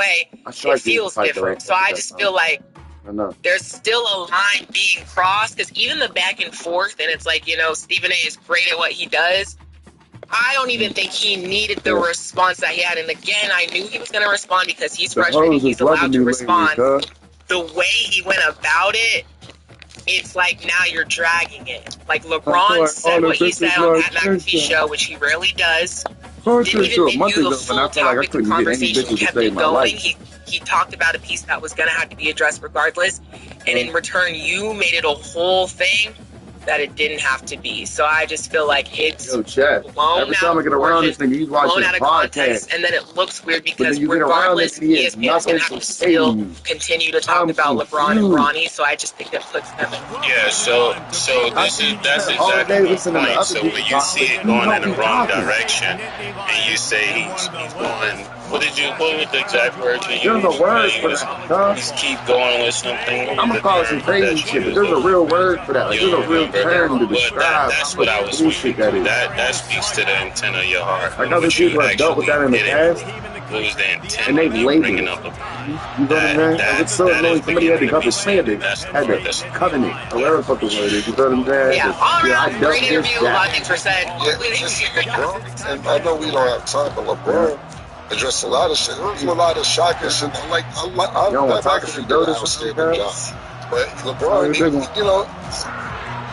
way, it feels different. So I just feel like there's still a line being crossed, because even the back and forth, and it's like, you know, Stephen A is great at what he does. I don't even think he needed the response that he had. And again, I knew he was going to respond because he's frustrated. He's allowed to respond. The way he went about it, it's like now you're dragging it. Like LeBron said what he said on that McAfee show, which he rarely does. Didn't even give you the full topic of conversation, kept it going. He talked about a piece that was going to have to be addressed regardless. And in return, you made it a whole thing that it didn't have to be. So I just feel like it's blown every time I get around this nigga, he's watching out of context, and then it looks weird because regardless, ESPN's gonna have to still continue to talk about LeBron and Bronny. So I just think that puts them in. Yeah. So that's exactly my point. So when you see it going in the wrong direction, and you say he's going. What was the exact words you used? There's a word for that. Just keep going with something. I'm gonna call it some crazy shit, but there's a real word for that. Like, there's a real term to describe. That's what I was speaking. That speaks to the intent of your heart. Like other people have dealt with that in the past. What was the intent? And they've labeled it. You know what I'm saying? Like, it's so annoying. Somebody had to come and say it. Had to covenant, or whatever the fuck the word is. You know what I'm saying? Yeah, great interview. A lot of things were said. And I know we don't have time, but LeBron addressed a lot of shit. There was a lot of shocking shit. I'm like, I'm not going to do this with Stephen John. But LeBron, you know,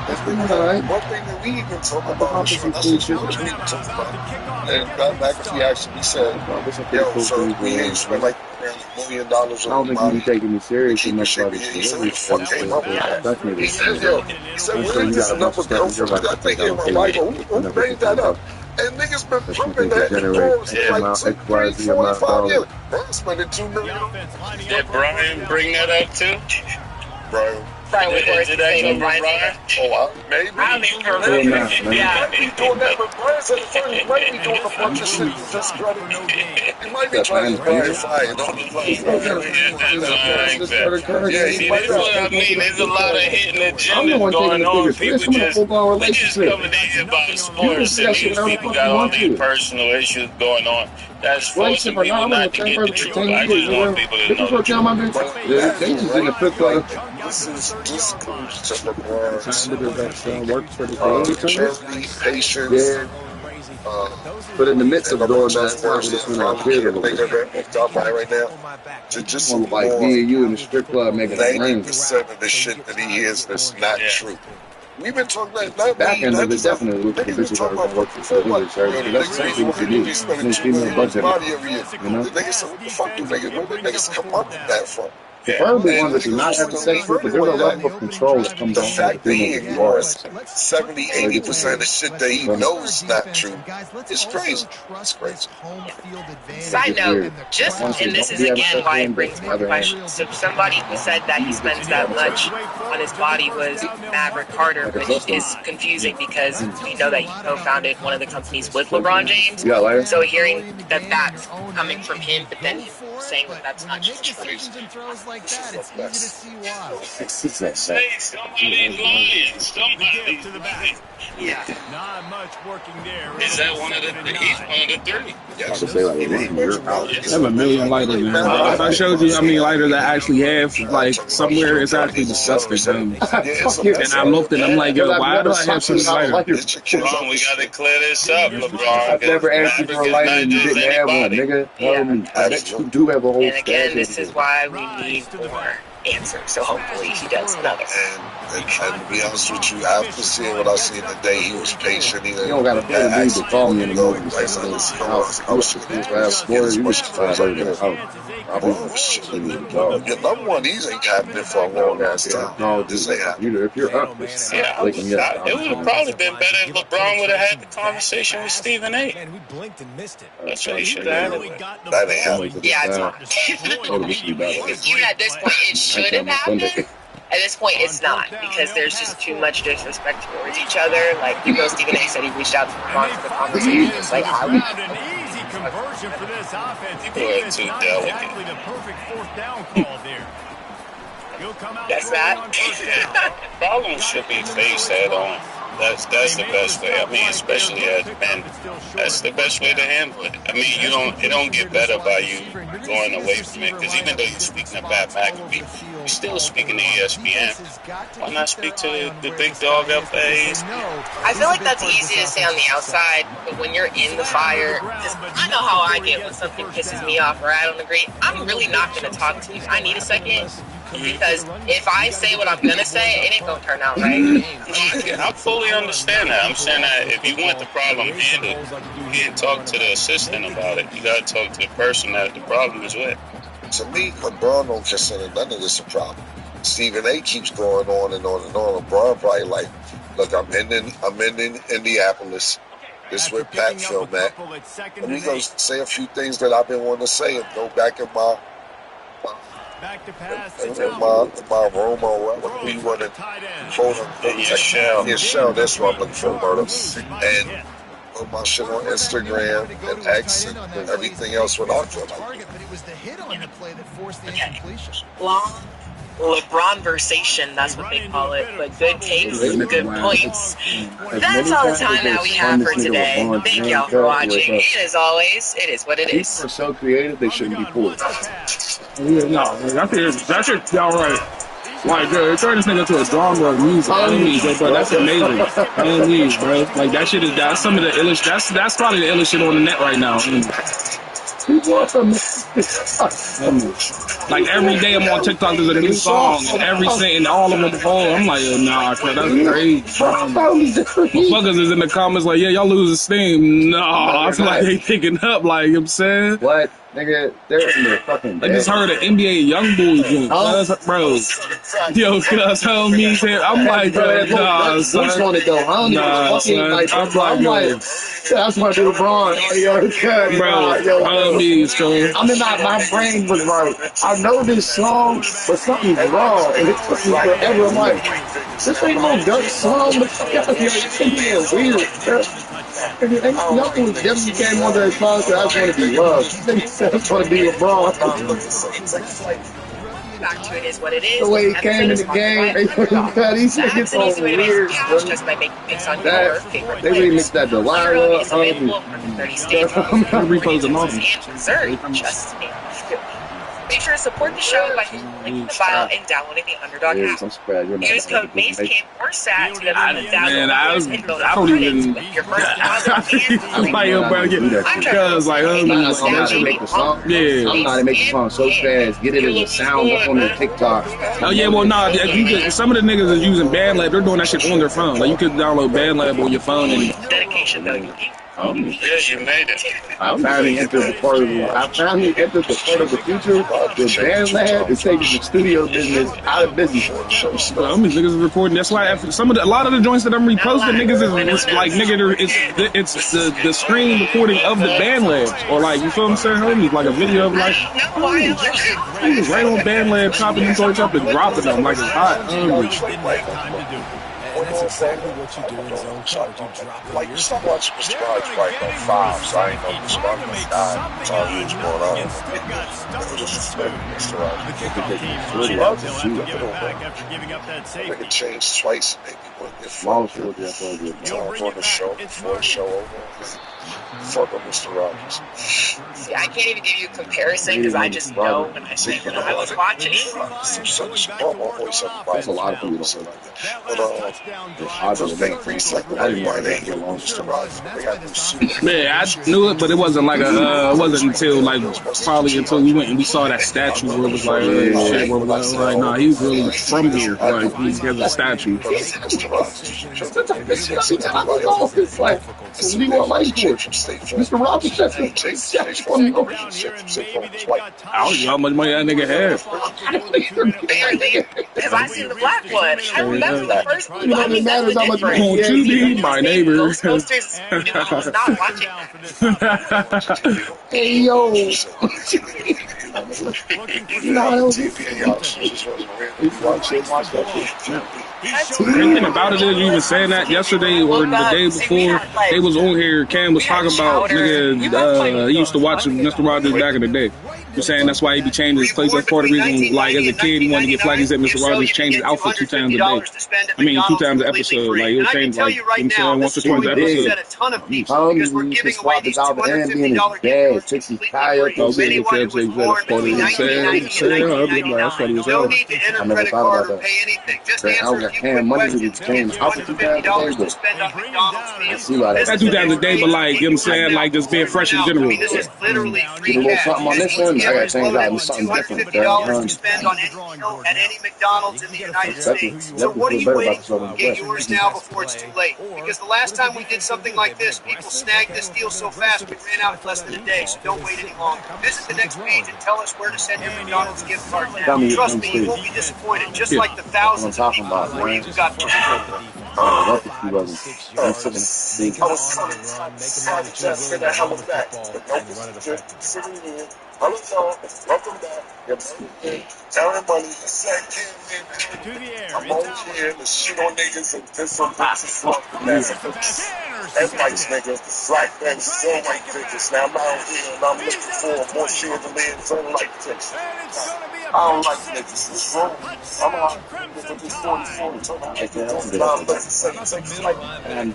one thing that we even talk about is that's what we talk about. And McAfee actually said, yo, so we ain't spent like $1 million on I don't think you be taking me serious enough about this. He said, he said, yo, he said, where did this number come from? I think in my life, who made that up? And niggas been pumping that in forums for like 2, 3, 4, 5 years. Brian spending $2 million. Did Brian bring that up too? Brian. Did that come from Brian? Oh, maybe. I don't even remember. Yeah. He might be doing that, but Brian said he might be doing a bunch of shit to just try to know. He might be trying to verify it. Yeah, he might be. I mean, there's a lot of hidden agendas going on. People just coming in here about sports, and these people got all these personal issues going on. That's forcing people not to get the truth. I just want people to know the truth. They just in the fifth quarter. This is discourse to LeBron. Patience. But in the midst of doing that, right now, to just like me and you in the strip club making 90% of the shit that he hears that's not true. We've been talking about that. Back end of it, definitely look at the bitches that are working for English, right? That's something you can do. There's female budget. You know? The niggas said, what the fuck do niggas? Where the niggas come up with that from? Preferably one that do not have sex with, but there's a level of control that comes the on. fact that he ignores 70-80% of the shit that he knows is not true. It's crazy. It's crazy. Side note, just, and this is again why it brings more questions. So somebody who said that he spends that much on his body was Maverick Carter, which is confusing because we know that he co-founded one of the companies with LeBron James. So hearing that that's coming from him, but then saying that that's not just true. It's easy to see why. Somebody's lying. Somebody's lying. Yeah. Not much working there. Is that one of the? He's one of the 30. I should say like I have a million lighters, man. If I showed you how many lighters I actually have, like somewhere, it's actually disgusting. And I looked and I'm like, yo, why do I have so many lighters? Come on, we gotta clear this up, LeBron. I've never asked you for a lighter and you didn't have one, nigga. I bet you do have a whole And again, this is why we need more answers. So hopefully he does another. And to be honest with you, after seeing what I seen today, he was patient. He don't got to pay the dude to call me in the morning. I was just last quarter. You was trying your number one, these ain't happening for a long ass time. No, this ain't happening. If you're up, it would have probably been better if LeBron would have had the conversation with Stephen A. And we blinked and missed it. That's what he should have had. That ain't happening. Yeah, it's not. Even at this point, it should have happened. At this point, it's not, because there's just too much disrespect towards each other. Like, even though Stephen A said he reached out to LeBron for the conversation, it's like, I would. Conversion for this offense. Too delicate. Exactly the perfect fourth down call there. Yes, Matt. Problems should be faced head on. That's the best way. I mean, especially as men, that's the best way to handle it. I mean, it don't get better by you going away from it. Because even though you're speaking to Pat McAfee, you're still speaking to ESPN. Why not speak to the big dog up at ESPN? I feel like that's easy to say on the outside, but when you're in the fire, because I know how I get when something pisses me off or I don't agree. I'm really not going to talk to you. I need a second. Because if I say what I'm going to say, it ain't going to turn out right. I fully understand that. I'm saying that if you want the problem handled, you can't talk to the assistant about it. You got to talk to the person that the problem is with. To me, LeBron don't consider none of this a problem. Stephen A. keeps going on and on and on. LeBron probably like, look, I'm ending Indianapolis. This is where Pat filmed at. Let me go say a few things that I've been wanting to say and go back in my room or whatever we want to quote unquote your shell. That's what I'm looking for, murder. And put my shit on Instagram and X and everything else when I feel like it. Long LeBron-versation, that's what they call it. But good takes, good points. That's all the time that we have for today. Thank y'all for watching. And as always, it is what it is. People are so creative, they shouldn't be poor. No, that's it. Y'all right. Like, turn this nigga to a genre of music. Bro, that's amazing. Bro. Like, that's some of the illest. That's probably the illest shit on the net right now. Like every day I'm on TikTok, there's a new song, and all of them fall. I'm like, nah, that's crazy. Motherfuckers is in the comments like, yeah, y'all losing steam. No, I feel like they picking up. Like, you know what I'm saying? What? Nigga, they're in their fucking I just heard an NBA Youngboy joint. Bro, yo, cuz tell me, I'm like, nah, son. Which one to go? I don't even fucking like. I'm like, that's my dude, Braun. Bro, me, so. I mean, my brain was right. I know this song, but something's wrong. And it took me forever. I'm like, this ain't no dirt song. It's weird. Nothing definitely came on the response that I just want to be loved. They said I just want to be LeBron. Back to it is what it is. The way he came in the game, he said it's so weird. Just by making picks on your favorite they remixed that Delilah. Repost the moment. Make sure to support the show by clicking the file and downloading the Underdog app. Use code BASECAMP or SAT to download I don't even. your first deposit. I'm like, yo, bro, because like, I'm not to make the song. Yeah. I'm not to make the song so fast. Get it as a sound up on the TikTok. Oh yeah, well nah. Some of the niggas is using BandLab. They're doing that shit on their phone. Like you could download BandLab on your phone and. Dedication though. Yeah, you made it. I finally entered the part of the future. The band lab is taking the studio business out of business. Well, these niggas is recording. That's why a lot of the joints that I'm reposting, niggas is like it's the screen recording of the band labs, or like you feel what I'm saying, homie? Like a video of like niggas right on band lab, chopping them joints up and dropping them like it's hot. That's exactly what you do in zone coverage. You drop it. Like, you stop watching Mr. Rogers right on 5, so I ain't know Mr. Rogers died. That's all he was going on. It was just Mr. Rogers. Make it change twice, maybe. On the show, before the show over. Fuck up Mr. Rogers. See, I can't even give you a comparison because I just know when I say when I was watching. There's a lot of people don't say like that. But I just think I didn't want to get along Mr. Rogers. Man, I knew it, but it wasn't like it wasn't until like probably until we went and we saw that statue where it was like, shit, where it was like, nah, he's really from here. Like he has a statue. It's like, what do you want life for? Mr. Rogers, that's from the I don't know how much money that nigga had. Because I seen the black one. I remember the first one. I mean, that's the difference. Won't you be my neighbor? Those posters, I was not watching. Hey, yo. The thing about it is, you even saying that yesterday or the day before, they was on here, Cam was talking about, nigga, he used to watch Mr. Rogers back in the day. You're saying that's why he be changing his place. That's part of the reason, like, as a kid, he wanted to get flagged. He said Mr. Rogers changed his outfit 2 times a day. I mean, 2 times an episode. Like, he'll change, like, you know what I'm saying, once or twice an episode. Because we're giving away these $250 gift cards completely free. So anyone who was born between 1998 and 1999, no need to enter credit card or pay anything. Just answer a few quick questions to get $250 to spend on McDonald's meals. Not 2 times a day, but, like, you know what I'm saying, like, just being fresh in general. This is literally free cash. Something on this one, I gotta change out into something different. $250 to spend on any meal at any McDonald's in the United States. So what are you waiting for? Get yours now before it's too late. Because the last time we did something like this, people snagged this deal so fast we ran out in less than a day. So don't wait any longer. Visit the next page and tell us where to send your McDonald's gift card now. Trust me, you won't be disappointed. Just like the thousands of people where you got for free. I was trying to just get the hell of that. Hello, welcome back. Telling money, I'm on here to shit on niggas and piss some bitches off. That's white niggas, black men, so white bitches. Now I'm out here and I'm looking for more shit than men, so like bitches. I don't like niggas. It's wrong. I'm out with this 40.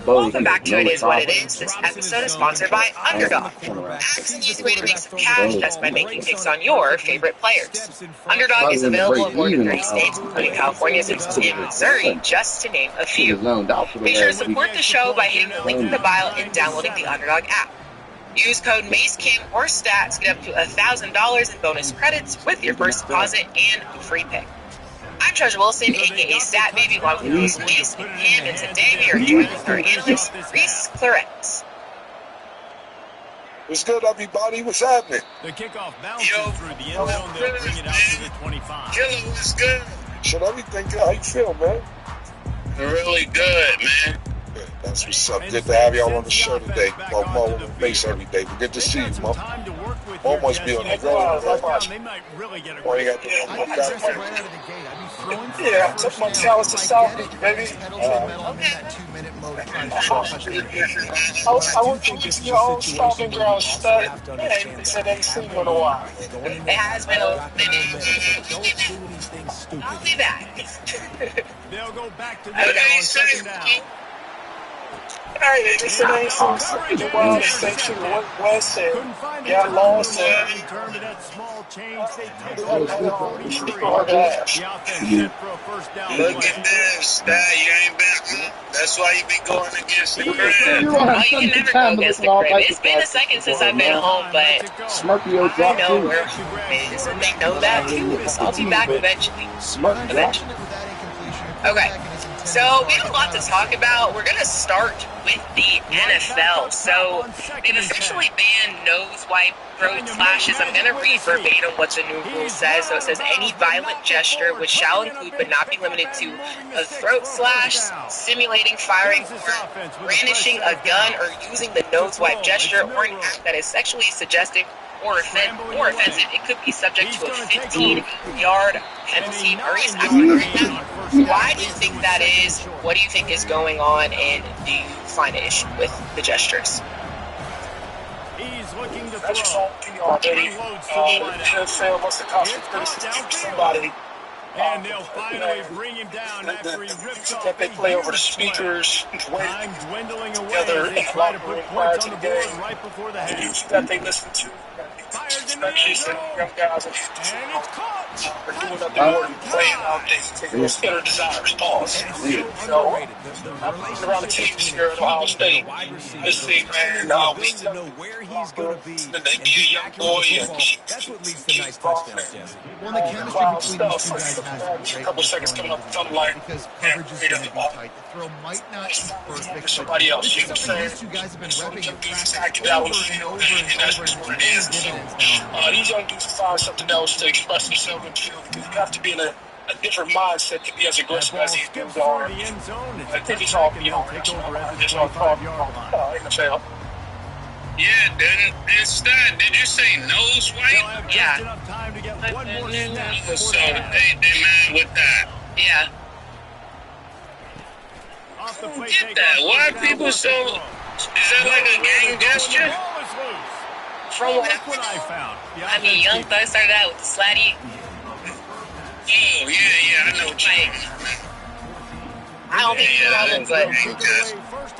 Welcome back to It Is What It Is. This episode is sponsored by Underdog. Ask an easy way to make some cash just by making picks on your favorite players. Underdog is available in more than 30 states, including California, Texas, and Missouri, just to name a few. Make sure to support the show by hitting the link in the bio and downloading the Underdog app. Use code MACEKIM or STAT to get up to $1,000 in bonus credits with your first deposit and a free pick. I'm Treasure Wilson, aka Stat Baby, along with host Mace and Kim, and today we are joined with our analyst, Reese Clarence. What's good, everybody? What's happening? The kickoff bounces through the end zone. They'll bring it out to the 25. Killer, what's good? Shit, everything good. How you feel, man? Really good, man. That's what's up. Good to have y'all on the show today. Well, Mo on the base every day. But good to see you, Mo. Mo must be on the road. Why you got the yeah, I took my talents to South Beach, baby. I went to your old stomping ground stud. Hey, they said they ain't seen you in a while. It has been a minute. I'll be back. They'll go back to the second down. Hey, they said they ain't seen you in a while. They say she went west and got lost and returned to that small change. They take the offense Look at this. You ain't back, huh? That's why you be going against the crib. Oh, you can never go against the crib. It's been a second since I've been home, but I know where home is, and they know that too. So I'll be back eventually. Okay. So we have a lot to talk about. We're going to start with the NFL. So they've essentially banned nose wipe, throat slashes. I'm going to read verbatim what the new rule says. So it says any violent gesture which shall include but not be limited to a throat slash, simulating firing, or brandishing a gun, or using the nose wipe gesture, or an act that is sexually suggestive or offensive. It could be subject to a 15-yard penalty. Maurice, why do you think that is? What do you think is going on? And do you find an issue with the gestures? He's looking to that's throw. all PR, baby. The NFL must have cost somebody. And they'll finally bring him down after he rips off that they play over the speakers, time dwindling away together as they try to put points on the board right before the half. That they listen to. Especially some young guys that are doing nothing more than playing out there. Inner desires, pause. So, I'm looking around the teams here at Ohio State. Let's see, man. We know where he's going to be. They be a young boy. That's what leads to nice touchdowns, Jesse. Well, the chemistry between these two guys has to be great. A couple seconds coming up the tunnel line. Because coverage is going to be tight. The throw might not be perfect. Somebody else, you know what I'm saying? These two guys have been repping in practice over and that's what it is. These young dudes find something else to express themselves in field. You have to be in a different mindset to be as aggressive as these dudes are. I think it's all beyond. It's all NFL. Yeah, did you say nose wipe? Yeah. So they mad with that. Yeah. Get that. Why are people so... Is that like a gang gesture? From what I found. I mean, Young Thug started out with the Slatty. Oh, yeah, I know what you're talking about. I don't think he won, but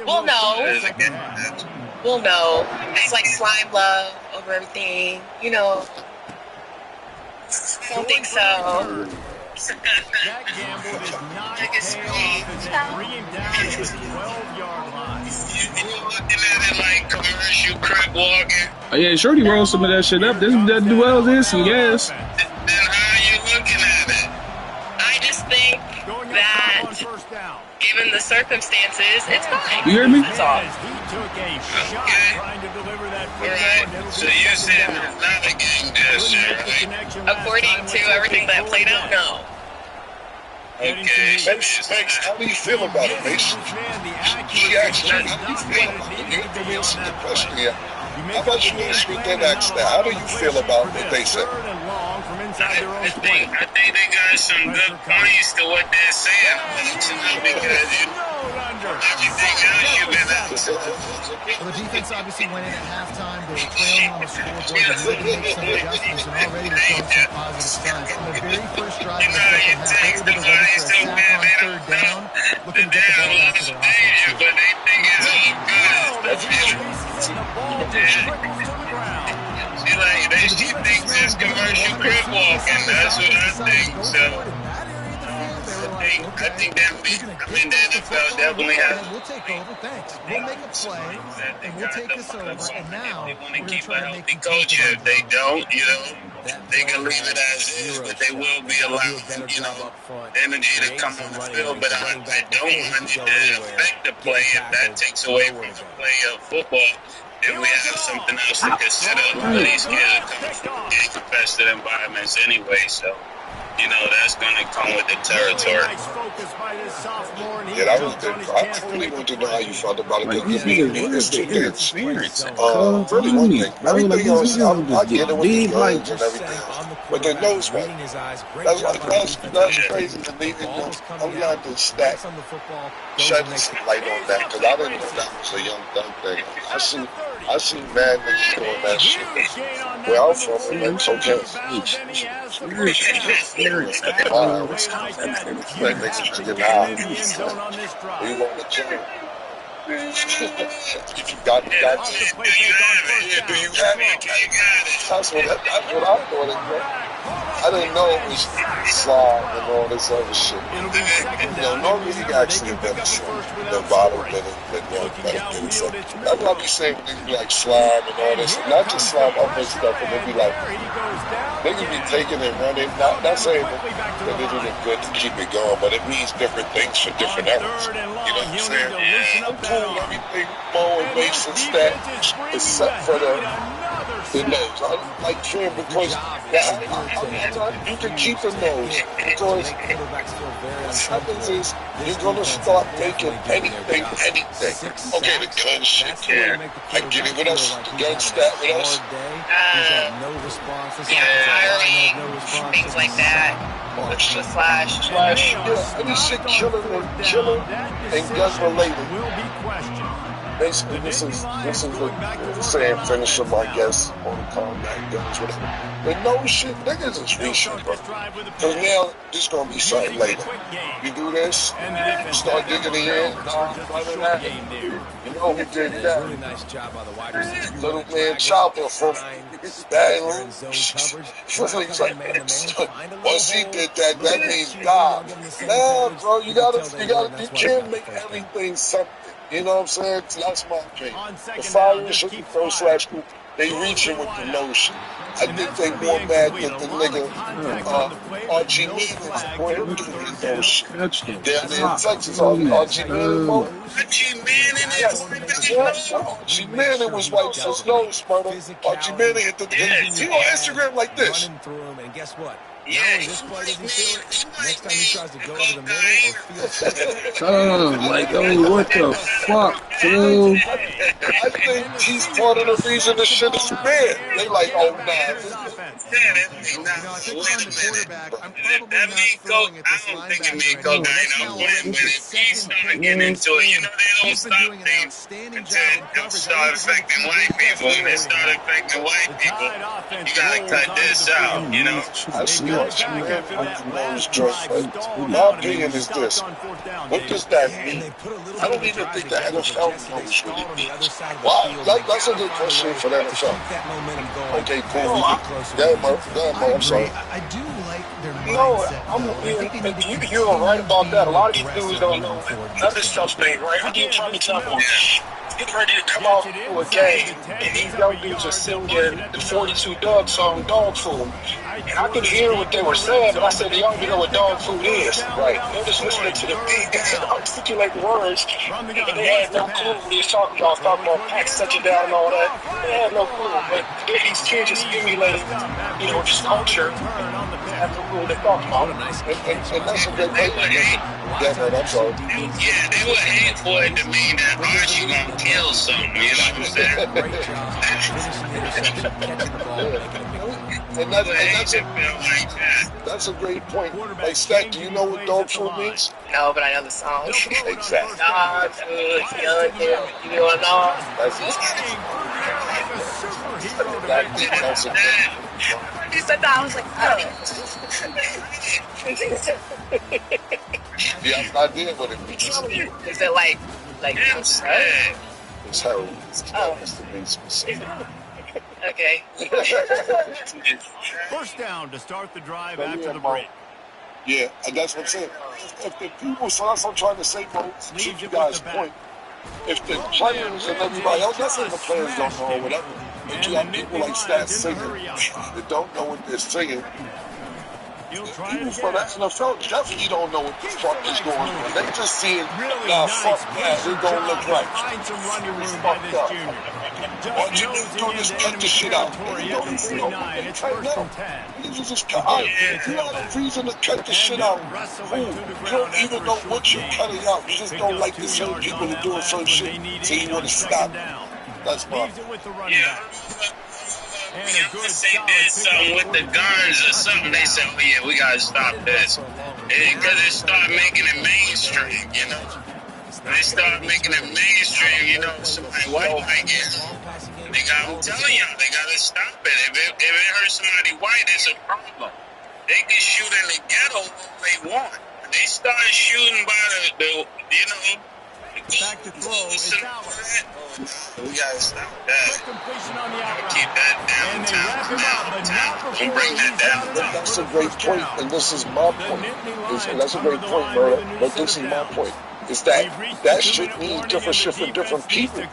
we'll know. We'll know. It's like Slime Love over everything, you know. I don't think so. That gamble did not pay off as they bring him down to the 12-yard line. You looking at it like commercial crip walking? Oh, yeah, Shorty rolled some of that shit up. This Duels is some gas. Then how are you looking at it? I just think that, given the circumstances, it's fine. You hear me? That's all. Okay. Alright, so you said it's not a gang gesture, right? According to everything that played out, no. Okay. Mace, how do you feel about it, Mace? He asked you, how do you feel about it? You didn't answer the question yet. How about you answer then ask that? How do you feel about what they said? I think they got some good points to what they're saying. Because everything else you've been Well, the defense obviously went in at halftime. They were trailing on the scoreboard. They needed to make some adjustments, and already they're showing some positive signs. From the very first drive of the second half, they were able to register a sack on third down, looking to get the ball back to their offense. but they think it's all good. That's she thinks it's commercial crib walking. That's what I think. So I think that the NFL definitely has. We'll take over. Thanks. We'll make a play, and we'll take this over. And now they want to keep a healthy culture. If they don't, they can leave it as is. But they will be allowed, energy to come on the field. But I don't want it to affect the play. If that takes away from the play of football, then we have something else to consider. A lot of these kids are coming from gang-infested environments anyway, so that's going to come with the territory. Yeah, that was good. I really want to know how you felt about it. It's two things. Really one thing. Everything else, I get it with the guns and everything. But the nose man, that's crazy to me. I'm glad the stat shedding some light on that, because I didn't know that was a Young Thug thing. I see mad niggas doing that shit. Where I'm from, it's okay. Like niggas just get high. We want to chill. If you got it. Do you have it? That's what I thought it was. I didn't know it was slime and all this other shit. Normally he actually been the bottom than Young Thug. So that's what I be saying when they be like slime and all this. And not just slime, other stuff, and they be like, niggas be taking and running. Not saying that they doing good to keep it going, but it means different things for different errors. You know what I'm saying? I'm cool with everything Mo and Mason stat, except for the nose. I don't like Trim because you can keep a nose, because what happens is you're going to start making anything. Okay, the gun shit, yeah. I get it with us. The gun stat with us. Firing, things like that. The slash. Yeah, any shit killing and gun related. Basically, this is the same finisher, I guess, on the combat guns, whatever. But no shit, niggas is recent, bro. Because now, this gonna be something later. You do this, you start digging in, you know who did that? Little man Chopper from Baton Rouge. He's like, once he did that, that means God. Nah, bro, you can't make everything something. You know what I'm saying? That's my opinion. The fire should be throw slash group. They reaching with the notion. I think they more mad than the nigga Archie Manning for him doing his own shit. Down there in Texas, Archie Manning. Archie Manning was white for snow, Sparta. Archie Manning hit the he on Instagram like this. And guess what? Yeah, this play doesn't feel it. Next time he tries to go to the middle or feel what the fuck, dude? I think he's part of the reason this shit is bad. They like, oh nah, That mean Coke, I don't think it mean cocaine. I'm playing, but if he start getting into it, you know they don't stop things until it start affecting white people. When it start affecting white people, you gotta cut this out, you know? I see what you mean. My opinion is this. What does that mean? I don't even think the NFL knows what it means. Why? That's a good question for the NFL. Okay, cool. I'm sorry. I do like their mindset. You're right about that. A lot of these dudes don't know another suspect, right? I'll give you a prime example. Get ready to come out to a game, and these young dudes are singing the 42 Doug song, Dog Food. And I could hear what they were saying, but I said, they don't even know what dog food is. Right. They're just listening to the beat and articulate words, and they had no clue what he was talking about. I was talking about pack such it down and all that. They had no clue. But these kids just emulating, this culture. They have no clue what they're talking about. And that's a good thing. Yeah, man, I'm sorry. Yeah, they would hate for it to mean that Archie gonna kill something, you know what I'm saying? And that's a great point. Like, Stack, do you know what dog food means? No, but I know the song. Exactly. Dog food, you know what? That's a great. You said that, I was like, oh. You have an idea what it means. Is it like It's heroin. Oh. That's the main specific. Okay. First down to start the drive after the break. Yeah, and that's what I'm saying. If the people, so that's what I'm trying to say, bro, to you guys' point. If the players and everybody else, that's if the players don't know or whatever, but you have people like Stats singing that don't know what they're singing. People from the NFL definitely don't know what the fuck is going on. They just see it, nah, fuck that, it don't look right. It's fucked up. Why you do this, cut the shit out? You don't even know what they cut now. You just cut out. You have a reason to cut the shit out. Ooh, you don't even know what you're cutting out. You just don't like the same people who doing certain shit, so you want to stop. That's my They did something with the guns or something. They said, oh yeah, we gotta stop this. Because it started making it mainstream, you know? When they start making it mainstream, somebody white might get I'm telling y'all, they gotta stop it. If it hurts somebody white, it's a problem. They can shoot in the ghetto all they want. They start shooting by the back to throw is Allen. We gotta stop that. Quick completion on the outright. Keep that downtown. Don't bring that down. That's a great point, and this is my point. That's a great point, Murder. But this is my point. Is that shit means different shit for different people.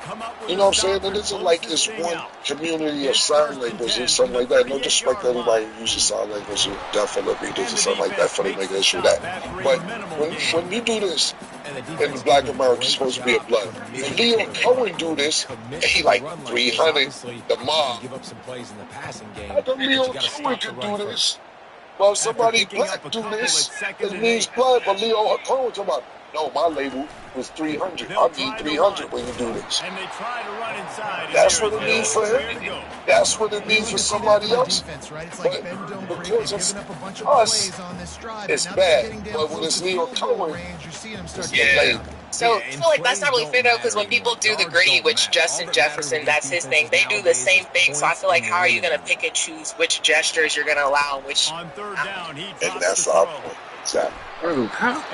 You know what I'm saying? It isn't like it's one community of sign language or something like that. No disrespect to anybody who uses sign language or deaf or readers or something like that for they make an issue of that. But when you do this, and the black America is supposed to be a blood. When Leo Cohen do this, and he like 300, the mob. How come Leo Cohen can do this? Well, somebody black do this, it means blood, but Leo Cohen talking about, no, my label was 300. I need 300 when you do this. That's what it means for him. That's what it means for somebody else. But because of us, it's bad. But when it's Leo Cohen, it's the label. So I feel like that's not really fair though, because when people do the gritty, which Justin Jefferson, that's his thing, they do the same thing. So I feel like, how are you going to pick and choose which gestures you're going to allow? And that's our point. Exactly. Bro, how like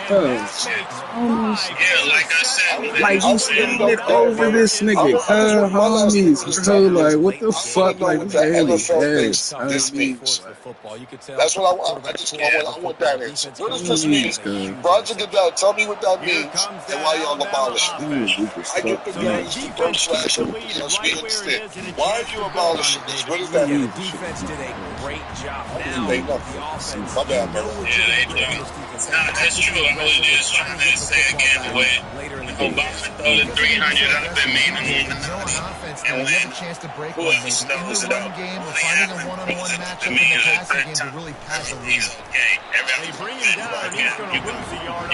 I said, like you spinning it over this nigga, homies, bro, like what the fuck, like what the NFL thinks this means. That's what I want that answer. What does this mean? Roger Goodell, tell me what that means and why y'all abolish it. I get the guns, the first slash, everything else, we understand. Why are you abolishing this? What does that mean? The defense did a great job. They nothing. My bad, brother. Yeah, they do. That's true. I was just trying to say again, when Obama throw the 300 up at me in the morning, and when whoever throws it up, to me is a good time. He's okay. Everybody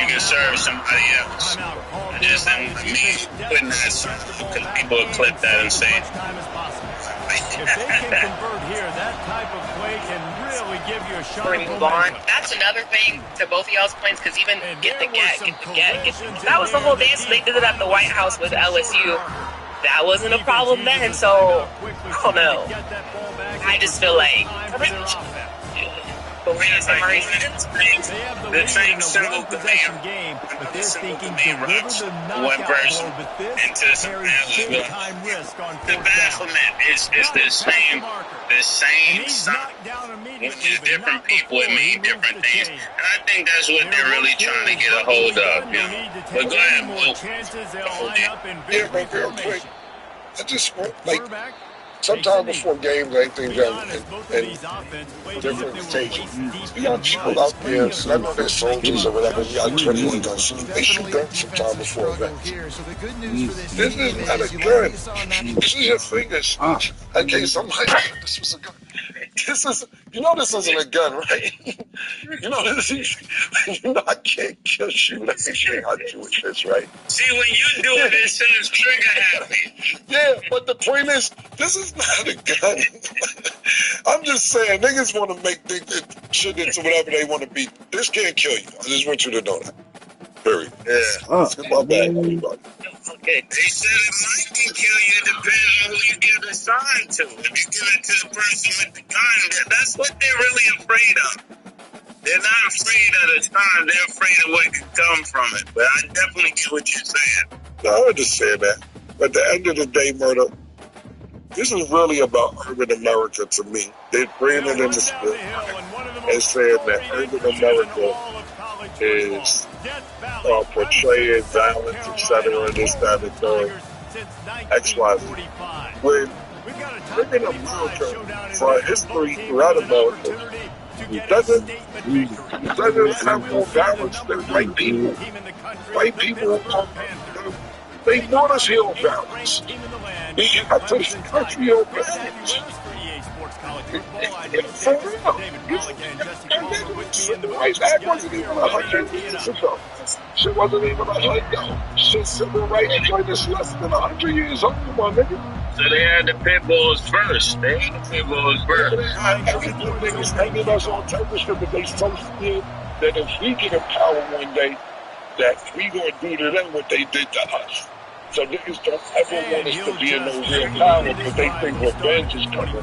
you can serve somebody else. I just don't me putting that because people will clip that and say, If they can convert here, that type of play can really give you a shot. Move on. That's another thing to both of y'all's points, because even get the get. That was the whole dance. They did it at the White House with LSU. That wasn't a problem then, so I don't know. I just feel like the same single command. The single command runs one person into some the Baphomet is the same sign. When it's different people, it means different things. And I think that's what they're really trying to get a hold of, you know. But go ahead, Mo. Yeah, but real quick, I just want, like, sometimes before games, I think in different stages, we got people out there, I know they're soldiers or whatever, we got 21 guns. They shoot guns sometimes before events. This is not a gun. This is your fingers. Okay, somebody, this was a gun. This is, this isn't a gun, right? I can't shoot at you with this, right? See, when you do it, it says trigger happy. Yeah, but the point is, this is not a gun. I'm just saying, niggas want to make shit into whatever they want to be. This can't kill you. I just want you to know that. Period. Yeah. It's my bad, everybody. Okay. They said it might kill you. It depends on who you give the sign to. If you give it to the person with the gun, that's what they're really afraid of. They're not afraid of the sign. They're afraid of what could come from it. But I definitely get what you're saying. No, I understand that. But at the end of the day, Murder, this is really about urban America to me. They're bringing it in the spirit and saying that urban America is portraying violence, etc., this, that, and third, X, Y, Z. When urban America, for history throughout America, doesn't have more violence than white people. White people, they brought us here on balance. They got to this country on balance. For real. The Rights Act wasn't even 100 years ago. Shit wasn't even 100. Shit, civil rights joined us less than 100 years old, my nigga. So they had the pit bulls first. They had the pit bulls first. Everything niggas hanging us on temperature, but they so scared that if we get in power one day, that we gonna do to them what they did to us. So niggas don't ever want us to be in no real power because they think revenge is coming.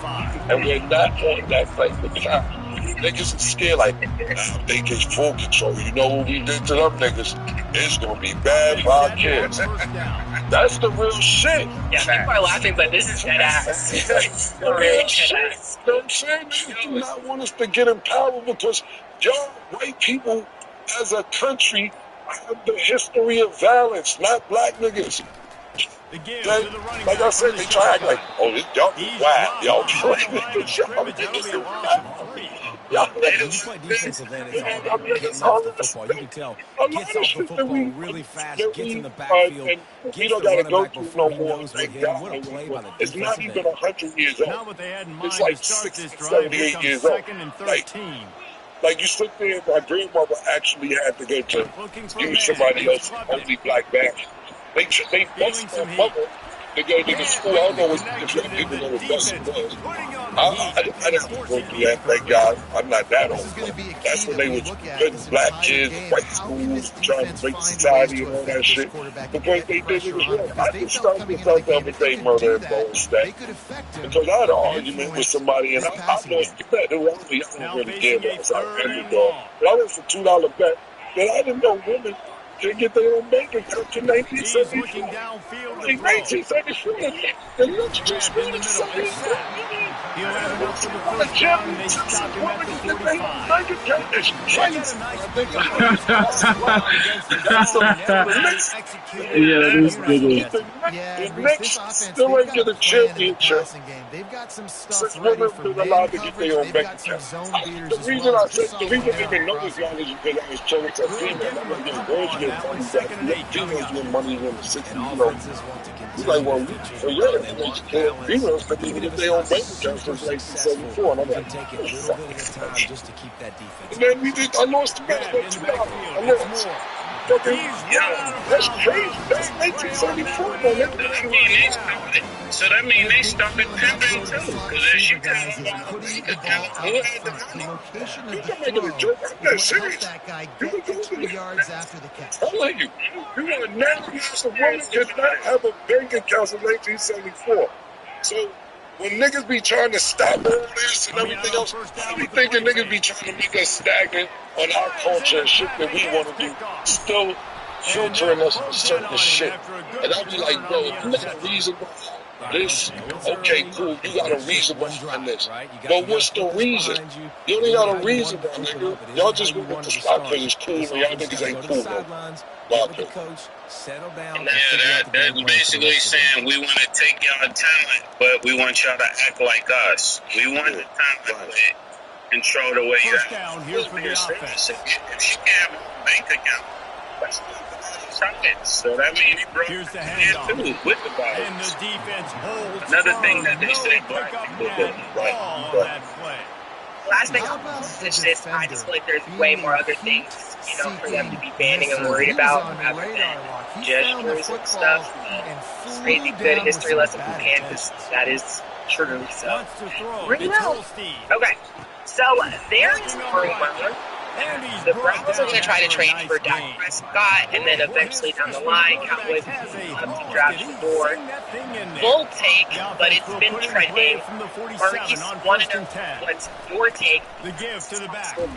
And we're not on that type of time. Niggas are scared like, they get full control. You know what we did to them niggas? It's gonna be bad for our kids. That's the real shit. Yeah, people are laughing, but this is dead ass. The real shit. You know what I'm saying? Niggas do not want us to get in power because y'all white people as a country have the history of violence, not black niggas. Like I said, they try to act like, oh, this y'all be wild. Y'all be y'all niggas. When you play defensive end, it's all about getting off the football. You can tell, gets off the football really fast, gets in the backfield, gets the running back before he knows what hit him. What a play by the defensive end. It's not even 100 years old. It's like 60, 78 years old. Like you sit there, my grandmother actually had to go to use somebody else's only black bag. They busted my mother to go to the school. I don't know if young people know what busting was. I didn't have to go through that, thank God. I'm not that old. That's when they was putting black kids in white schools, trying to break society and all that shit. Because they did it as well. I just started this out the other day, Murder and Bone Stack. Because I had an argument with somebody, and I lost the bet. I don't really care about it. I was underdog. But I went for $2 bet that I didn't know women can get their own bank account to 1974. Like 1974, the looks just really something. He'll have it up to the first down, and they stop him at the 45. The Knicks still ain't get a championship. They've got some stuff Since women been allowed to get their own bank account. The reason I even know this long is because I was telling some female, I'm like, yo, girls get money back. Females get money in the 60s. He's like, well, for your females can even get their own bank account since 1974. And I'm like, and then I lost the bet. I lost. fucking, that's crazy. That's 1974, man. So that means they started pimping too. Because as you guys is putting the ball out in front. The location of the throw is what helps that guy get extra yards after the catch. I'm telling you, you want to never use the woman could not have a bank account in 1974. So when niggas be trying to stop all this and everything else, I be thinking niggas be trying to make us stagnant on our culture and shit that we want to do, still filtering us with certain shit. And I'll be like, bro, if you got a reason behind this, okay, cool, you got a reason behind this. But what's the reason? You only got a reason, my nigga. Y'all just want the spot because it's cool, and y'all niggas ain't cool, though. That's basically saying we want to take y'all talent, but we want y'all to act like us. We want the talent, but control the way you act. Down here for the offense. If you can't have a bank account, that's so that means he broke here's the hands handoff. too with the ball. And the defense holds Another firm. thing that they say black people do. Right. On that play. Last thing it's just I just feel like there's way more other things, for them to be banning and worried about rather than gestures and stuff. It's crazy good history lesson from Kansas. That is true. So really well. Okay. So there is a rumor. The Browns are going to try to trade for Dak Prescott, and then eventually down the line, Cowboys will draft the board. Full take, but it's been trending. Marquise, want to know what's your take? The give to the back. A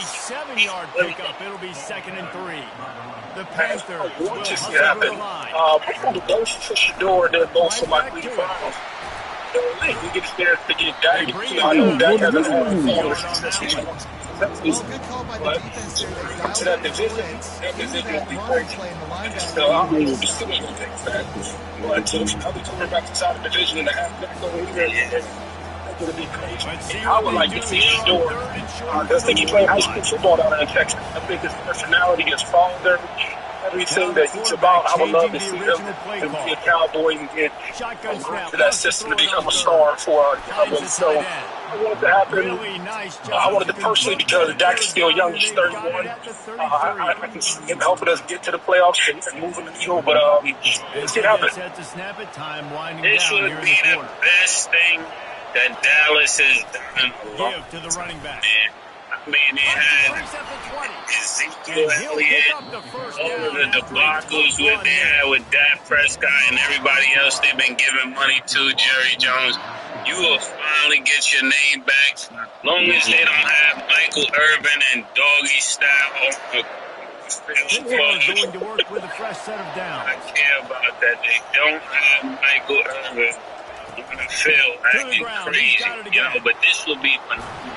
7-yard pickup. It'll be 2nd and 3. The Panthers will hustle to the line. People who go for Shador, they're both for my Cleveland Browns. We get a chance to get Dak. I know Dak has an Well, good call by the defense there. to that division will be great. So I'm just going to take that. But to the other quarterback inside the division and the halfback over here, it's going to be crazy. I would like to see Shador. I think he played high school football down in Texas. I think his personality, his father, everything that he's about, I would love to see him and be a Cowboy and get to that system to become a star for our Cowboys. So I wanted to happen. I wanted to personally because Dak is still young. He's 31. I can see him helping us get to the playoffs and moving the needle, but let's get happen. This would be the best thing that Dallas has done. Give to the running back. I mean, they had Ezekiel Elliott, all of the debacles what they had with Dak Prescott and everybody else they've been giving money to, Jerry Jones. You will finally get your name back. As long as they don't have Michael Irvin and doggy style. Going to work with a fresh set of downs. I care about that. They don't have Michael Irvin. Phil acting crazy, but this will be,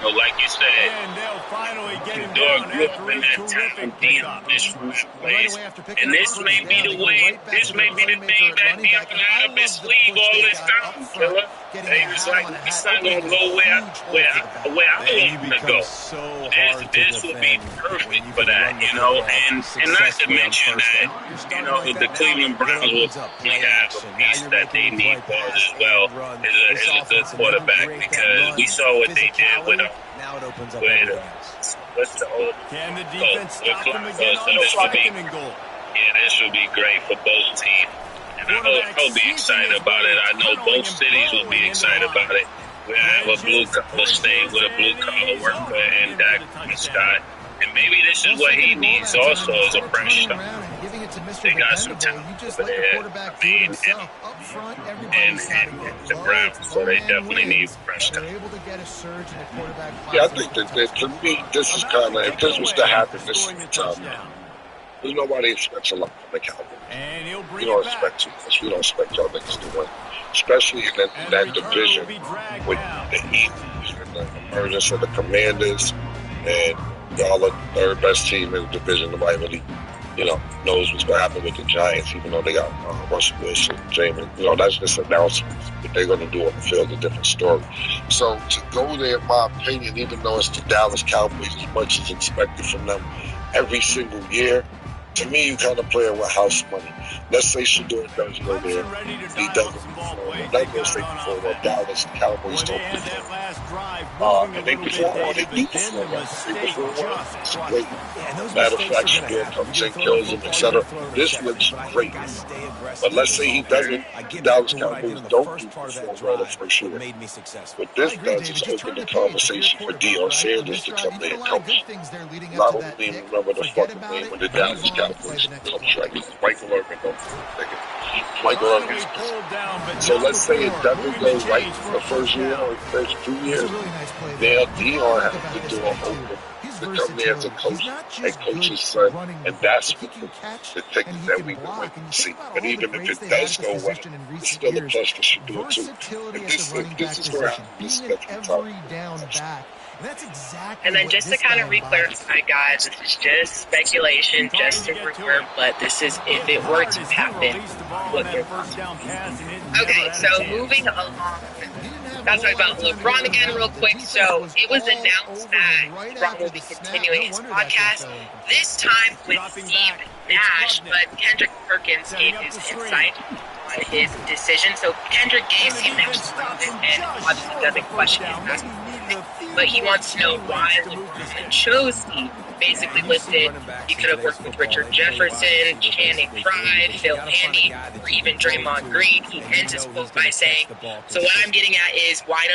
like you said, and they'll finally get him dog down grew up after in a that town, this place, and this may be the way, this may be the thing that Deion had up his sleeve all this time, Killer. He was like, he's not going to go where I want him to go. This would be perfect for that, and not to mention that, the Cleveland Browns will probably have a piece that they need for us as well. Is a good quarterback because we saw what they did with what's the old Can the defense stop them again on the second and goal? Yeah, this would be great for both teams. And I'll be excited about it. I know both cities will be excited about it. We have a blue collar state with a blue collar worker and Dak Prescott. And maybe this is what he needs also as a fresh start. They got some talent over there. And the Browns, so they definitely need fresh start. Yeah, I think that to me, this is kind of, if this was to happen, this is the time. There's nobody expects a lot from the Cowboys. We don't expect too much. We don't expect y'all niggas to win. Especially in that division with the Eagles and the emergence of the Commanders and y'all are the third best team in the division. Nobody really, knows what's going to happen with the Giants, even though they got Russell Wilson, Jamin. That's just announcements. What they're going to do on the field, a different story. So to go there, in my opinion, even though it's the Dallas Cowboys, as much as expected from them every single year, To me, you kind of playing with house money. Let's say Shador does go there. He doesn't perform. Another will say perform well. Dallas, the Cowboys don't perform. And they perform well. They do perform well. They perform well. It's great. Matter of fact, Shador comes in, kills them, etc. This looks great. But let's say he doesn't. The Dallas Cowboys don't do perform well the first year. What this does is open the conversation for Deion Sanders to come in and coach. I don't even remember the fucking name of the Dallas Cowboys coach right now. Michael Irvin. Michael Irvin's. So let's say it doesn't go right the first year or the first 2 years. Now Deion has to do an open to come there as a coach and coach his son, and that's what the ticket that we would like to see. But even if it does go well, it's still a plus for Shador too. And this is where I have this schedule. And then just to kind of re-clarify, guys, this is just speculation, just a rumor, but this is if it were to happen. Okay, so moving along. That's talk about LeBron again real quick. So it was announced that LeBron will be continuing his podcast, this time with Steve Nash, but Kendrick Perkins gave his insight on his decision. So Kendrick gave Steve Nash and obviously doesn't question his aspect. But he wants to know why LeBron chose Steve. Basically listed he could have worked with Richard Jefferson, Channing Frye, Phil Handy, or even Draymond Green. He ends his quote by saying, so what I'm getting at is why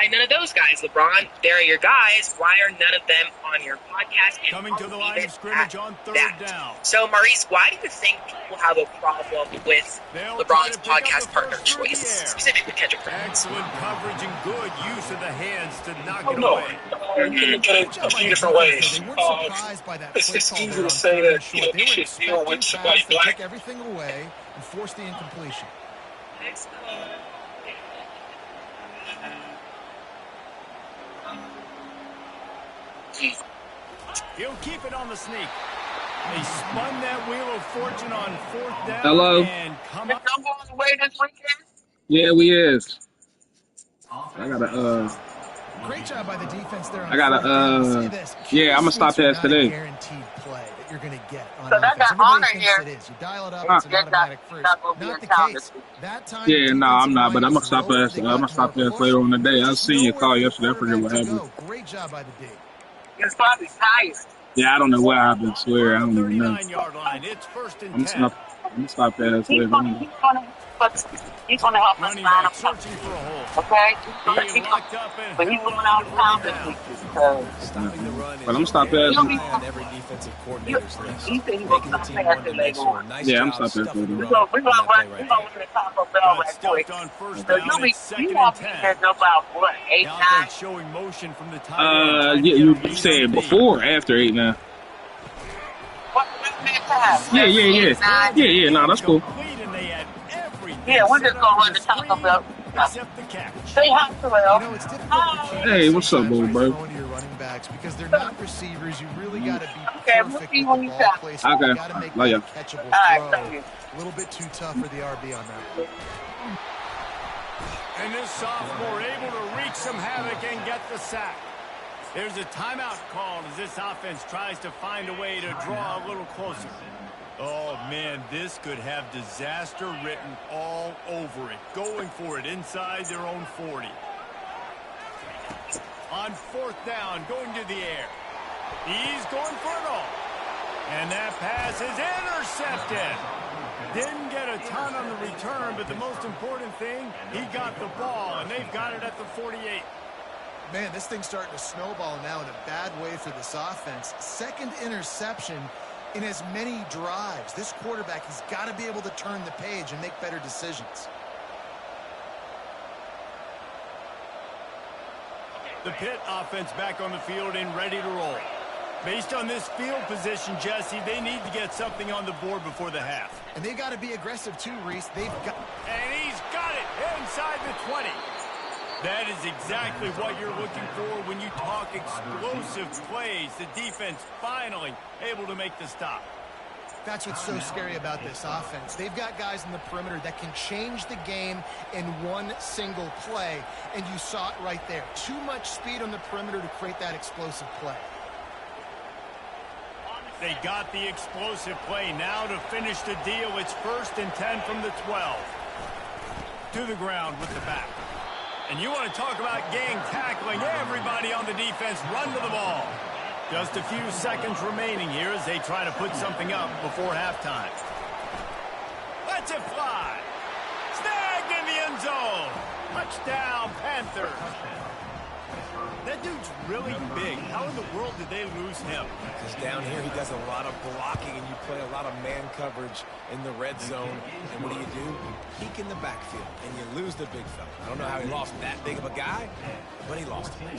none of those guys, LeBron? They're your guys. Why are none of them on your podcast? And coming to the line of scrimmage on third down. So Maurice, why do you think people have a problem with LeBron's podcast partner choice, specifically Kendrick Perkins? Excellent coverage and good use of the hands to knock it No, away. you can look at it a few different ways. It's easy to say that you should deal with somebody black. Took everything away and forced the incompletion. He'll keep it on the sneak. They spun that wheel of fortune on fourth down. Hello. And come up. On the way this weekend? Yeah, we is. I gotta Great job by the defense there. I gotta yeah, I'm gonna stop past today. Guaranteed play that you're gonna get on so that got honor here. It is. You dial it up, it's an automatic first. Not the case. That time. Yeah, no, I'm not, but I'm gonna stop past later on the day. I seen your call yesterday. I forget what happened. Great job by the D. It's probably tired. Yeah, I don't know what happened. I swear, I don't even know. I'm gonna stop past later on. He's going to help us line up. Okay? But he's going out of town this week. But I'm going to stop past. He said he was going to stop past it later on. Yeah, I'm stopping past later on. We're going to run the Taco Bell right quick. So you won't be there till about, what, 8, 9? Yeah, you said before or after 8, 9? Yeah, no, that's cool. Yeah, we're just going to run the Taco Bell. Say hi to Will. Hey, what's up, little bro? Because they're not receivers, you really got to be perfect with the ball placement. Okay, You got to make love ya. catchable All throw. right, A little bit too tough for the RB on that. And this sophomore able to wreak some havoc and get the sack. There's a timeout called as this offense tries to find a way to draw a little closer. Oh, man, this could have disaster written all over it. Going for it inside their own 40. On fourth down, going to the air. He's going for it all. And that pass is intercepted. Didn't get a ton on the return, but the most important thing, he got the ball, and they've got it at the 48. Man, this thing's starting to snowball now in a bad way for this offense. Second interception in as many drives. This quarterback has got to be able to turn the page and make better decisions. The Pitt offense back on the field and ready to roll. Based on this field position, Jesse, they need to get something on the board before the half. And they got to be aggressive too, Reese. They've got... And he's got it inside the 20. That is exactly what you're looking for when you talk explosive plays. The defense finally able to make the stop. That's what's so scary about this offense. They've got guys in the perimeter that can change the game in one single play, and you saw it right there. Too much speed on the perimeter to create that explosive play. They got the explosive play. Now to finish the deal, it's 1st and 10 from the 12. To the ground with the back. And you want to talk about gang tackling. Everybody on the defense run to the ball. Just a few seconds remaining here as they try to put something up before halftime. Lets it fly. Snagged in the end zone. Touchdown, Panthers. That dude's really big. How in the world did they lose him? Because down here he does a lot of blocking, and you play a lot of man coverage in the red zone. And what do? You peek in the backfield, and you lose the big fella. I don't know how he lost that big of a guy, but he lost him.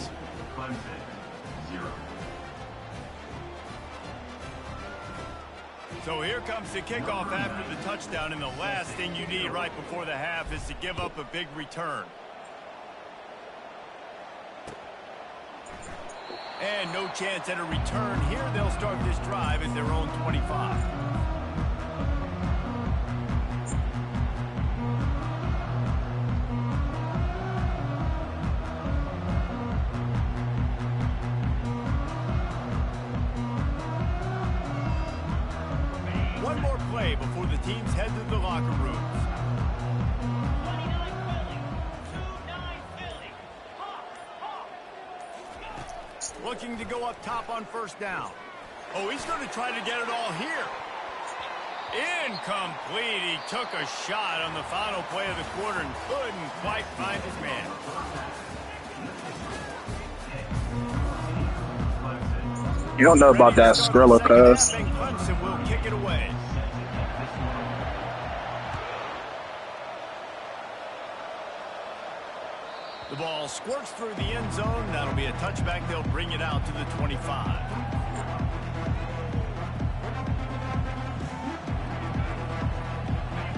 So here comes the kickoff after the touchdown, and the last thing you need right before the half is to give up a big return. And no chance at a return here. They'll start this drive at their own 25. One more play before the teams head to the locker rooms. Looking to go up top on 1st down. Oh, he's going to try to get it all here. Incomplete. He took a shot on the final play of the quarter and couldn't quite find his man. You don't know about that Skrilla, cuz. Clemson will kick it away. The ball squirts through the end zone. That'll be a touchback. They'll bring it out to the 25.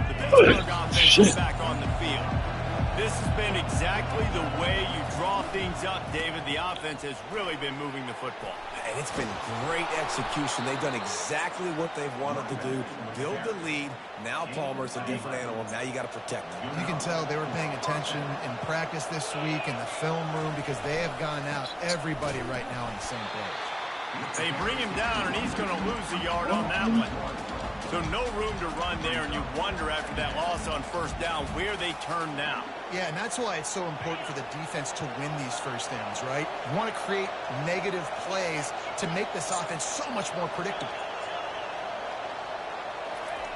The Pittsburgh offense is back on the field. This has been exactly the way you draw things up, David. The offense has really been moving the football. And it's been great execution. They've done exactly what they've wanted to do. Build the lead. Now Palmer's a different animal. Now you got to protect them. You can tell they were paying attention in practice this week in the film room because they have gone out everybody right now on the same page. They bring him down, and he's going to lose a yard on that one. So no room to run there, and you wonder after that loss on 1st down where they turn now. Yeah, and that's why it's so important for the defense to win these 1st downs, right? You want to create negative plays to make this offense so much more predictable.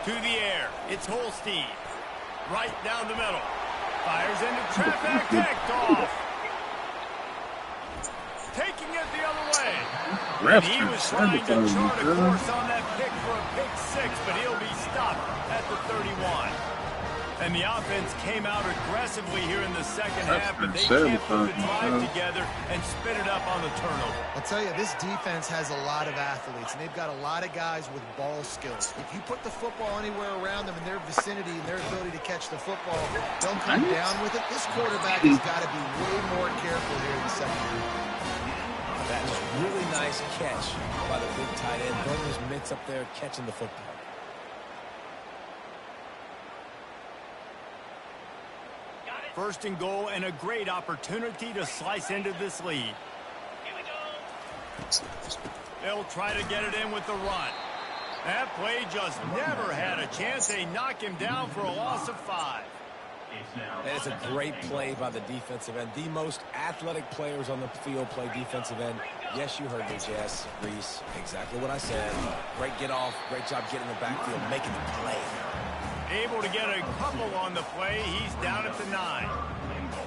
To the air, it's Holstein. Right down the middle. Fires into traffic, picked off. Taking it the other way. And he was trying to chart a course on that pick for a pick 6, but he'll be stopped at the 31. And the offense came out aggressively here in the second half, but they can't put the drive together and spit it up on the turnover. I'll tell you, this defense has a lot of athletes, and they've got a lot of guys with ball skills. If you put the football anywhere around them in their vicinity and their ability to catch the football, they'll come down with it. This quarterback has got to be way more careful here in the second half. That was a really nice catch by the big tight end. Throwing his mitts up there, catching the football. First and goal, and a great opportunity to slice into this lead. They'll try to get it in with the run. That play just never had a chance. They knock him down for a loss of 5. That is a great play by the defensive end. The most athletic players on the field play defensive end. Yes, you heard me, Jess, Reese. Exactly what I said. Great get off. Great job getting the backfield, making the play. Able to get a couple on the play. He's down at the 9.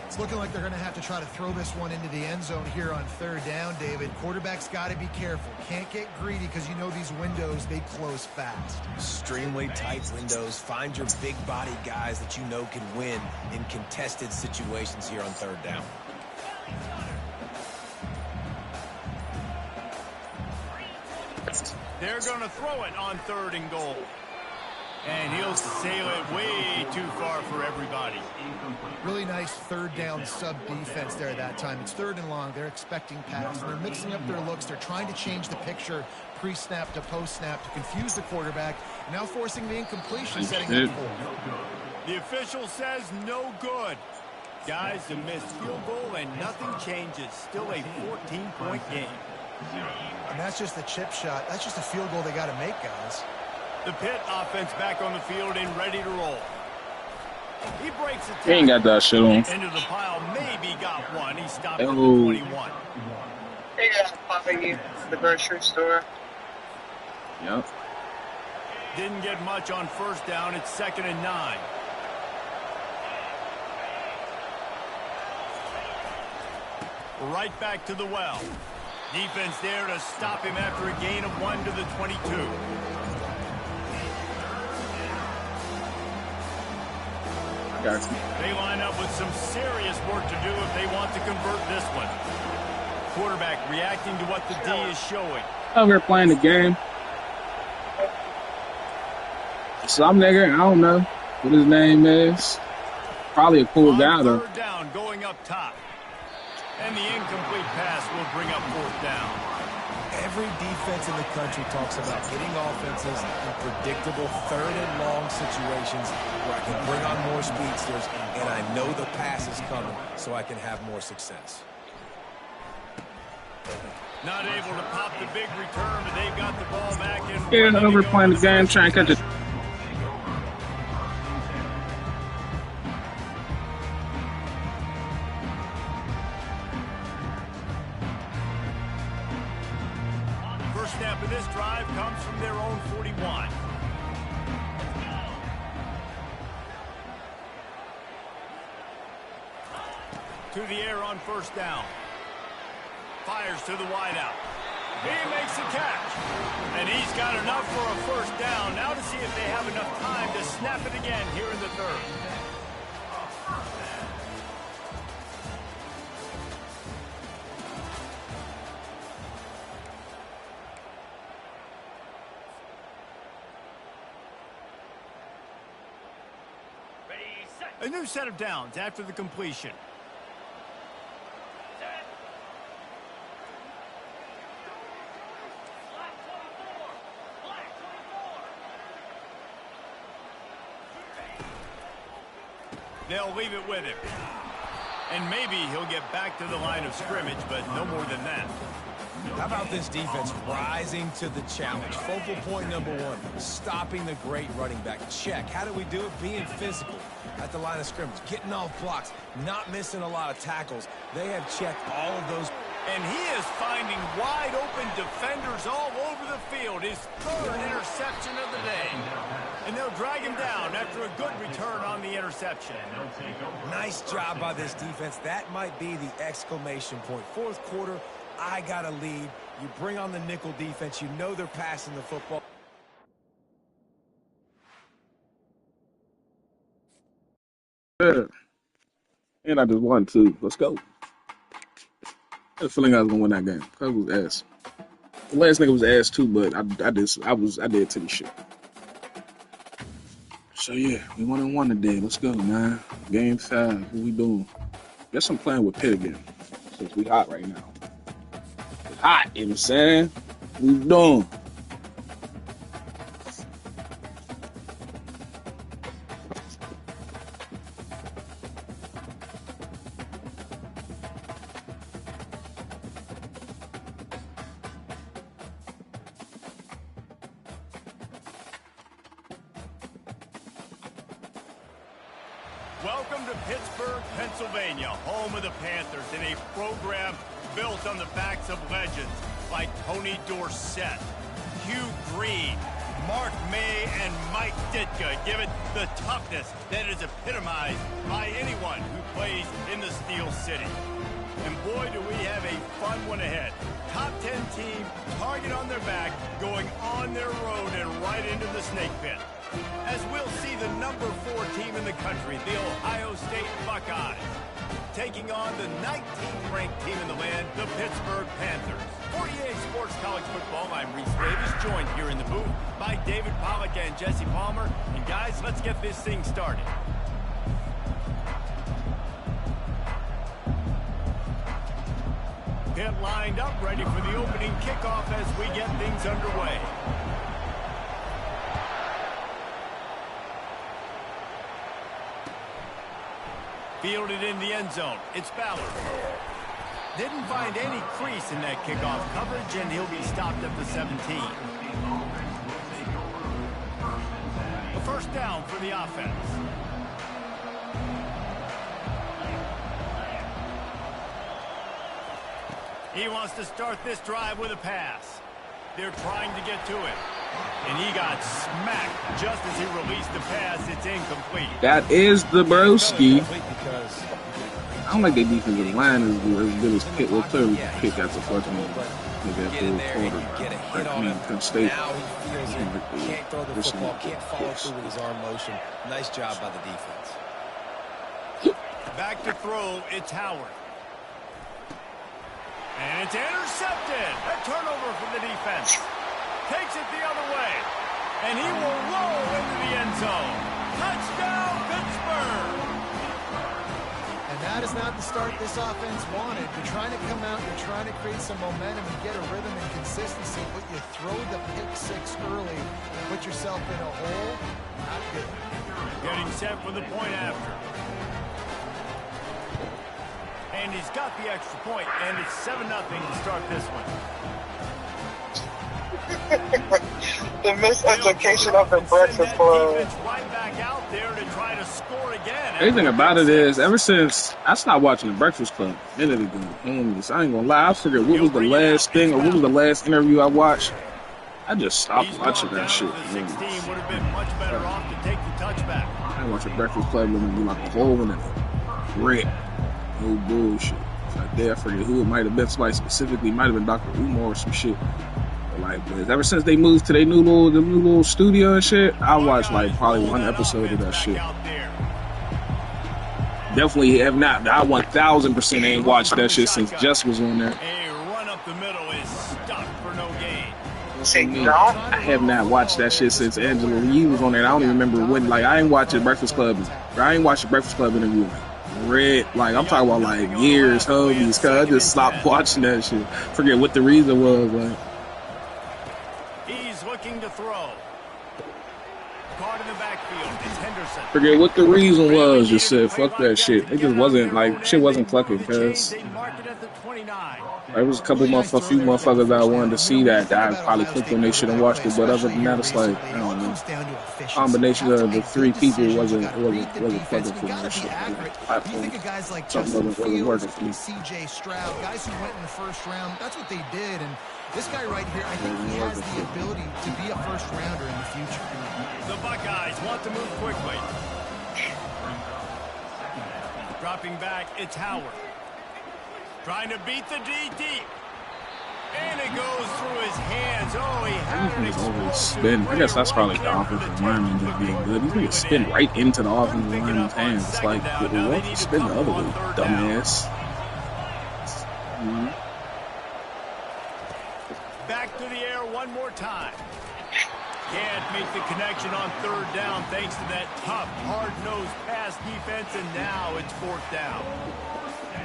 It's looking like they're going to have to try to throw this one into the end zone here on 3rd down, David. Quarterback's got to be careful. Can't get greedy because you know these windows, they close fast. Extremely tight windows. Find your big body guys that you know can win in contested situations here on 3rd down. They're going to throw it on 3rd and goal. And he'll sail it way too far for everybody. Really nice 3rd down sub-defense there that time. It's 3rd and long. They're expecting pass. And they're mixing up their looks. They're trying to change the picture pre-snap to post-snap to confuse the quarterback. Now forcing the incompletion, setting up for. The official says no good. Guys, a missed field goal and nothing changes. Still a 14-point game. And that's just the chip shot. That's just a field goal they got to make, guys. The Pitt offense back on the field and ready to roll. He breaks it. He ain't got that shit on. Into the pile, maybe got one. He stopped at the 21. They got following the grocery store. Yep. Didn't get much on first down. It's 2nd and 9. Right back to the well. Defense there to stop him after a gain of 1 to the 22. They line up with some serious work to do if they want to convert this one. Quarterback reacting to what the D is showing. Over here playing the game. Some nigga, I don't know what his name is. Probably a cool guy though. Third down going up top. And the incomplete pass will bring up 4th down. Every defense in the country talks about getting offenses in predictable 3rd and long situations where I can bring on more speedsters and I know the pass is coming so I can have more success. Not able to pop the big return, but they've got the ball back. Yeah, over playing the game, trying to catch it. Snap of this drive comes from their own 41. To the air on 1st down. Fires to the wideout. He makes the catch. And he's got enough for a 1st down. Now to see if they have enough time to snap it again here in the 3rd. A new set of downs after the completion. They'll leave it with him. And maybe he'll get back to the line of scrimmage, but no more than that. How about this defense rising to the challenge? Focal point number 1, stopping the great running back. Check. How do we do it? Being physical at the line of scrimmage, getting off blocks, not missing a lot of tackles. They have checked all of those. And he is finding wide open defenders all over the field. His 3rd interception of the day. And they'll drag him down after a good return on the interception. Nice job by this defense. That might be the exclamation point. 4th quarter, I got a lead. You bring on the nickel defense. You know they're passing the football. Yeah. And I just won too. Let's go. I had a feeling I was gonna win that game. Cause it was ass. The last nigga was ass too, but I did titty shit. So yeah, we 1-1 today. Let's go, man. Game 5. What we doing? Guess I'm playing with Pitt again. Since we hot right now. It's hot, you know what I'm saying? What we doing? Welcome to Pittsburgh, Pennsylvania, home of the Panthers, in a program built on the backs of legends like Tony Dorsett, Hugh Green, Mark May, and Mike Ditka. Give it the toughness that is epitomized by anyone who plays in the Steel City. And boy, do we have a fun one ahead. Top 10 team, target on their back, going on their road and right into the snake pit. As we'll see the number 4 team in the country, the Ohio State Buckeyes, taking on the 19th ranked team in the land, the Pittsburgh Panthers. For EA Sports College Football, I'm Reese Davis, joined here in the booth by David Pollack and Jesse Palmer. And guys, let's get this thing started. Pitt lined up, ready for the opening kickoff as we get things underway. Fielded in the end zone. It's Ballard. Didn't find any crease in that kickoff coverage, and he'll be stopped at the 17. A first down for the offense. He wants to start this drive with a pass. They're trying to get to it. And he got smacked just as he released the pass. It's incomplete. That is the broski. I don't like their defensive line as good as Pitt. Well, clearly Pitt got the fucking quarterback. I mean, Penn State. Can't throw the football, can't follow through with his arm motion. Nice job by the defense. Back to throw, it's Howard. And it's intercepted. A turnover for the defense. Takes it the other way. And he will roll into the end zone. Touchdown, Pittsburgh. And that is not the start this offense wanted. You're trying to come out, you're trying to create some momentum and get a rhythm and consistency, but you throw the pick six early, put yourself in a hole. Not good. Getting set for the point after. And he's got the extra point, and it's 7-0 to start this one. The miseducation of the Breakfast Club. Right back out there to try to score again. Everything about it is, ever since I stopped watching the Breakfast Club, I ain't gonna lie, I forget what was the last thing or what was the last interview I watched. I just stopped watching that shit. Would have been much better off to take the touchback. I watch the Breakfast Club and be like clothing and red. No bullshit. Like that, I forget who it might have been. Somebody specifically, might have been Dr. Umar or some shit. But like, ever since they moved to their new little studio and shit, I watched like probably one episode of that shit. Definitely have not. I 1000% ain't watched that shit since Jess was on there. A run up the middle is stuck for no gain. I have not watched that shit since Angela Lee was on there. I don't even remember when. Like, I ain't watched the Breakfast Club. I ain't watched the Breakfast Club interview. Like, I'm talking about like years, homies, cause I just stopped watching that shit. Forget what the reason was. Like, he's looking to throw. Caught in the backfield. It's Henderson. Forget what the reason was. Just said fuck that shit. It just wasn't like shit wasn't clicking. Cause there was a couple few motherfuckers that I wanted to see that I probably clicked on they shit and watched it. But other than that, it's like I don't know. Combination of the three people wasn't fucking for me. That shit. Something wasn't working for me. CJ Stroud, guys who went in the first round, that's what they did. And this guy right here, I think he has the ability to be a first rounder in the future. The Buckeyes want to move quickly. Dropping back, it's Howard. Trying to beat the D deep. And it goes through his hands. Oh, he had an spin. I guess that's probably the offensive lineman just being good. He's going to spin right into the offensive lineman's hands. It's like, what? Spin the other way, dumbass. Back to the air one more time. Can't make the connection on third down thanks to that tough, hard-nosed pass defense, and now it's fourth down.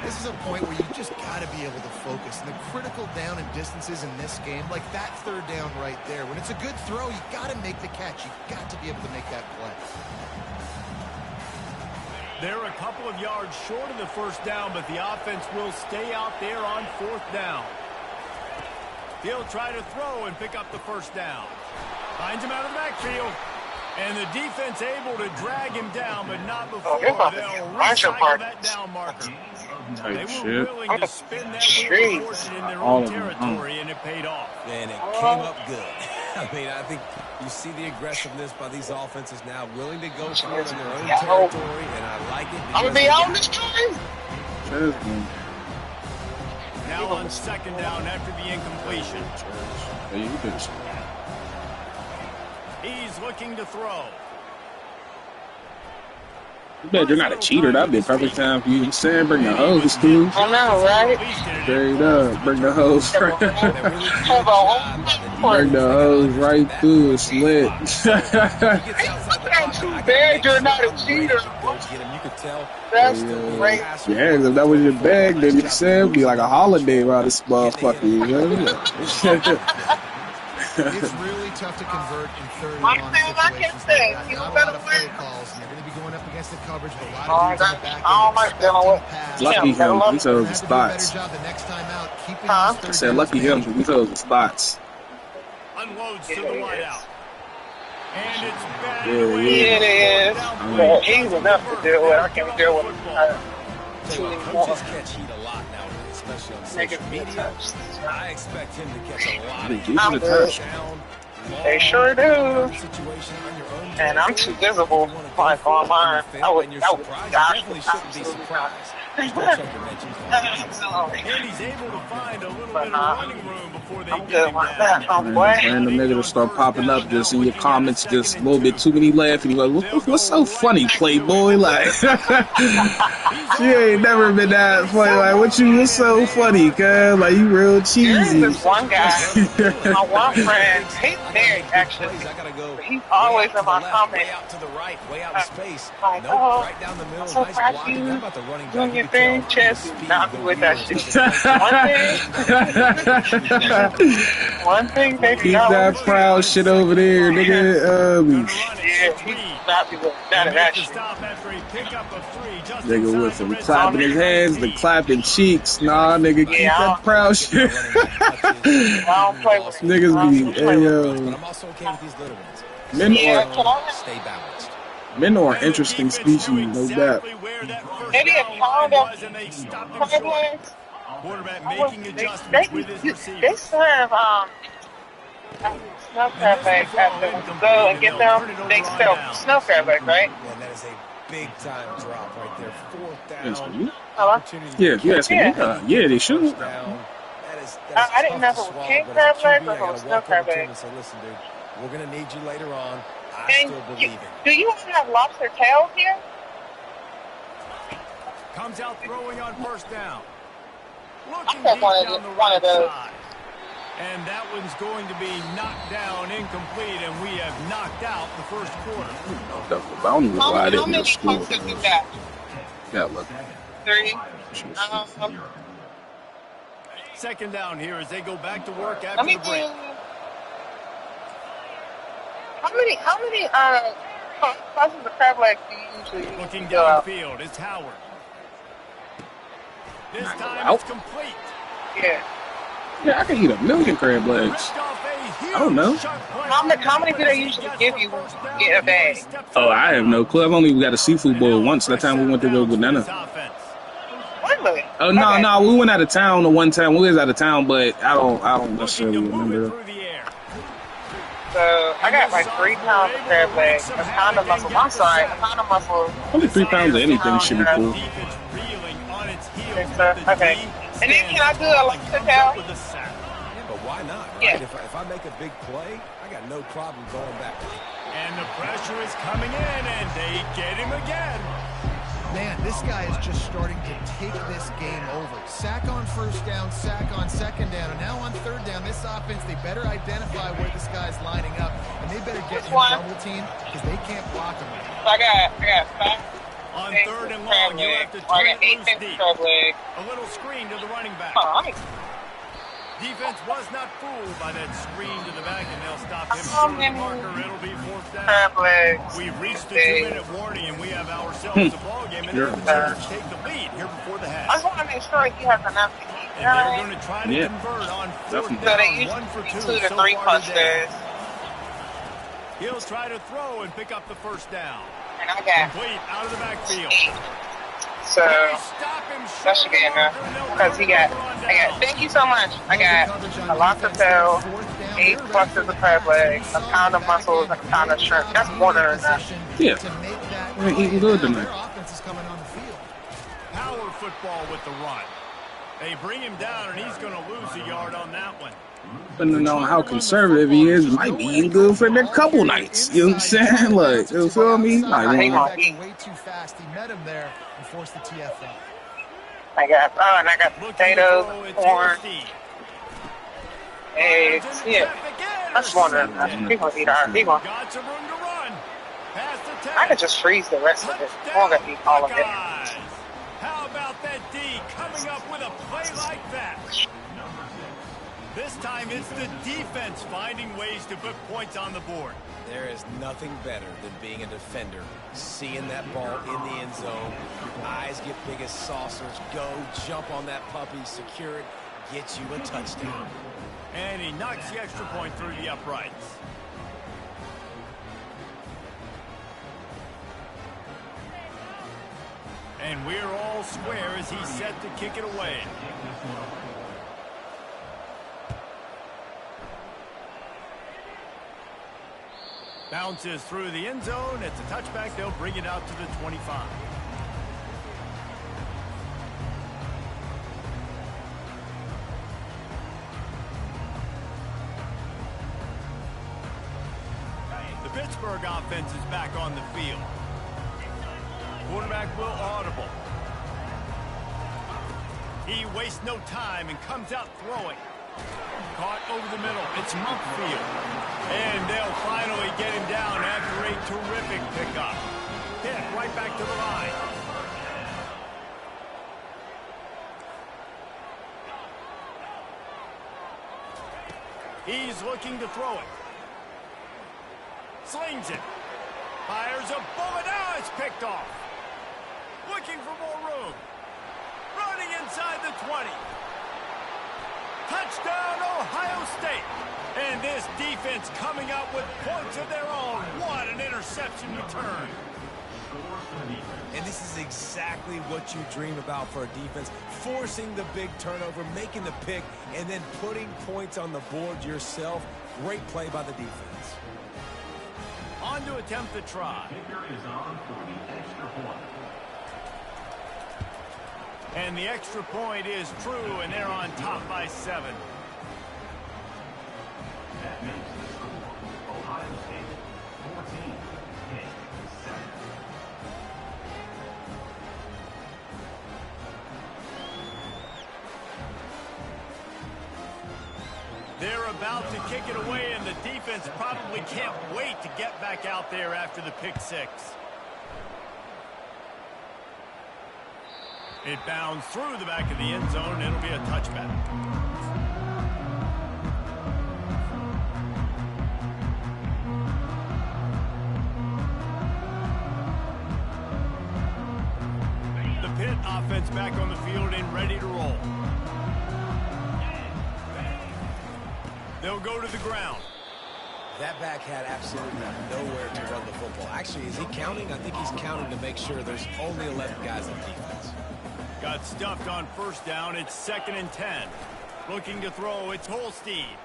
This is a point where you just got to be able to focus. And the critical down and distances in this game, like that third down right there, when it's a good throw, you got to make the catch. You got to be able to make that play. They're a couple of yards short of the first down, but the offense will stay out there on fourth down. He'll try to throw and pick up the first down. Finds him out of the backfield. And the defense able to drag him down, but not before they'll recycle that down marker. They were willing to spin that wheel of fortune in their own territory, and it paid off. And it came up good. I mean, I think you see the aggressiveness by these offenses now, willing to go for it in their own territory, and I like it. I'm going to be on this time. Now on second down after the incompletion. He's looking to throw. You bet you're not a cheater. That'd be a perfect time for you to say, bring the hose, too. I know, right? Straight up. Bring the hose right Bring the hose right through. It's lit. It's not too bad you're not a cheater. That's great. Yeah, if that was your bag, then you said it'd be like a holiday around this motherfucker, you know? It's really tough to convert in third and long situations like that. Not a lot of play calls. You're going to be going up against the coverage with a lot of dudes in the back end expecting the pass. Lucky him. He chose the spots. I said lucky him because he chose the spots. Unloads to the wideout. And it's bad. Yeah, it is. But he's enough to deal with. I can't deal with him. Coaches catch heat a lot now, especially on social media. I expect him to catch a lot of heat. I'm good. They sure do. And I'm too visible like online. I would definitely shouldn't be surprised. And he's able to find a little bit of running room before they get him down. Random nigga to start popping up just in your comments, just a little bit too many laughing. You like, what's so funny, Playboy? Like, you ain't never been that funny. Like, what's so funny, cuz? Like, you real cheesy. There's this one guy, my one friend, he's married actually. He's always in my comments. Way out to the right, way out of space. Like, Nope, right down the middle. so Nice proud blocking. you. How about the running back? Doing your thing, Chess. Not with that shit. One thing, baby. Keep that proud shit over there, nigga. Yeah, he's not with none of that shit. Nigga with some clapping his hands, the clapping cheeks. Nah, nigga, keep that proud shit. I don't play with Niggas be, hey, yo. But I'm also okay with these little ones. Stay balanced. Men are interesting species, no doubt. Maybe a pound of they serve snow crab legs after you go and get them. They sell snow crab legs, right? Yeah, that is a big time drop right there. Fourth down. Hello? Yeah, you asking me? Yeah, they should. I didn't know if it was king crab legs or if it was snow crab legs. Listen, dude, we're going to need you later on. I still believe it. Do you have lobster tails here? Comes out throwing on first down. Looking deep down the right side. And that one's going to be knocked down incomplete, and we have knocked out the first quarter. I don't know why I didn't know school. Yeah, look. 3. Second down here as they go back to work after the break. How many classes of crab legs do you usually looking downfield? It's Howard. This time it's complete. Yeah. Yeah, I can eat a million crab legs. I don't know. How many do they usually give you when you get a bag? Oh, I have no clue. I've only got a seafood bowl once. That time we went to go banana. Really? Oh no, we went out of town the one time. We was out of town, but I don't necessarily remember. So I got like 3 pounds of crab legs, a pound of muscle. I'm sorry, a pound of muscle. Only 3 pounds of anything should be cool. Okay. And then can I do a lobster tail? Yeah, but why not? Right? Yeah. If I make a big play, I got no problem going back. And the pressure is coming in, and they get him again. Man, this guy is just starting to take this game over. Sack on first down, sack on second down, and now on third down, this offense, they better identify where this guy's lining up, and they better get him double team because they can't block him. I got 5. On third and long, you have to turn it loose deep. A little screen to the running back. Defense was not fooled by that screen to the back, and they'll stop him short of the marker. It'll be fourth down. We've reached the 2-minute warning, and we have ourselves a ball game, and they're going to take the lead here before the half. I just want to make sure he has enough to eat. And they're going to try to convert on fourth down. So they usually 2 to 3 punches. He'll try to throw and pick up the first down. And I got complete out of the backfield. So that should be enough because I got. Thank you so much. I got a lobster tail, 8 clusters of crab legs, a pound of mussels, and a pound of shrimp. That's more than enough. Yeah, we're eating good tonight. Power football with the run. They bring him down, and he's going to lose a yard on that one. Depending on how conservative he is, might be eating good for a couple nights. You know what I'm saying? Like, you feel me? Like, way too fast. He met him there and forced the TFL. I got potatoes, corn, eggs. Yeah, I just wondering. People eat our people. I could just freeze the rest of it. I'm gonna eat all of it. How about that D coming up with a play like that? This time it's the defense finding ways to put points on the board. There is nothing better than being a defender. Seeing that ball in the end zone, your eyes get big as saucers. Go, jump on that puppy, secure it, get you a touchdown. And he knocks the extra point through the uprights. And we're all square as he's set to kick it away. Bounces through the end zone. It's a touchback. They'll bring it out to the 25. The Pittsburgh offense is back on the field. Quarterback will audible. He wastes no time and comes out throwing. Caught over the middle. It's Mumpfield. And they'll finally get him down after a terrific pickup. Hit right back to the line. He's looking to throw it. Slings it. Fires a bullet. Now it's picked off. Looking for more room. Running inside the 20. Touchdown, Ohio State. And this defense coming up with points of their own. What an interception return. And this is exactly what you dream about for a defense. Forcing the big turnover, making the pick, and then putting points on the board yourself. Great play by the defense. On to attempt the try. And the extra point is true, and they're on top by 7. That makes the score Ohio State 14-7. They're about to kick it away, and the defense probably can't wait to get back out there after the pick 6. It bounds through the back of the end zone, and it'll be a touchback. The Pitt offense back on the field and ready to roll. They'll go to the ground. That back had absolutely nowhere to run the football. Actually, is he counting? I think he's counting to make sure there's only 11 guys on defense. Got stuffed on first down. It's 2nd and 10. Looking to throw. It's Holstein.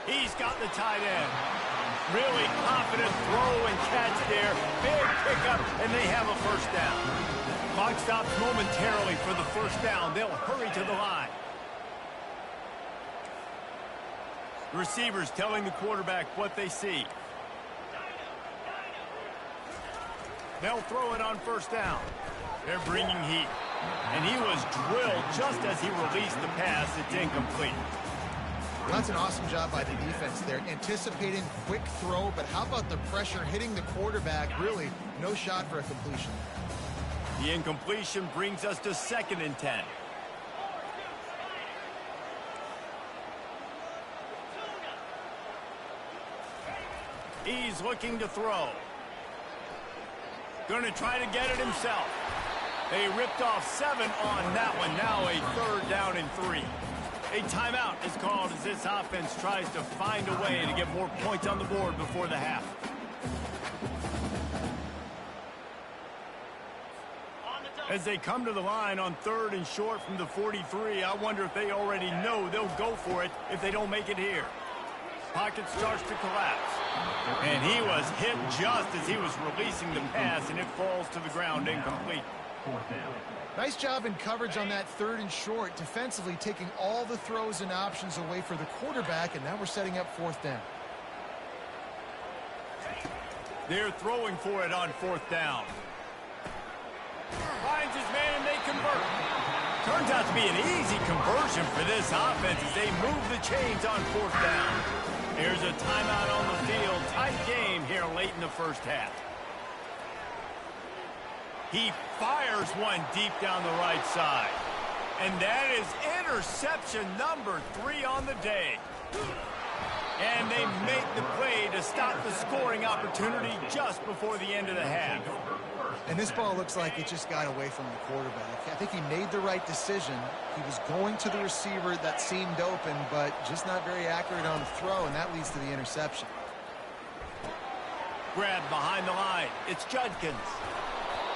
He's got the tight end. Really confident throw and catch there. Big pickup, and they have a first down. Clock stops momentarily for the first down. They'll hurry to the line. The receivers telling the quarterback what they see. They'll throw it on first down. They're bringing heat. And he was drilled just as he released the pass. It's incomplete. That's an awesome job by the defense there. Anticipating quick throw, but how about the pressure hitting the quarterback? Really, no shot for a completion. The incompletion brings us to 2nd and 10. He's looking to throw. Going to try to get it himself. They ripped off 7 on that one. Now a 3rd down and 3. A timeout is called as this offense tries to find a way to get more points on the board before the half. As they come to the line on 3rd and short from the 43, I wonder if they already know they'll go for it if they don't make it here. Pocket starts to collapse. And he was hit just as he was releasing the pass, and it falls to the ground incomplete. Nice job in coverage on that 3rd and short, defensively taking all the throws and options away for the quarterback, and now we're setting up 4th down. They're throwing for it on 4th down. Finds his man, and they convert. Turns out to be an easy conversion for this offense as they move the chains on 4th down. Here's a timeout on the field. Tight game here late in the first half. He fires one deep down the right side. And that is interception number 3 on the day. And they make the play to stop the scoring opportunity just before the end of the half. And this ball looks like it just got away from the quarterback. I think he made the right decision. He was going to the receiver that seemed open, but just not very accurate on the throw, and that leads to the interception. Grab behind the line. It's Judkins.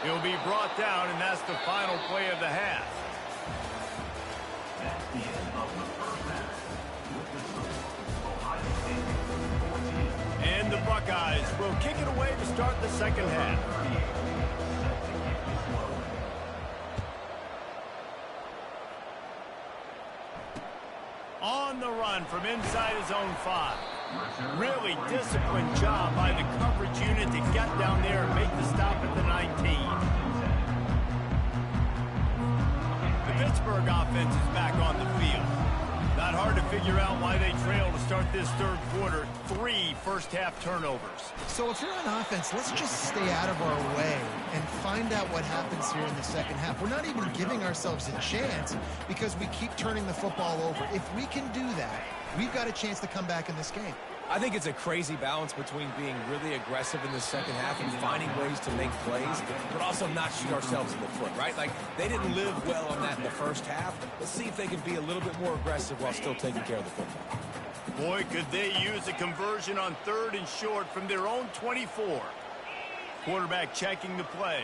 He'll be brought down, and that's the final play of the half. And the Buckeyes will kick it away to start the second half. On the run from inside his own 5. Really disciplined job by the coverage unit to get down there and make the stop at the 19. The Pittsburgh offense is back on the field. Not hard to figure out why they trail to start this third quarter. 3 first-half turnovers. So if you're on offense, let's just stay out of our way and find out what happens here in the second half. We're not even giving ourselves a chance because we keep turning the football over. If we can do that, we've got a chance to come back in this game. I think it's a crazy balance between being really aggressive in the second half and finding ways to make plays, but also not shoot ourselves in the foot, right? Like, they didn't live well on that in the first half. Let's see if they can be a little bit more aggressive while still taking care of the football. Boy, could they use a conversion on 3rd and short from their own 24. Quarterback checking the play.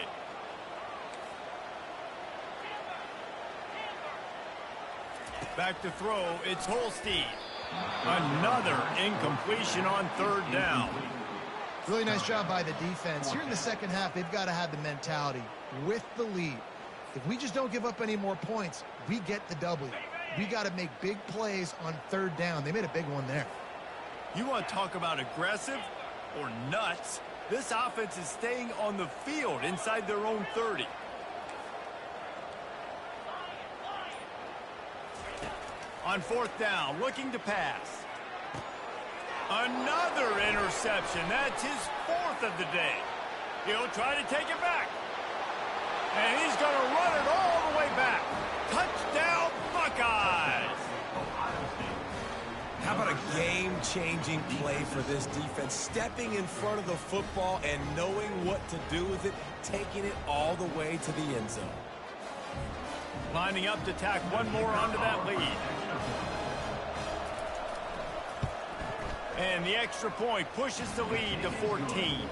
Back to throw, it's Holstein. Another incompletion on 3rd down. Really nice job by the defense. Here in the second half, they've got to have the mentality with the lead. If we just don't give up any more points, we get the W. We got to make big plays on 3rd down. They made a big one there. You want to talk about aggressive or nuts? This offense is staying on the field inside their own 30. On 4th down, looking to pass. Another interception. That's his 4th of the day. He'll try to take it back. And he's going to run it all the way back. Touchdown, Buckeyes! How about a game-changing play for this defense? Stepping in front of the football and knowing what to do with it, taking it all the way to the end zone. Lining up to tack one more onto that lead. And the extra point pushes the lead to 14.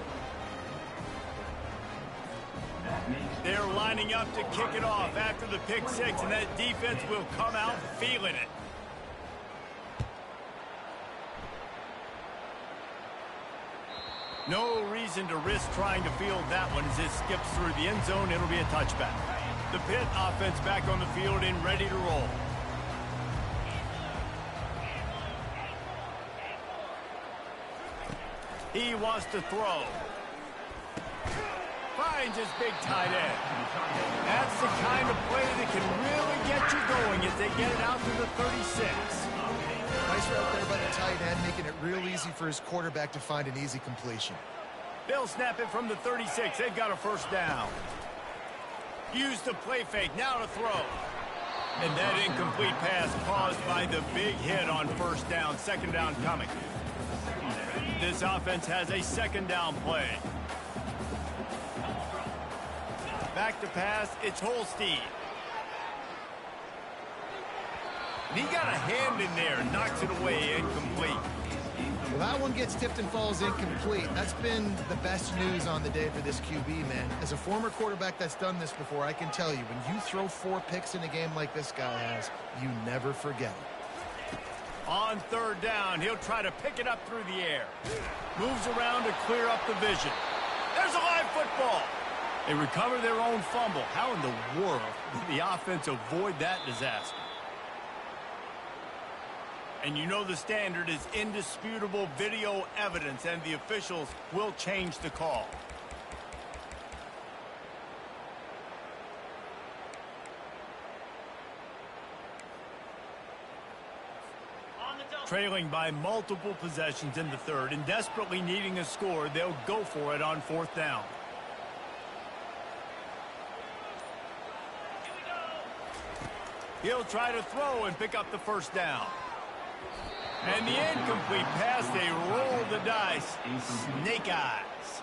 They're lining up to kick it off after the pick 6, and that defense will come out feeling it. No reason to risk trying to field that one as it skips through the end zone. It'll be a touchback. The Pitt offense back on the field and ready to roll. He wants to throw. Finds his big tight end. That's the kind of play that can really get you going as they get it out to the 36. Nice route there by the tight end, making it real easy for his quarterback to find an easy completion. They'll snap it from the 36. They've got a first down. Use the play fake, now to throw. And that incomplete pass caused by the big hit on 1st down, 2nd down coming. This offense has a 2nd down play. Back to pass, it's Holstein. And he got a hand in there, knocks it away, incomplete. Well, that one gets tipped and falls incomplete. That's been the best news on the day for this QB, man. As a former quarterback that's done this before, I can tell you, when you throw 4 picks in a game like this guy has, you never forget it. On 3rd down, he'll try to pick it up through the air. Moves around to clear up the vision. There's a live football. They recover their own fumble. How in the world did the offense avoid that disaster? And you know the standard is indisputable video evidence, and the officials will change the call. Trailing by multiple possessions in the 3rd and desperately needing a score, they'll go for it on 4th down. He'll try to throw and pick up the first down. And the incomplete pass, they roll the dice. Snake eyes.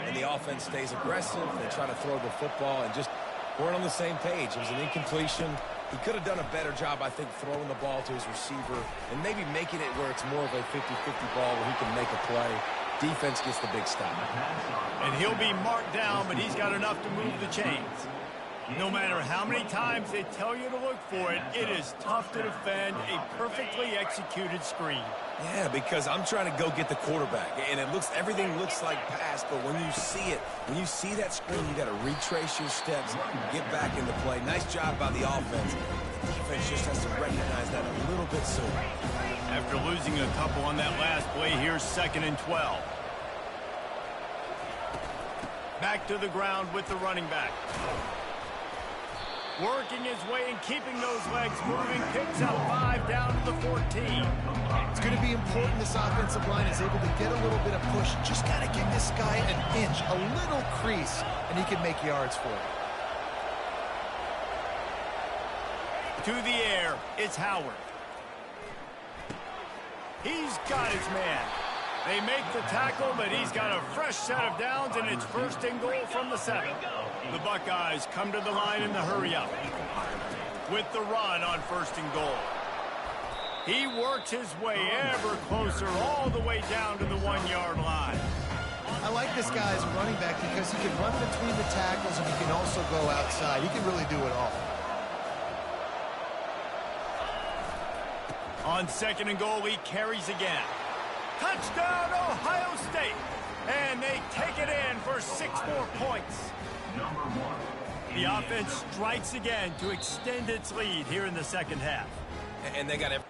And the offense stays aggressive. They try to throw the football and just weren't on the same page. It was an incompletion. He could have done a better job, I think, throwing the ball to his receiver and maybe making it where it's more of a 50-50 ball where he can make a play. Defense gets the big stop. And he'll be marked down, but he's got enough to move the chains. No matter how many times they tell you to look for it, it is tough to defend a perfectly executed screen. Yeah, because I'm trying to go get the quarterback, and everything looks like pass, but when you see it, when you see that screen, you got to retrace your steps, get back into play. Nice job by the offense. The defense just has to recognize that a little bit sooner. After losing a couple on that last play, here's 2nd and 12. Back to the ground with the running back. Working his way and keeping those legs moving, picks up 5 down to the 14. It's going to be important this offensive line is able to get a little bit of push. Just got to give this guy an inch, a little crease, and he can make yards for it. To the air, it's Howard. He's got his man. They make the tackle, but he's got a fresh set of downs, and it's 1st and goal from the 7. The Buckeyes come to the line in the hurry-up. With the run on 1st and goal. He works his way ever closer all the way down to the 1-yard line. I like this guy as a running back because he can run between the tackles and he can also go outside. He can really do it all. On 2nd and goal, he carries again. Touchdown, Ohio State. And they take it in for 6 more points. The offense strikes again to extend its lead here in the 2nd half. And they got it.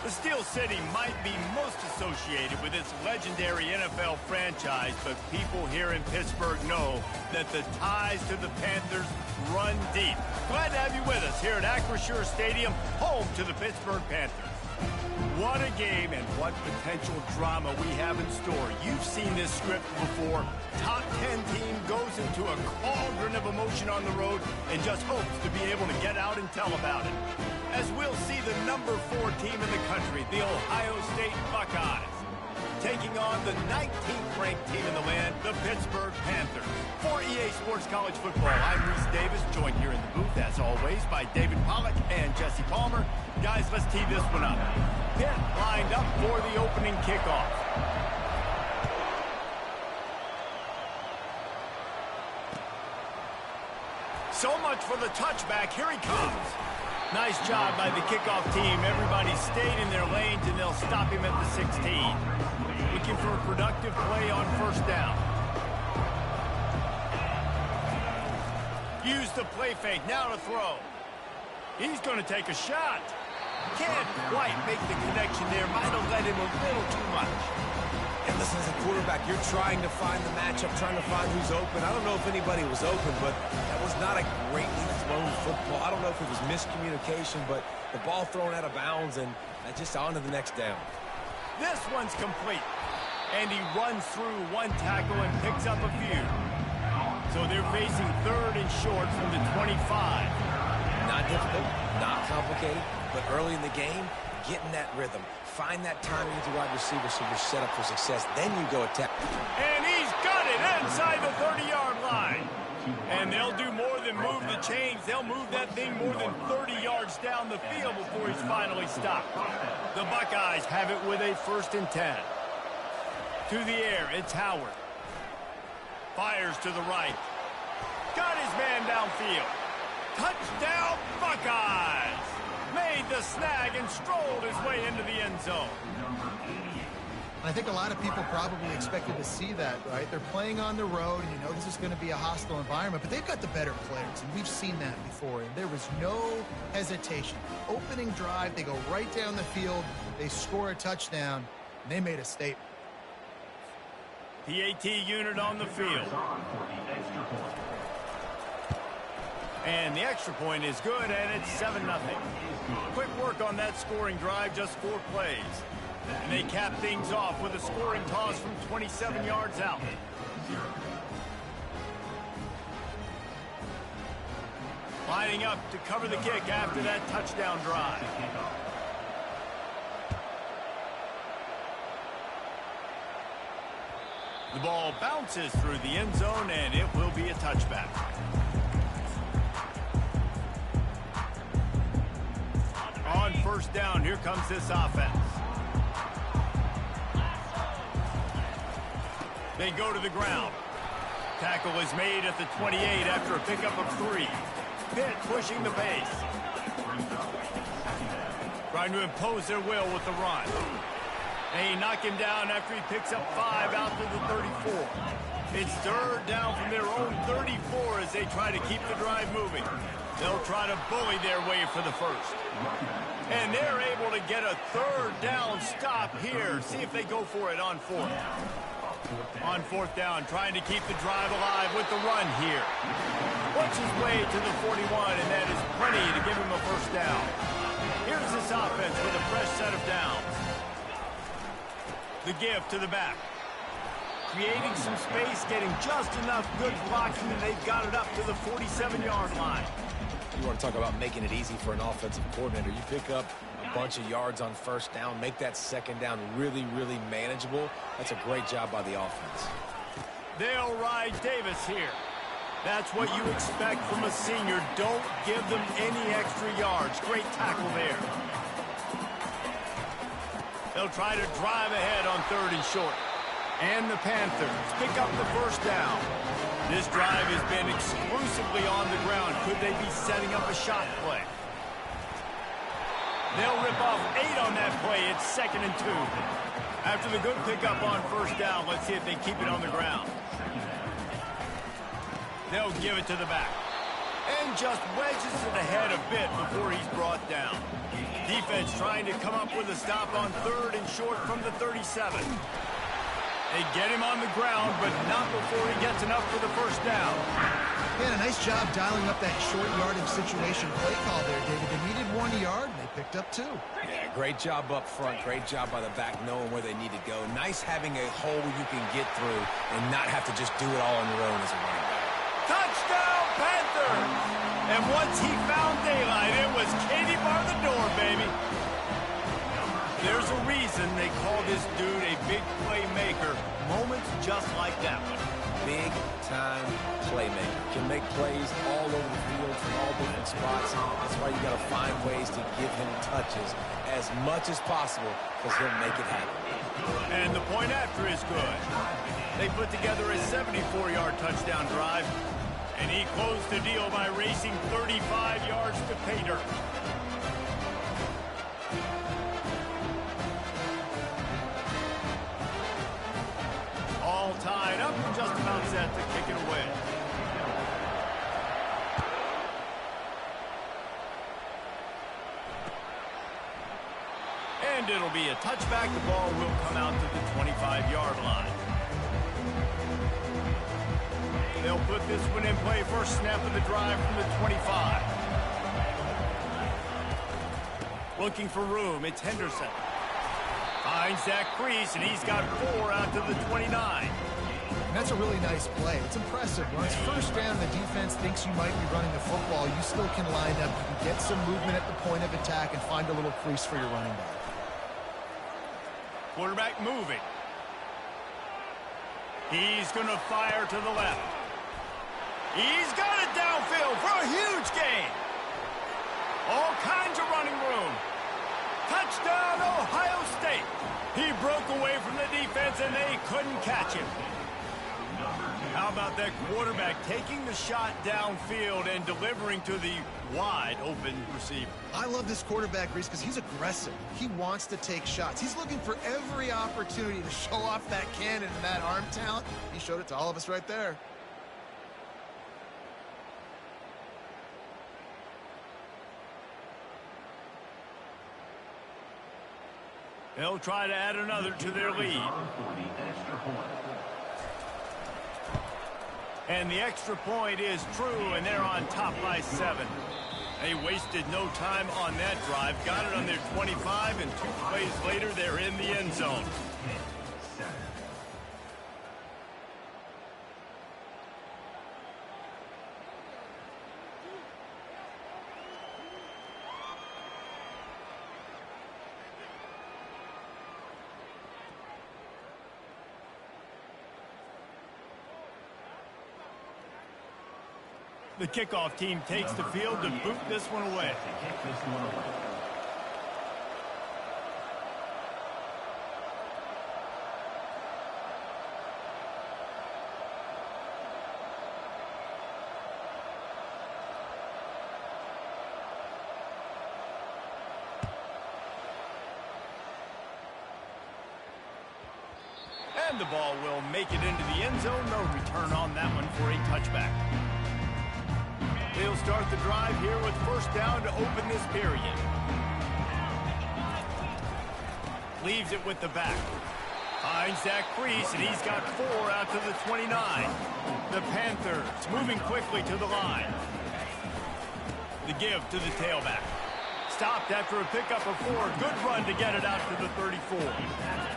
The Steel City might be most associated with its legendary NFL franchise, but people here in Pittsburgh know that the ties to the Panthers run deep. Glad to have you with us here at Acrisure Stadium, home to the Pittsburgh Panthers. What a game and what potential drama we have in store. You've seen this script before. Top 10 team goes into a cauldron of emotion on the road and just hopes to be able to get out and tell about it. As we'll see the number 4 team in the country, the Ohio State Buckeyes, taking on the 19th ranked team in the land, the Pittsburgh Panthers. For EA Sports College Football, I'm Reese Davis, joined here in the booth, as always, by David Pollack and Jesse Palmer. Guys, let's tee this one up. Pitt lined up for the opening kickoff. So much for the touchback. Here he comes. Nice job by the kickoff team. Everybody stayed in their lanes, and they'll stop him at the 16. Looking for a productive play on 1st down. Use the play fake. Now to throw. He's going to take a shot. Can't quite make the connection there. Might have led him a little too much. And listen, as a quarterback, you're trying to find the matchup, trying to find who's open. I don't know if anybody was open, but that was not a greatly thrown football. I don't know if it was miscommunication, but the ball thrown out of bounds and just on to the next down. This one's complete. And he runs through one tackle and picks up a few. So they're facing 3rd and short from the 25. Not difficult, not complicated, but early in the game, getting that rhythm. Find that timing with the wide receiver so you're set up for success. Then you go attack. And he's got it inside the 30-yard line. And they'll do more than move the chains. They'll move that thing more than 30 yards down the field before he's finally stopped. The Buckeyes have it with a 1st and 10. To the air, it's Howard. Fires to the right. Got his man downfield. Touchdown, Buckeyes! Made the snag and strolled his way into the end zone. I think a lot of people probably expected to see that, right? They're playing on the road, and you know this is going to be a hostile environment, but they've got the better players, and we've seen that before, and there was no hesitation. Opening drive, they go right down the field, they score a touchdown, and they made a statement. PAT unit on the field. And the extra point is good, and it's 7-0. Quick work on that scoring drive, just 4 plays. And they cap things off with a scoring toss from 27 yards out. Lining up to cover the kick after that touchdown drive. The ball bounces through the end zone, and it will be a touchback. On 1st down, here comes this offense. They go to the ground. Tackle is made at the 28 after a pickup of 3. Pitt pushing the pace. Trying to impose their will with the run. They knock him down after he picks up 5 out to the 34. It's 3rd down from their own 34 as they try to keep the drive moving. They'll try to bully their way for the 1st. And they're able to get a 3rd down stop here. See if they go for it on 4th. On 4th down, trying to keep the drive alive with the run here. Works his way to the 41, and that is plenty to give him a 1st down. Here's this offense with a fresh set of downs. The give to the back. Creating some space, getting just enough good blocking, and they've got it up to the 47-yard line. You want to talk about making it easy for an offensive coordinator. You pick up a bunch of yards on 1st down, make that 2nd down really, really manageable. That's a great job by the offense. They'll ride Davis here. That's what you expect from a senior. Don't give them any extra yards. Great tackle there. They'll try to drive ahead on 3rd and short. And the Panthers pick up the 1st down. This drive has been exclusively on the ground. Could they be setting up a shot play? They'll rip off 8 on that play. It's 2nd and 2. After the good pickup on 1st down, let's see if they keep it on the ground. They'll give it to the back. And just wedges it ahead a bit before he's brought down. Defense trying to come up with a stop on 3rd and short from the 37. They get him on the ground, but not before he gets enough for the 1st down. Yeah, a nice job dialing up that short yardage situation play call there, David. They needed 1 yard, and they picked up 2. Yeah, great job up front. Great job by the back knowing where they need to go. Nice having a hole you can get through and not have to just do it all on your own as a running back. Touchdown, Panthers! And once he found daylight, it was Katie bar the door, baby. There's a reason they call this dude a big playmaker. Moments just like that one. Big-time playmaker. Can make plays all over the field from all different spots. That's why you got to find ways to give him touches as much as possible because he'll make it happen. And the point after is good. They put together a 74-yard touchdown drive. And he closed the deal by racing 35 yards to pay dirt. All tied up and just about set to kick it away. And it'll be a touchback. The ball will come out to the 25-yard line. They'll put this one in play. First snap of the drive from the 25. Looking for room. It's Henderson. Finds that crease, and he's got 4 out to the 29. And that's a really nice play. It's impressive. When it's 1st down, the defense thinks you might be running the football. You still can line up. You can get some movement at the point of attack and find a little crease for your running back. Quarterback moving. He's going to fire to the left. He's got it downfield for a huge gain. All kinds of running room. Touchdown, Ohio State. He broke away from the defense, and they couldn't catch him. How about that quarterback taking the shot downfield and delivering to the wide-open receiver? I love this quarterback, Reese, because he's aggressive. He wants to take shots. He's looking for every opportunity to show off that cannon and that arm talent. He showed it to all of us right there. They'll try to add another to their lead. And the extra point is true, and they're on top by 7. They wasted no time on that drive. Got it on their 25, and 2 plays later, they're in the end zone. The kickoff team takes the field to boot this one away. And the ball will make it into the end zone. No return on that one for a touchback. They'll start the drive here with first down to open this period. Leaves it with the back. Finds that crease, and he's got 4 out to the 29. The Panthers moving quickly to the line. The give to the tailback. Stopped after a pickup of 4. Good run to get it out to the 34.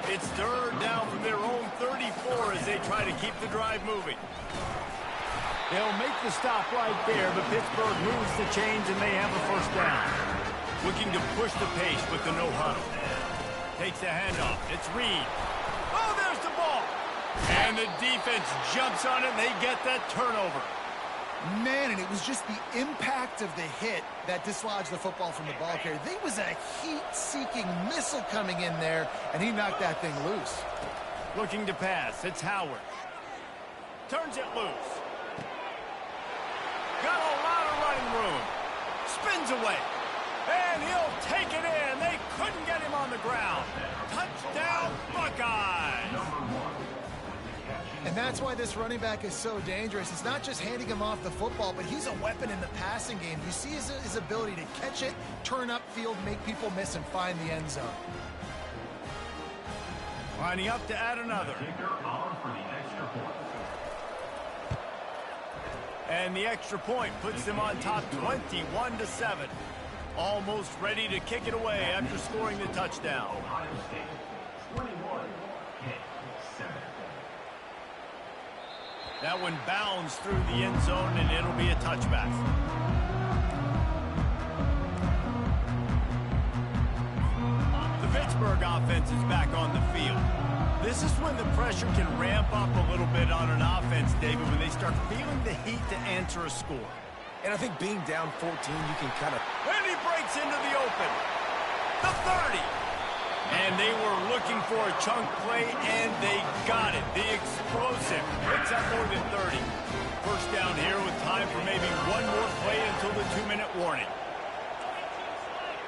It's third down from their own 34 as they try to keep the drive moving. They'll make the stop right there, but Pittsburgh moves the chains and they have a first down. Looking to push the pace with the no huddle. Takes the handoff. It's Reed. Oh, there's the ball. And the defense jumps on it and they get that turnover. Man, and it was just the impact of the hit that dislodged the football from the ball carrier. There was a heat-seeking missile coming in there, and he knocked that thing loose. Looking to pass. It's Howard. Turns it loose. Got a lot of running room. Spins away. And he'll take it in. They couldn't get him on the ground. Touchdown, Buckeyes. And that's why this running back is so dangerous. It's not just handing him off the football, but he's a weapon in the passing game. You see his ability to catch it, turn upfield, make people miss, and find the end zone. Lining up to add another. And the extra point puts them on top 21-7. Almost ready to kick it away after scoring the touchdown. That one bounds through the end zone, and it'll be a touchback. The Pittsburgh offense is back on the field. This is when the pressure can ramp up a little bit on an offense, David, when they start feeling the heat to answer a score. And I think being down 14, you can kind of... And he breaks into the open. The 30. And they were looking for a chunk play, and they got it. The explosive picks up more than 30. First down here with time for maybe one more play until the 2-minute warning.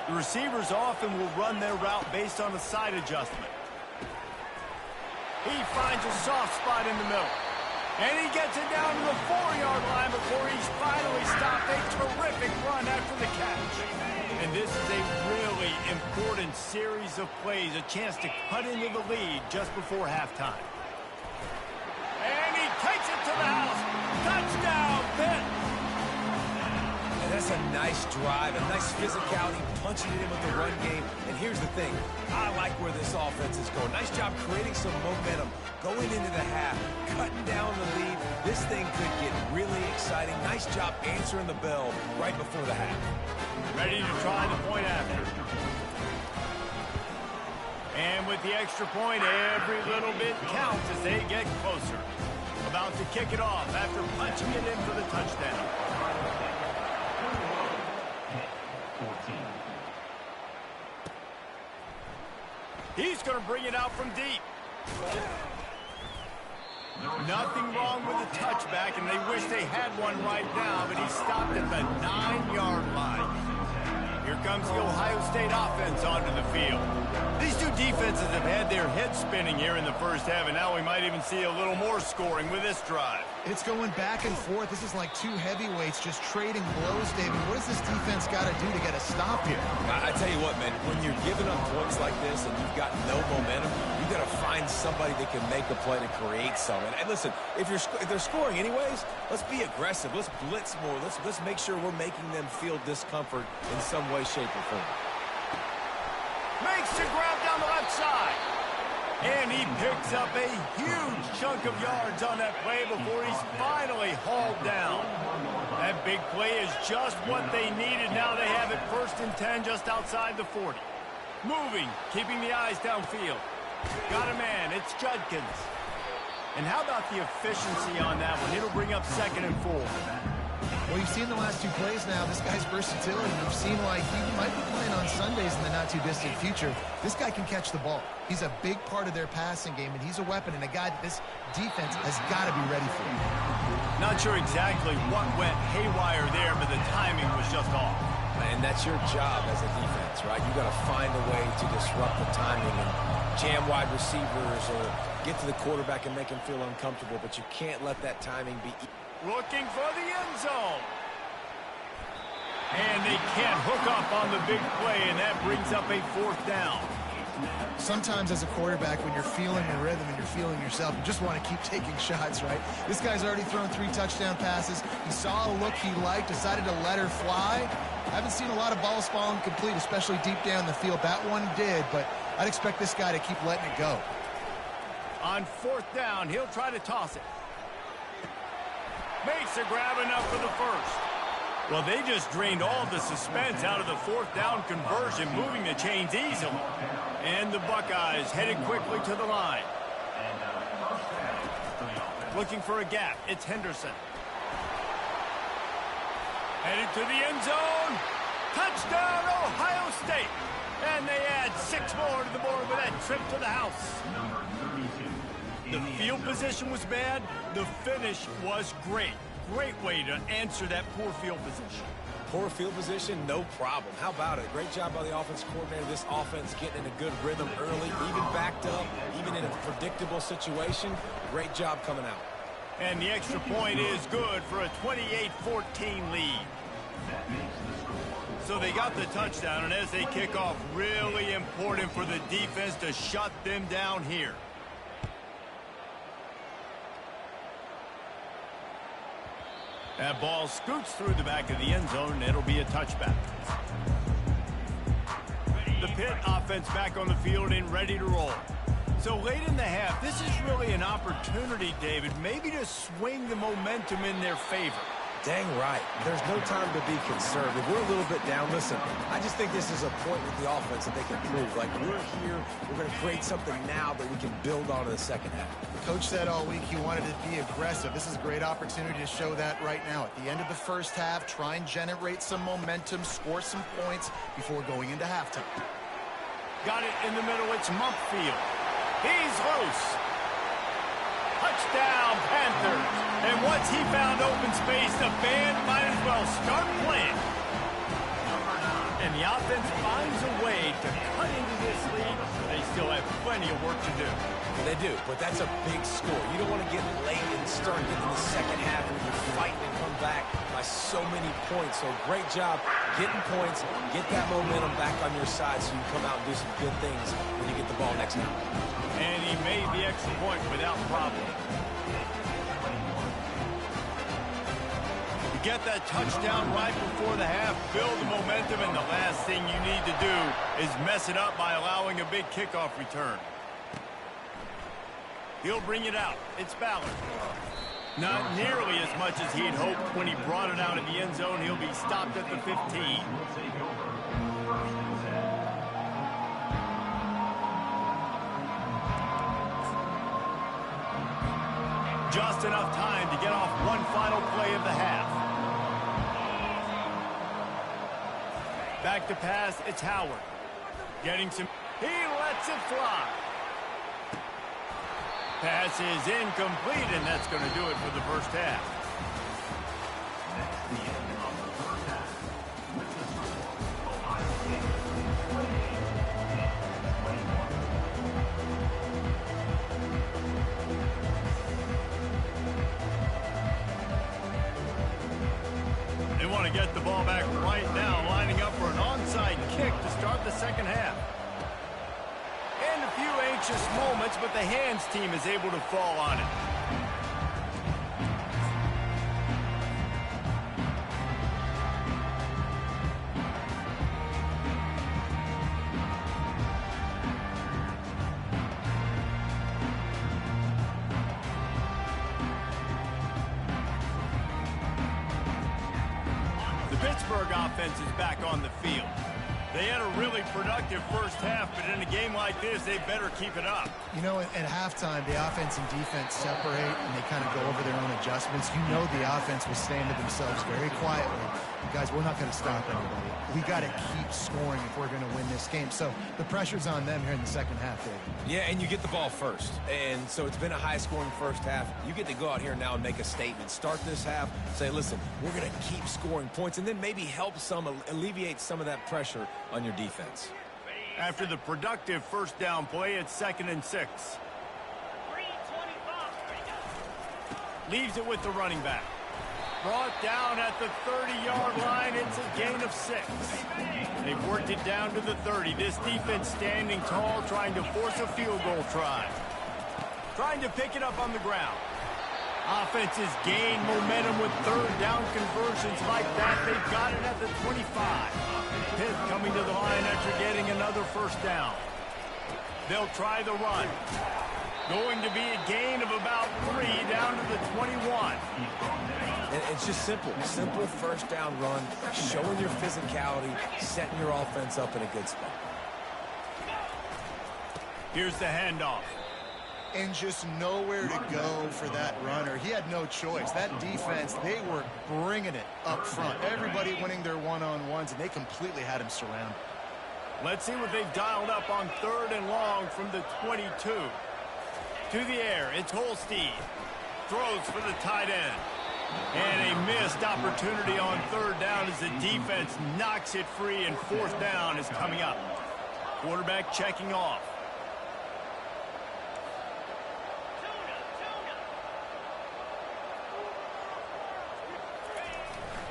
The receivers often will run their route based on a side adjustment. He finds a soft spot in the middle. And he gets it down to the 4-yard line before he's finally stopped. A terrific run after the catch. And this is a really important series of plays, a chance to cut into the lead just before halftime. And he takes it to the house. Touchdown, Pitt. And that's a nice drive, a nice physicality, punching it in with the run game. And here's the thing, I like where this offense is going. Nice job creating some momentum, going into the half, cutting down the lead. This thing could get really exciting. Nice job answering the bell right before the half. Ready to try the point after. And with the extra point, every little bit counts as they get closer. A About to kick it off after punching it in for the touchdown. He's going to bring it out from deep. Nothing wrong with the touchback, and they wish they had one right now, but he stopped at the 9-yard line. Here comes the Ohio State offense onto the field. These two defenses have had their heads spinning here in the first half, and now we might even see a little more scoring with this drive. It's going back and forth. This is like two heavyweights just trading blows, David. What does this defense got to do to get a stop here? I tell you what, man, when you're giving up points like this and you've got no momentum, you got to find somebody that can make a play to create some. And listen, if they're scoring anyways, let's be aggressive. Let's blitz more. Let's make sure we're making them feel discomfort in some way, shape, or form. Makes the grab down the left side. And he picks up a huge chunk of yards on that play before he's finally hauled down. That big play is just what they needed. Now they have it 1st and 10 just outside the 40. Moving, keeping the eyes downfield. Got a man, it's Judkins. And how about the efficiency on that one? It'll bring up 2nd and 4. Well, you've seen the last 2 plays now. This guy's versatility. You've seen why he might be playing on Sundays in the not-too-distant future. This guy can catch the ball. He's a big part of their passing game, and he's a weapon and a guy that this defense has got to be ready for. Not sure exactly what went haywire there, but the timing was just off. And that's your job as a defense, right? You got to find a way to disrupt the timing and jam wide receivers or get to the quarterback and make him feel uncomfortable, but you can't let that timing be... Looking for the end zone. And they can't hook up on the big play, and that brings up a 4th down. Sometimes as a quarterback, when you're feeling the rhythm and you're feeling yourself, you just want to keep taking shots, right? This guy's already thrown 3 touchdown passes. He saw a look he liked, decided to let her fly. I haven't seen a lot of balls falling complete, especially deep down the field. That one did, but I'd expect this guy to keep letting it go. On 4th down, he'll try to toss it. Makes a grab enough for the 1st. Well, they just drained all the suspense out of the 4th down conversion, moving the chains easily. And the Buckeyes headed quickly to the line. Looking for a gap. It's Henderson. Headed to the end zone. Touchdown, Ohio State. And they add 6 more to the board with that trip to the house. The field position was bad. The finish was great. Great way to answer that poor field position. Poor field position, no problem. How about it? Great job by the offense coordinator. This offense getting in a good rhythm early, even backed up, even in a predictable situation. Great job coming out. And the extra point is good for a 28-14 lead. So they got the touchdown, and as they kick off, really important for the defense to shut them down here. That ball scoots through the back of the end zone, and it'll be a touchback. The Pitt offense back on the field and ready to roll. So late in the half, this is really an opportunity, David, maybe to swing the momentum in their favor. Dang right. There's no time to be conservative. We're a little bit down. Listen, I just think this is a point with the offense that they can prove. Like, we're here, we're going to create something now that we can build on in the second half. Coach said all week he wanted to be aggressive. This is a great opportunity to show that right now. At the end of the first half, try and generate some momentum, score some points before going into halftime. Got it in the middle. It's Mumpfield. He's loose. Touchdown, Panthers. And once he found open space, the band might as well start playing. And the offense finds a way to cut into this lead. They still have plenty of work to do. They do, but that's a big score. You don't want to get late and start getting the second half when you're fighting and come back by so many points. So great job getting points, get that momentum back on your side so you can come out and do some good things when you get the ball next time. And he made the extra point without problem. You get that touchdown right before the half, build the momentum, and the last thing you need to do is mess it up by allowing a big kickoff return. He'll bring it out. It's Ballard. Not nearly as much as he'd hoped when he brought it out in the end zone. He'll be stopped at the 15. Just enough time to get off one final play of the half. Back to pass, it's Howard. Getting some... He lets it fly. Pass is incomplete, and that's going to do it for the first half. They want to get the ball back right now, lining up for an onside kick to start the second half. And a few anxious moments, but the hands team is able to fall on it. Pittsburgh offense is back on the field. They had a really productive first half, but in a game like this, they better keep it up. You know, at halftime, the offense and defense separate, and they kind of go over their own adjustments. You know the offense was saying to themselves very quietly, guys, we're not going to stop anybody. We got to keep scoring if we're going to win this game. So the pressure's on them here in the second half, Dave. Yeah, and you get the ball first. And so it's been a high-scoring first half. You get to go out here now and make a statement. Start this half, say, listen, we're going to keep scoring points, and then maybe help alleviate some of that pressure on your defense. After the productive first down play, it's 2nd and 6. Leaves it with the running back. Brought down at the 30-yard line. It's a gain of 6. They've worked it down to the 30. This defense standing tall, trying to force a field goal try. Trying to pick it up on the ground. Offenses gain momentum with third down conversions like that. They've got it at the 25. Pitt coming to the line after getting another first down. They'll try the run. Going to be a gain of about 3 down to the 21. It's just simple. Simple first down run, showing your physicality, setting your offense up in a good spot. Here's the handoff. And just nowhere to go for that runner. He had no choice. That defense, they were bringing it up front. Everybody winning their one-on-ones, and they completely had him surrounded. Let's see what they've dialed up on 3rd and long from the 22. To the air, it's Holstein. Throws for the tight end. And a missed opportunity on 3rd down as the defense knocks it free, and 4th down is coming up. Quarterback checking off.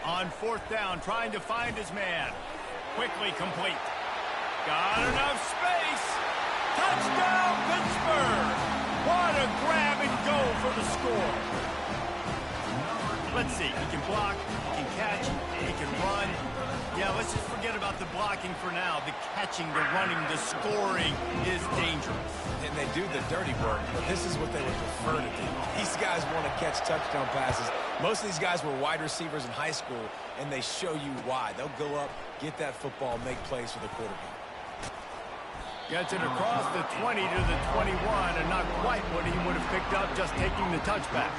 On 4th down, trying to find his man. Quickly complete. Got enough space. Touchdown, Pittsburgh! What a grab and go for the score. Let's see. He can block, he can catch, he can run. Yeah, let's just forget about the blocking for now. The catching, the running, the scoring is dangerous. And they do the dirty work, but this is what they would prefer to do. These guys want to catch touchdown passes. Most of these guys were wide receivers in high school, and they show you why. They'll go up, get that football, make plays for the quarterback. Gets it across the 20 to the 21, and not quite what he would have picked up just taking the touchback.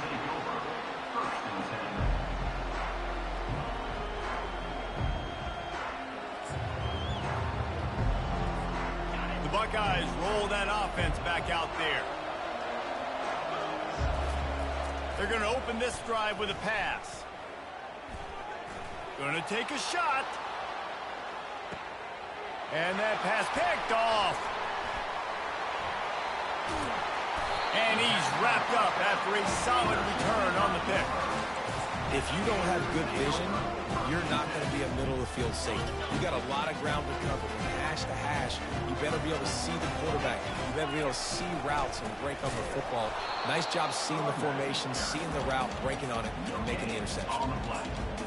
The Buckeyes roll that offense back out there. They're going to open this drive with a pass. Going to take a shot. And that pass picked off. And he's wrapped up after a solid return on the pick. If you don't have good vision, you're not going to be a middle-of-the-field safety. You got a lot of ground to cover. From hash to hash, you better be able to see the quarterback. You better be able to see routes and break up the football. Nice job seeing the formation, seeing the route, breaking on it, and making the interception.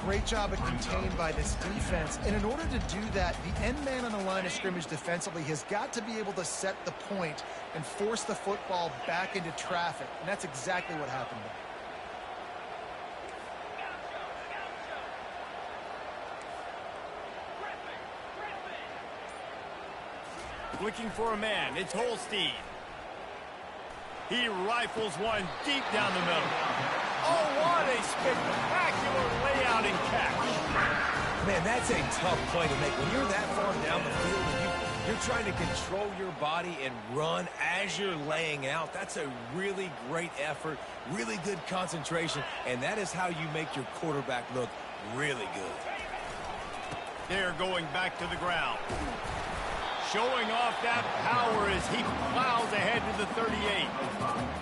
Great job of contained by this defense. And in order to do that, the end man on the line of scrimmage defensively has got to be able to set the point and force the football back into traffic. And that's exactly what happened there. Looking for a man. It's Holstein. He rifles one deep down the middle. Oh, what a spectacular layout and catch. Man, that's a tough play to make. When you're that far down the field and you're trying to control your body and run as you're laying out, that's a really great effort, really good concentration, and that is how you make your quarterback look really good. They're going back to the ground. Showing off that power as he plows ahead to the 38.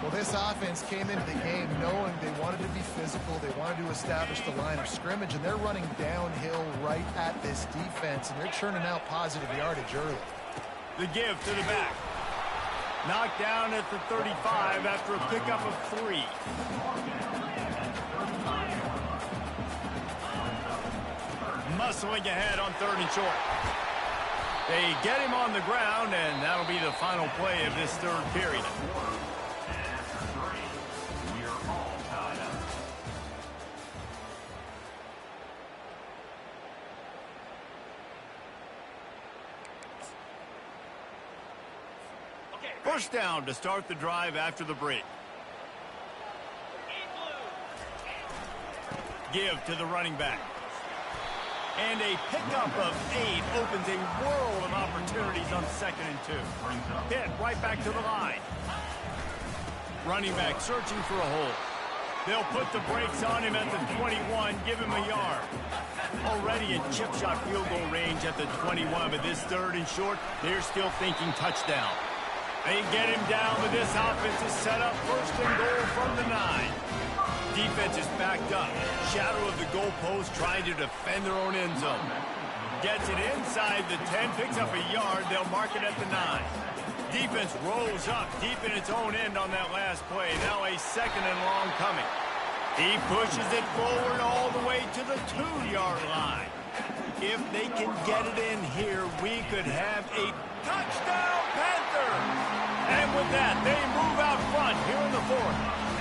Well, this offense came into the game knowing they wanted to be physical. They wanted to establish the line of scrimmage, and they're running downhill right at this defense, and they're churning out positive yardage early. The give to the back. Knocked down at the 35 after a pickup of 3. Muscling ahead on 3rd and short. They get him on the ground, and that'll be the final play of this 3rd period. First down to start the drive after the break. Give to the running back. And a pickup of 8 opens a world of opportunities on 2nd and 2. Hit right back to the line. Running back searching for a hole. They'll put the brakes on him at the 21, give him a yard. Already in chip shot field goal range at the 21, but this 3rd and short, they're still thinking touchdown. They get him down, but this offense is set up 1st and goal from the 9. Defense is backed up. Shadow of the goalpost trying to defend their own end zone. Gets it inside the 10, picks up a yard. They'll mark it at the 9. Defense rolls up deep in its own end on that last play. Now a 2nd and long coming. He pushes it forward all the way to the 2-yard line. If they can get it in here, we could have a touchdown Panther. And with that, they move out front here in the 4th.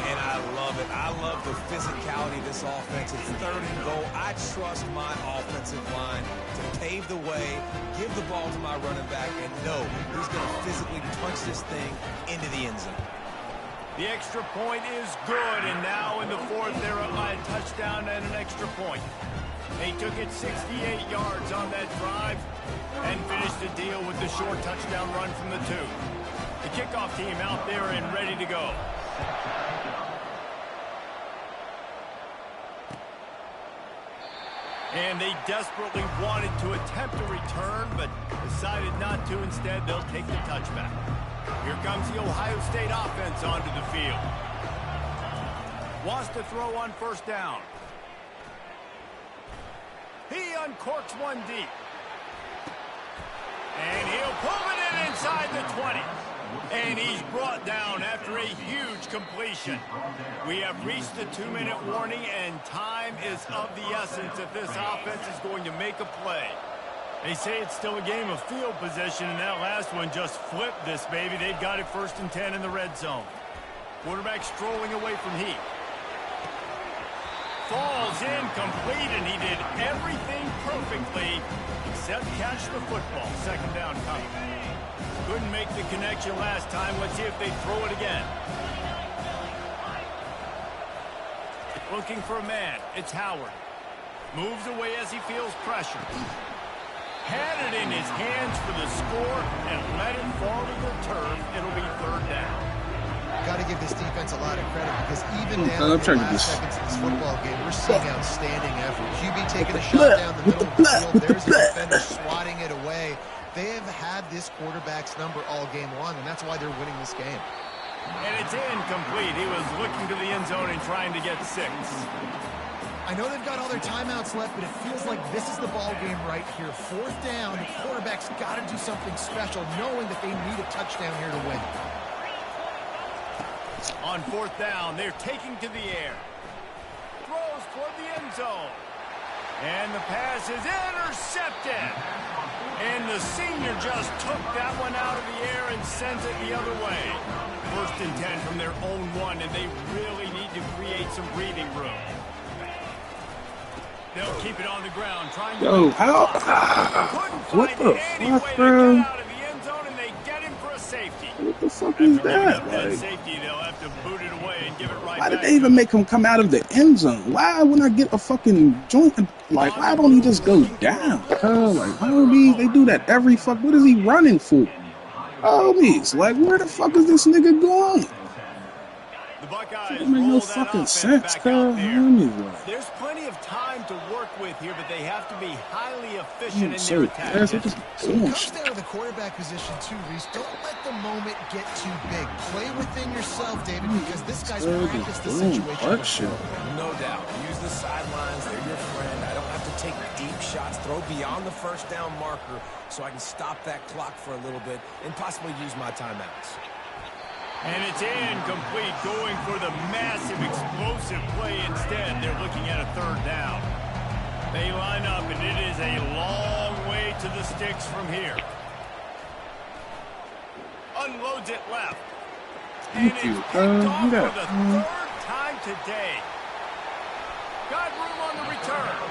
And I love it. I love the physicality of this offense. It's 3rd and goal. I trust my offensive line to pave the way, give the ball to my running back, and know he's going to physically punch this thing into the end zone. The extra point is good, and now in the 4th, they're up by a touchdown and an extra point. They took it 68 yards on that drive and finished the deal with the short touchdown run from the 2. The kickoff team out there and ready to go. And they desperately wanted to attempt a return, but decided not to. Instead, they'll take the touchback. Here comes the Ohio State offense onto the field. Wants to throw on 1st down. He uncorks one deep. And he'll pull it in inside the 20. And he's brought down after a huge completion. We have reached the 2-minute warning, and time is of the essence if this offense is going to make a play. They say it's still a game of field position, and that last one just flipped this baby. They've got it 1st and 10 in the red zone. Quarterback strolling away from Heat. Falls incomplete, and he did everything perfectly except catch the football. 2nd down coming. Couldn't make the connection last time. Let's see if they throw it again. Looking for a man. It's Howard. Moves away as he feels pressure. Had it in his hands for the score and let it fall to the turf. It'll be 3rd down. Got to give this defense a lot of credit because even down to the last seconds of this football game, we're seeing outstanding effort. QB taking a shot down the middle of the field. There's a defender swatting it away. They have had this quarterback's number all game long, and that's why they're winning this game. And it's incomplete. He was looking to the end zone and trying to get 6. I know they've got all their timeouts left, but it feels like this is the ball game right here. 4th down, the quarterback's got to do something special, knowing that they need a touchdown here to win. On 4th down, they're taking to the air. Throws toward the end zone. And the pass is intercepted. And the senior just took that one out of the air and sends it the other way. 1st and 10 from their own 1, and they really need to create some breathing room. They'll keep it on the ground, trying to... Yo, how? What the fuck, bro? Out of the end zone, and they get him for a safety. What the fuck is that? Like, safety, they'll have to boot it away and give it right why did back they even make him come out of the end zone? Why, when I get a fucking joint, like, why don't he just go down? Like, homies, they do that every fuck. What is he running for? Homies, like, where the fuck is this nigga going? The Buckeyes That don't make no fucking sense, cuz. There's plenty of time to work with here, but they have to be highly efficient in so their attack. fast, So it comes down to the quarterback position too, Reese. Don't let the moment get too big. Play within yourself, David, because this guy's practiced the situation. No doubt. Use the sidelines. They're your friend. I don't have to take deep shots. Throw beyond the first down marker so I can stop that clock for a little bit and possibly use my timeouts. And it's incomplete, going for the massive explosive play instead. They're looking at a third down. They line up, and it is a long way to the sticks from here. Unloads it left. And it's picked off for the third time today. Got room on the return.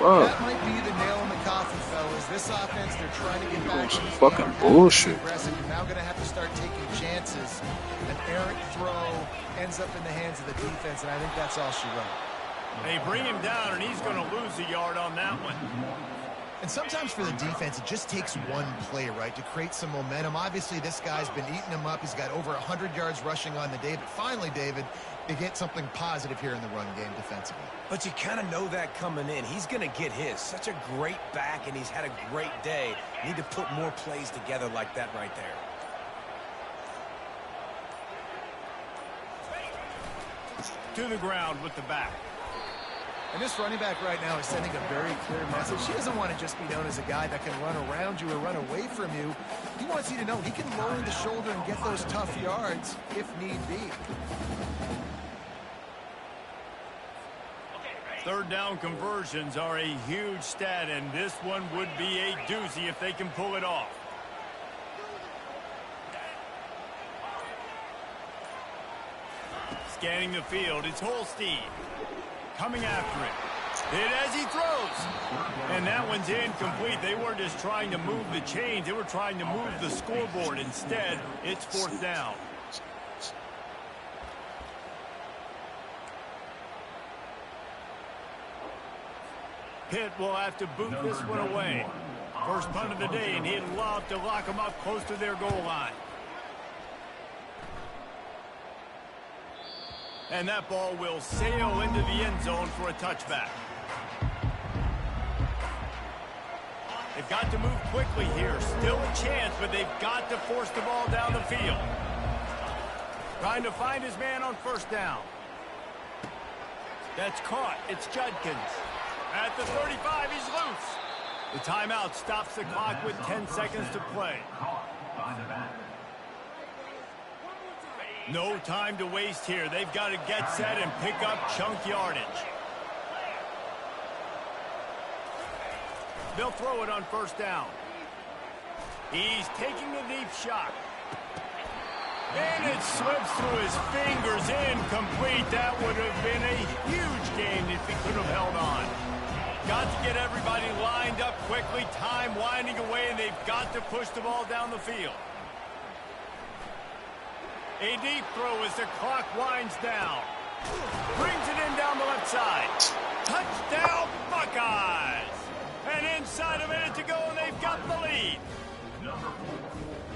That might be the nail in the coffin, fellas. This offense, they're trying to get back to fucking bullshit. You're now going to have to start taking chances. An errant throw ends up in the hands of the defense, and I think that's all she wrote. They bring him down, and he's going to lose a yard on that one. And sometimes for the defense, it just takes one play, right, to create some momentum. Obviously, this guy's been eating him up. He's got over 100 yards rushing on the day. But finally, David, they get something positive here in the run game defensively. But you kind of know that coming in. He's going to get his. Such a great back, and he's had a great day. Need to put more plays together like that right there. To the ground with the back. And this running back right now is sending a very clear message. He doesn't want to just be known as a guy that can run around you or run away from you. He wants you to know he can lower the shoulder and get those tough yards if need be. Third down conversions are a huge stat, and this one would be a doozy if they can pull it off. Scanning the field, it's Holstein. Coming after it. Hit as he throws. And that one's incomplete. They weren't just trying to move the chains. They were trying to move the scoreboard. Instead, it's fourth down. Pitt will have to boot this one away. First punt of the day, and he'd love to lock them up close to their goal line. And that ball will sail into the end zone for a touchback. They've got to move quickly here. Still a chance, but they've got to force the ball down the field. Trying to find his man on first down. That's caught. It's Judkins. At the 35, he's loose. The timeout stops the clock with 10 seconds to play. No time to waste here. They've got to get set and pick up chunk yardage. They'll throw it on first down. He's taking a deep shot. And it slips through his fingers, incomplete. That would have been a huge game if he could have held on. Got to get everybody lined up quickly. Time winding away, and they've got to push the ball down the field. A deep throw as the clock winds down. Brings it in down the left side. Touchdown, Buckeyes! And inside a minute to go, and they've got the lead.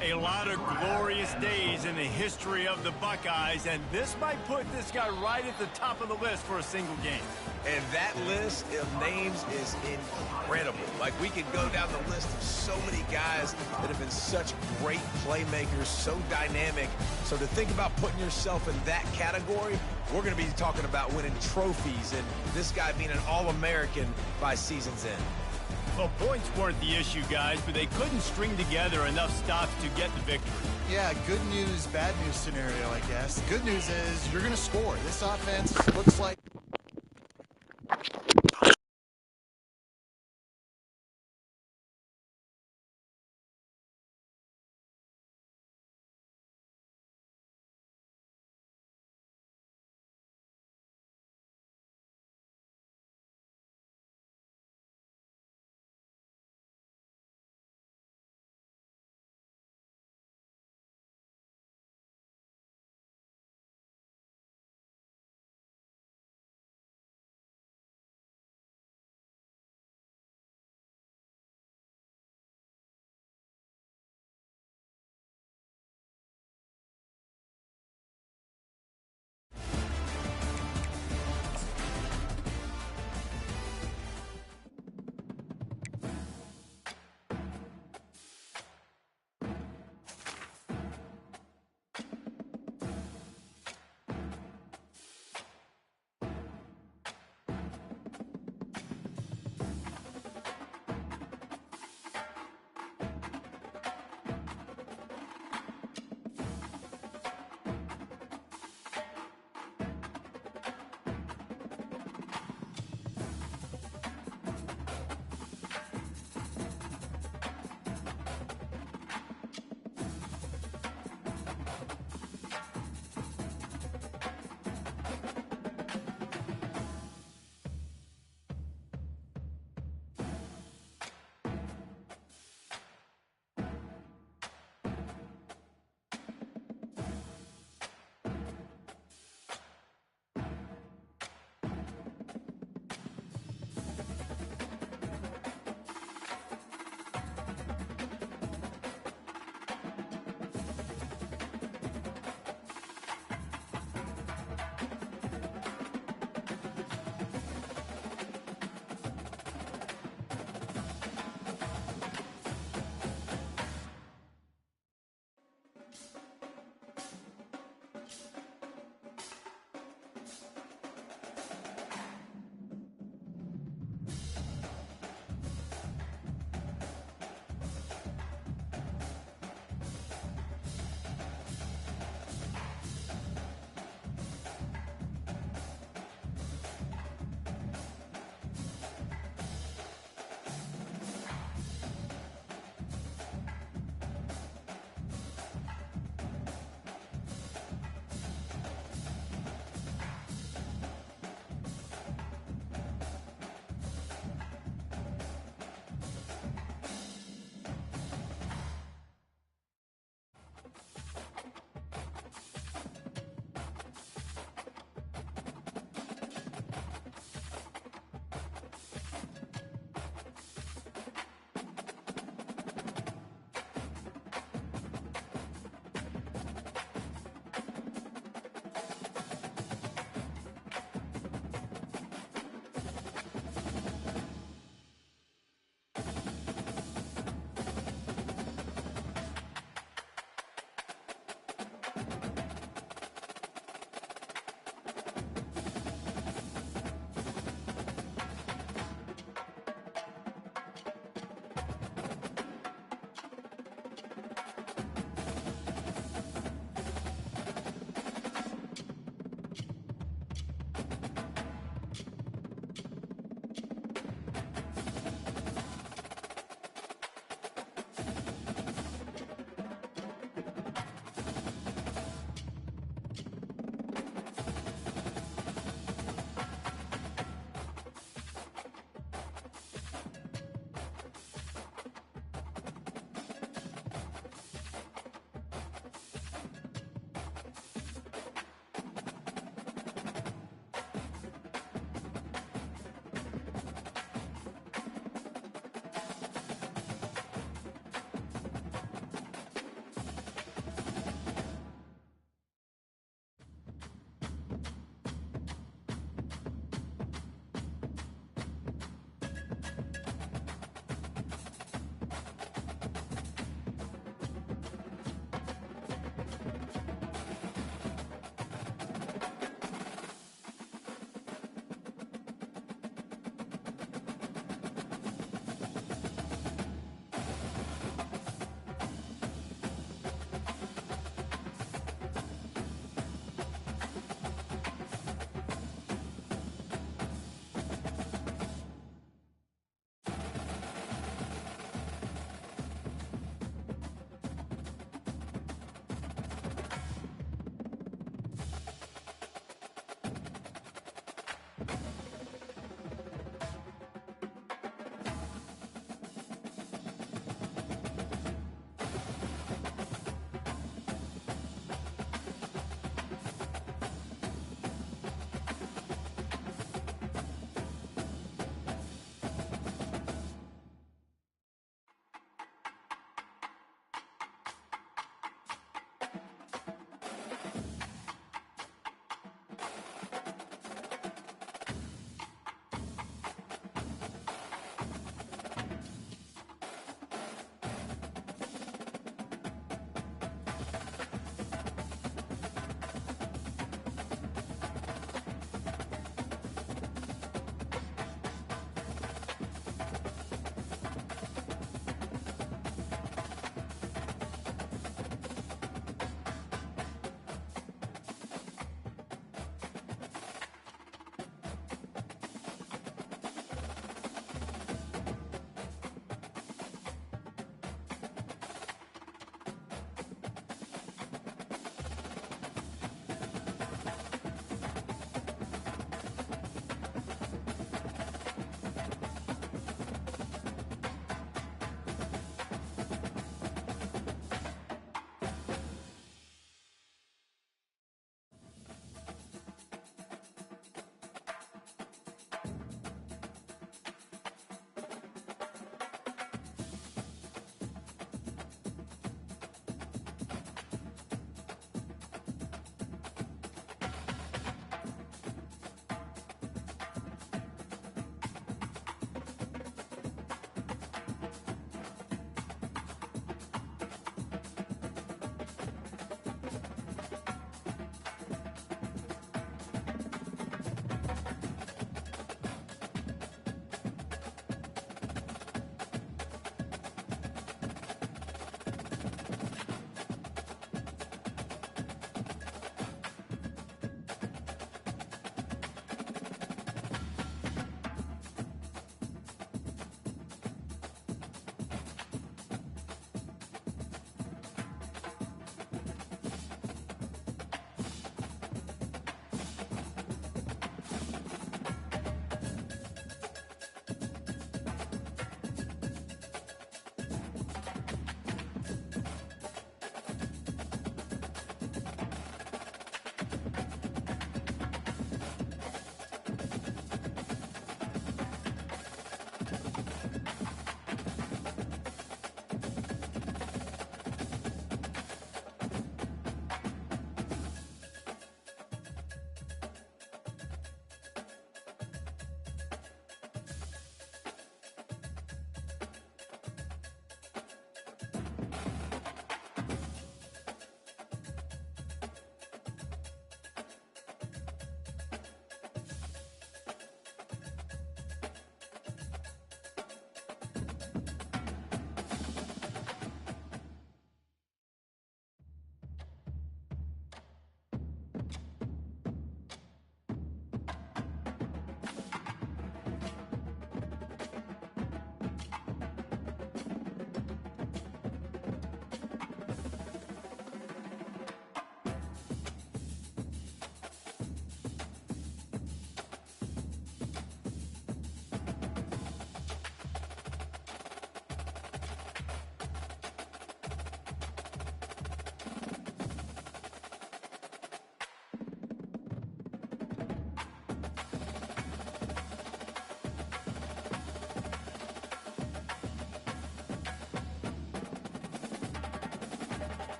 A lot of glorious days in the history of the Buckeyes, and this might put this guy right at the top of the list for a single game. And that list of names is incredible. Like, we could go down the list of so many guys that have been such great playmakers, so dynamic. So to think about putting yourself in that category, we're going to be talking about winning trophies and this guy being an All-American by season's end. Well, points weren't the issue, guys, but they couldn't string together enough stops to get the victory. Yeah, good news, bad news scenario, I guess. Good news is you're going to score. This offense looks like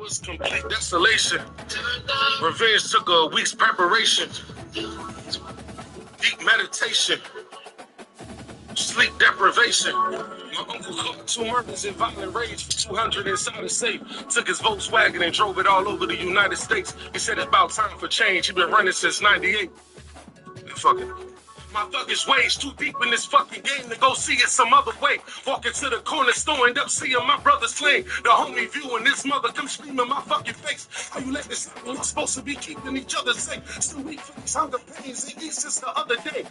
was complete desolation. Revenge took a week's preparation. Deep meditation. Sleep deprivation. My uncle caught 2 murders in violent rage for 200 inside a safe. Took his Volkswagen and drove it all over the United States. He said it's about time for change. He been running since 98. Fuck it. My thuggish ways too deep in this fucking game to go see it some other way. Walking to the corner store, end up seeing my brother slain. The homie viewing this mother come screaming in my fucking face. How you let this happen? We're supposed to be keeping each other safe. Still weak for these hunger pains and eat since the other day.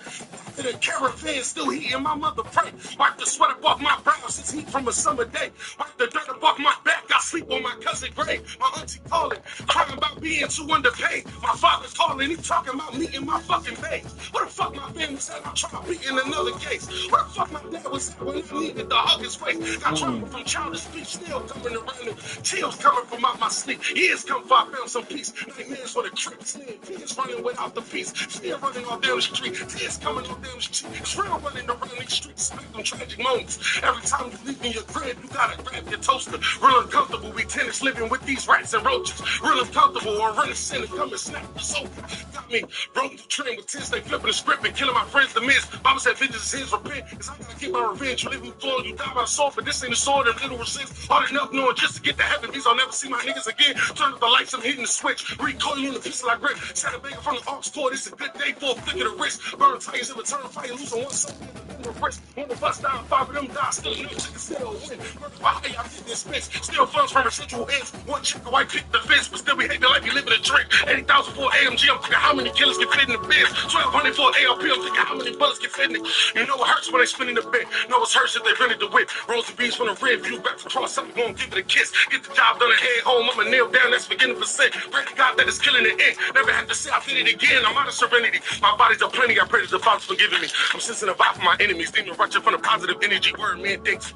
The caravan still heating my mother pray. Wipe the sweat up off my brow since heat from a summer day. Wipe the dirt up off my back. I sleep on my cousin grave. My auntie calling, crying about being too underpaid. My father's calling, he talking about me in my fucking veins. What the fuck my family said I'm trying to beat in another case? What the fuck my dad was at when I needed to hug his face? Got trauma from childish speech, still coming around and chills coming from out my sleep. Years come before I found some peace. Nightmares for the crips, tears running without the peace. Still running all down the street, tears coming all down the street. It's real running around these streets, them tragic moments. Every time you leave in your crib, you gotta grab your toaster. Real uncomfortable, we tenants living with these rats and roaches. Real uncomfortable, or running sin and come and snap the sofa. Got me rolling the train with tears, they flipping the script and killing my friends the miss. Bible said vengeance is his, repent. Cause I gotta get my revenge. You live in the floor, you die by the sword, but this ain't a sword and little resist. Hard enough knowing just to get to heaven. These I'll never see my niggas again. Turn up the lights, I'm hitting the switch. Recoiling the pistol I grip. Set a baker from the aux cord. It's a good day for a flick of the wrist. Burn tires in return fire, losing one soul in the wrist. When the bus down, 5 of them die. Still no chicken, still win. Murder by how I get this bitch. Still funds from residual ends. One chicken white pick the fence, but still behaving like you living a trick. 80,000 for AMG, I'm thinking how many killers can fit in the biz. 1,200 for ALP, I'm thinking how many bullets can fit in it. You know it hurts when they spin in the bed. Know it's hurts if they rented the whip. Rolls and beans from the red view back to cross. I'm gonna give it a kiss. Get the job done and head home. I'ma nail down, that's beginning percent. Pray to God that it's killing the end. Never have to say I did it again. I'm out of serenity. My body's a plenty. I pray that the Father's forgiving me. I'm sensing a vibe from my enemies. Demon rushing from the positive energy. Word man thinks.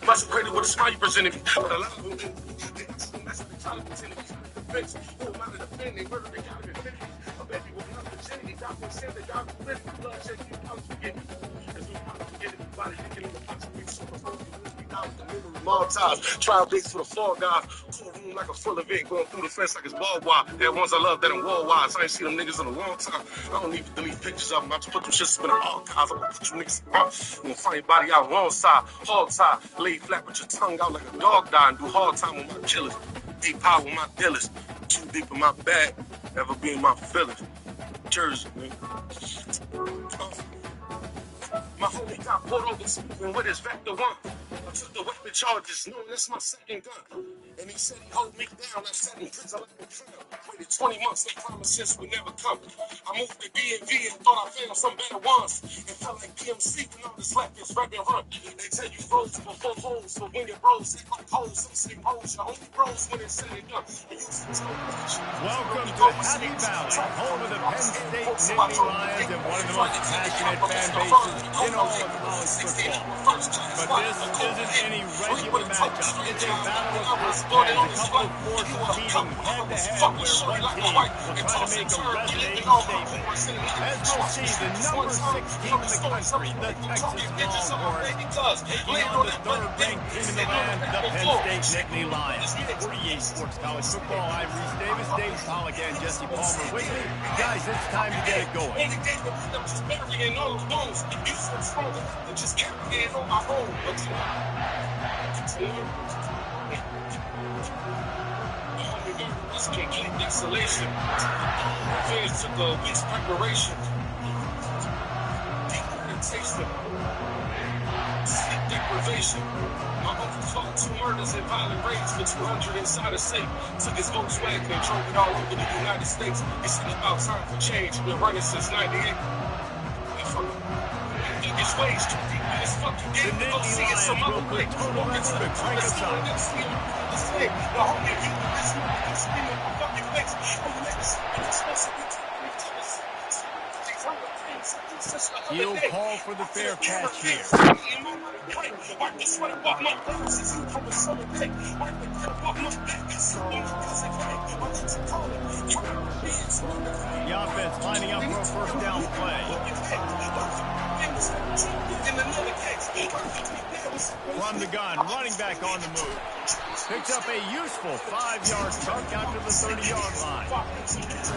Must have prayed with a smile you presented me. But a lot of them didn't. That's what they try to pretend to be defense. Who am I to defend? They murder, they got it infinity. A baby will not virginity. God will send the God will win. Bloodshed, you come forget me. As we come forget it, body thinking in the box. We montage, trial dates for the fall guys. Cool room like a full event, going through the fence like it's ball wire. They're ones I love that in wall wise. I ain't seen them niggas in a long time. I don't need to delete pictures of them. I just put them shits in the archives. I'm gonna put you niggas I'm gonna find your body out wrong side, hog tie, lay flat with your tongue out like a dog die and do hard time with my killers. Deep power with my dealers. Too deep in my bag, never be in my feelings. Jersey, man. My homie got pulled over speaking with his Vector 1. I took the weapon charges, knowing that's my second gun. And he said he held me down. I sat in prison like a criminal. Waited 20 months, they promises would never come. I moved to DMV and thought I found some better ones. It felt like DMC when all this left is rap and run. They tell you froze before holes, but when your bros hit like holes, some say holes, your only bros when it's said and done. Welcome to Happy Valley, home of the Penn State Nittany Lions and one of the most passionate fan bases in all of college football. But this isn't any regular matchup. It's a battle of big fans, a couple of forces meeting head-to-head where one team will try to make a resonating statement. As we'll see, the number 6 team in the country, the Texas Longhorns, taking on the third-ranked team in the land, the Penn State Nittany Lions. 48 Sports College Football, I'm Reese Davis, Dave Pollock, and Jesse Palmer with me. Guys, it's time to get it going. Just carrying on my own. It's complete desolation. Revenge took a week's preparation. Deep meditation. Sleep deprivation. My uncle caught 2 murders in violent rage for 200 inside a safe. Took his Volkswagen and drove it all over the United States. He said about time for change. Been running since 98. His ways too deep in this fucking game. The Nittany Lions will put total effort to crank us up. The homie you this man screaming my fucking face. He'll call for the fair catch here. Wipe the sweat above my brow since you from a summer day. Wipe the grip above my back. The offense lining up for a first down play. From the gun, running back on the move. Picks up a useful 5-yard chunk out to the 30-yard line. I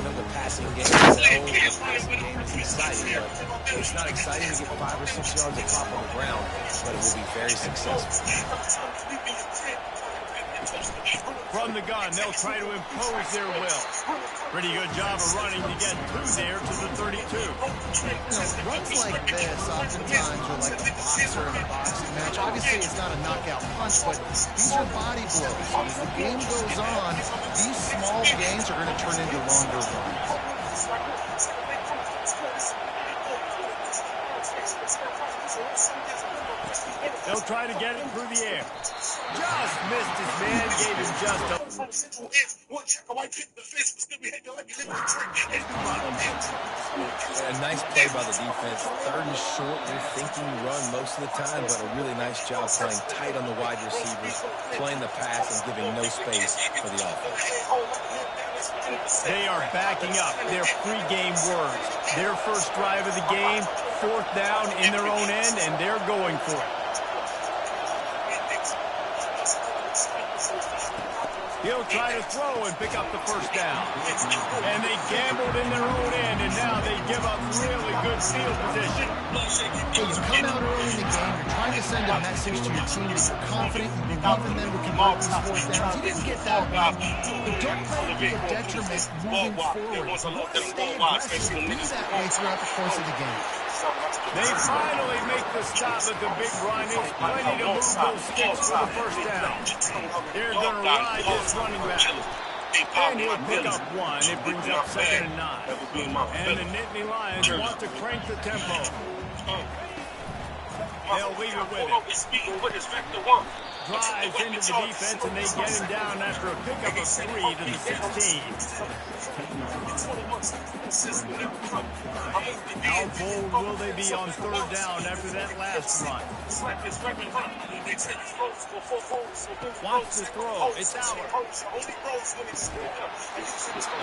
know the passing game is old, the passing game is exciting, but it's not exciting to get 5 or 6 yards of pop on the ground, but it will be very successful. From the gun, they'll try to impose their will. Pretty good job of running to get through there to the 32. Runs like this oftentimes are like a boxer in a boxing match. Obviously, it's not a knockout punch, but these are body blows. As the game goes on, these small gains are going to turn into longer runs. They'll try to get it through the air. Just missed his man, gave him just a... A nice play by the defense. 3rd and short, they're thinking run most of the time, but a really nice job playing tight on the wide receivers, playing the pass and giving no space for the offense. They are backing up their pregame words. Their first drive of the game, 4th down in their own end, and they're going for it. He'll try to throw and pick up the first down. And they gambled in their own end, and now they give up really good field position. So you come out early in the game, you're trying to send a message to your team that you're confident, you believe in them to convert these 4th downs. You didn't get that one, but don't let it be a detriment moving forward. You want to stay aggressive and be that way throughout the course of the game. They finally make the stop at the big run. It's plenty to move those sticks for the first down. They're going to ride this running back. And he'll pick up 1. It brings up 2nd and 9. And the Nittany Lions want to crank the tempo. They'll leave it with it. Drives into the defense, and they get him down after a pickup of 3 to the 16. How bold will they be on 3rd down after that last run? Wants to throw. It's out.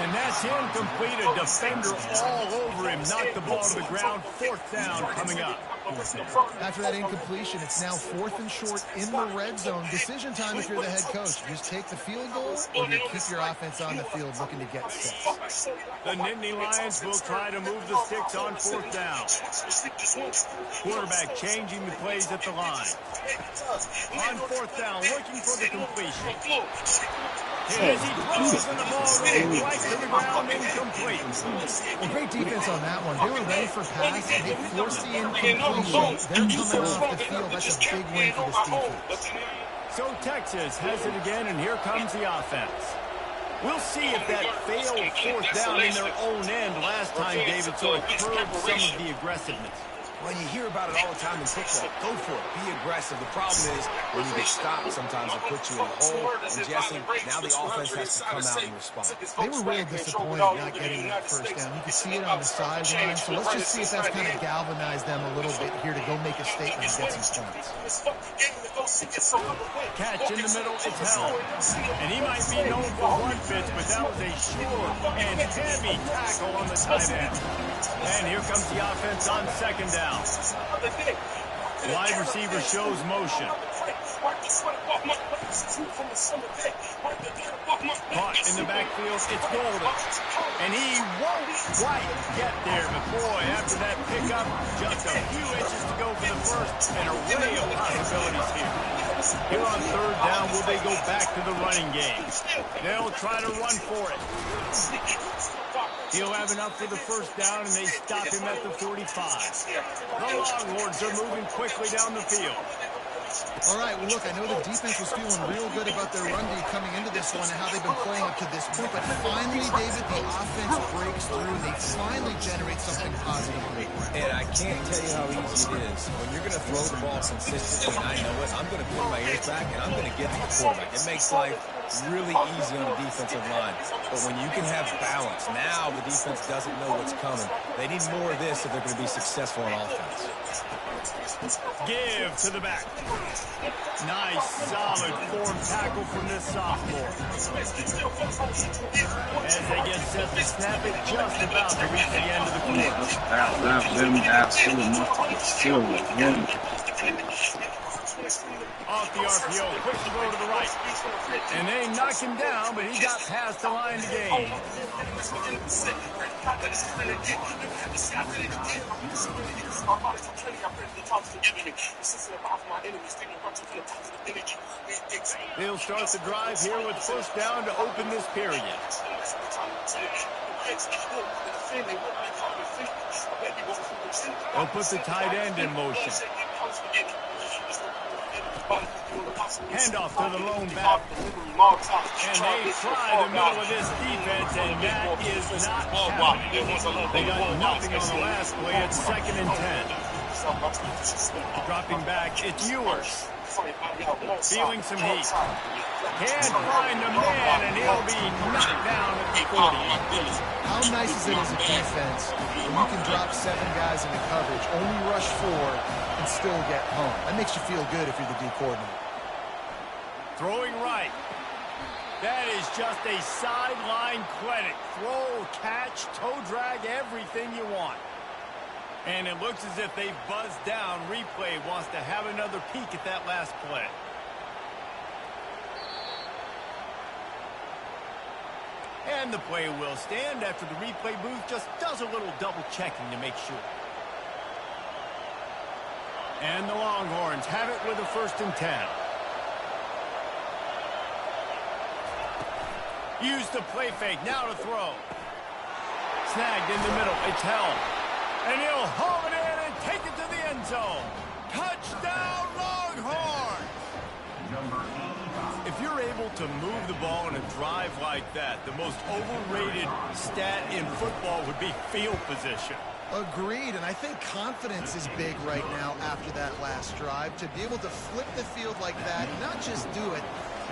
And that's incomplete. A defender all over him. Knocked the ball to the ground. 4th down coming up. After that incompletion, it's now 4th and short in the red zone. Decision time if you're the head coach. You just take the field goal, or do you keep your offense on the field looking to get 6? The Nittany Lions will try to move the sticks on 4th down. Quarterback changing the plays at the line. On 4th down, looking for the completion. As he throws and the ball goes right to the ground, incomplete. Well, great defense on that one. They were ready for pass. They forced the incompletion. They're coming off the field. That's a big win for this defense. So Texas has it again, and here comes the offense. We'll see if that failed 4th down in their own end last time, David, sort of curbed some of the aggressiveness. Well, you hear about it all the time in football. Go for it. Be aggressive. The problem is when you get stopped, sometimes it puts you in a hole. And Jesse, now the offense has to come out and respond. They were real disappointed not getting that first down. You can see it on the sideline. So let's just see if that's kind of galvanized them a little bit here to go make a statement and get some points. Catch in the middle, it's held. And he might be known for one pitch, but that was a sure and heavy tackle on the tight end. And here comes the offense on 2nd down. Wide receiver shows motion. Caught in the backfield, it's Golden. And he won't quite get there, but boy, after that pickup, just a few inches to go for the first, and an array of possibilities here. Here on 3rd down, will they go back to the running game? They'll try to run for it. He'll have enough for the first down, and they stop him at the 45. The Longhorns are moving quickly down the field. All right, well, look, I know the defense was feeling real good about their run D coming into this one and how they've been playing up to this point, but finally, David, the offense breaks through, and they finally generate something positive. And I can't tell you how easy it is. When you're going to throw the ball consistently, and I know it, I'm going to put my ears back, and I'm going to get to the quarterback. It makes life really easy on the defensive line. But when you can have balance, now the defense doesn't know what's coming. They need more of this if they're going to be successful on offense. Give to the back. Nice, solid form tackle from this sophomore. As they get set to snap it, just about to reach the end of the quarter. Off the RPO, quick throw to the right. And they knock him down, but he got past the line to gain. They'll start the drive here with first down to open this period. They'll put the tight end in motion. Handoff to the lone back. And they try the middle of this defense, and that is not happening. They got nothing on the last play. It's 2nd and 10. Dropping back, it's Ewers. Feeling some heat. Can't find a man, and he'll be knocked down at the 40. How nice is it as a defense when you can drop 7 guys into coverage, only rush 4, and still get home? That makes you feel good if you're the D coordinator. Throwing right. That is just a sideline credit. Throw, catch, toe drag, everything you want. And it looks as if they buzzed down. Replay wants to have another peek at that last play. And the play will stand after the replay booth just does a little double checking to make sure. And the Longhorns have it with a 1st and 10. Use the play fake, now to throw. Snagged in the middle, it's held. And he'll haul it in and take it to the end zone. Touchdown, Longhorn! If you're able to move the ball in a drive like that, the most overrated stat in football would be field position. Agreed, and I think confidence is big right now after that last drive. To be able to flip the field like that, not just do it,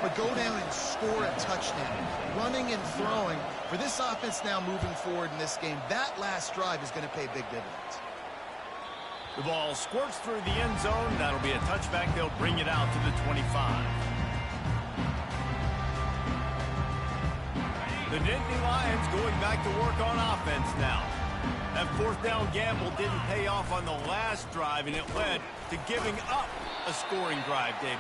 but go down and score a touchdown. Running and throwing. For this offense now moving forward in this game, that last drive is going to pay big dividends. The ball squirts through the end zone. That'll be a touchback. They'll bring it out to the 25. The Nittany Lions going back to work on offense now. That 4th down gamble didn't pay off on the last drive, and it led to giving up a scoring drive, David.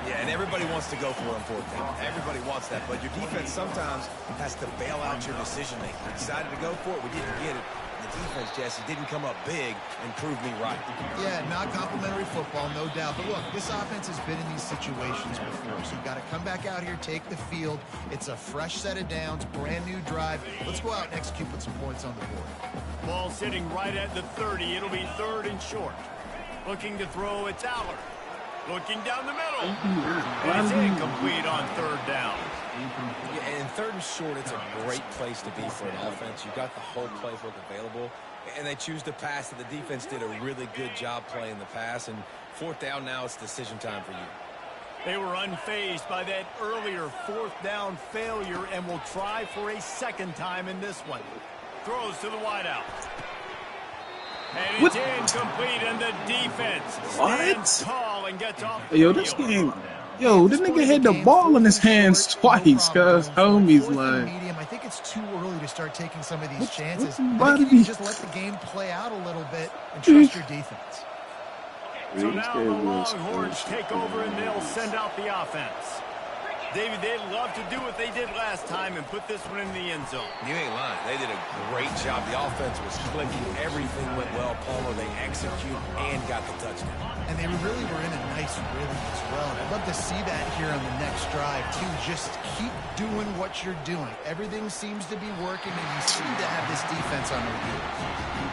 Yeah, and everybody wants to go for it on 4th down. Everybody wants that, but your defense sometimes has to bail out your decision-making. We decided to go for it. We didn't get it. The defense, Jesse, didn't come up big and prove me right. Yeah, not complimentary football, no doubt. But look, this offense has been in these situations before, so you've got to come back out here, take the field. It's a fresh set of downs, brand new drive. Let's go out and execute with some points on the board. Ball sitting right at the 30. It'll be 3rd and short. Looking to throw, it's Aller. Looking down the middle. And it's incomplete on 3rd down. Yeah, and 3rd and short, it's a great place to be for an offense. You've got the whole playbook available, and they choose to pass, and the defense did a really good job playing the pass. And 4th down now, it's decision time for you. They were unfazed by that earlier 4th down failure and will try for a 2nd time in this one. Throws to the wideout. And it's incomplete, and the defense stands tall and gets off the field. This game, this nigga had the ball in his hands twice, cuz homie's like. I think it's too early to start taking some of these chances. I think you just let the game play out a little bit and trust your defense. So now the Longhorns take over, and they'll send out the offense. David, they'd love to do what they did last time and put this one in the end zone. You ain't lying. They did a great job. The offense was clicking. Everything went well. Palmer, they executed and got the touchdown. And they really were in a nice rhythm as well. And I'd love to see that here on the next drive, too. Just keep doing what you're doing. Everything seems to be working, and you seem to have this defense on their heels.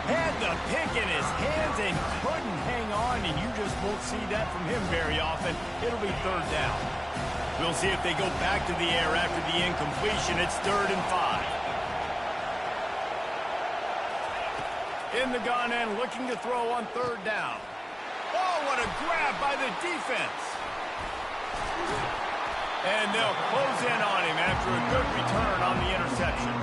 Had the pick in his hands and couldn't hang on, and you just won't see that from him very often. It'll be 3rd down. We'll see if they go back to the air after the incompletion. It's 3rd and 5. In the gun and looking to throw on 3rd down. Oh, what a grab by the defense. And they'll close in on him after a good return on the interception.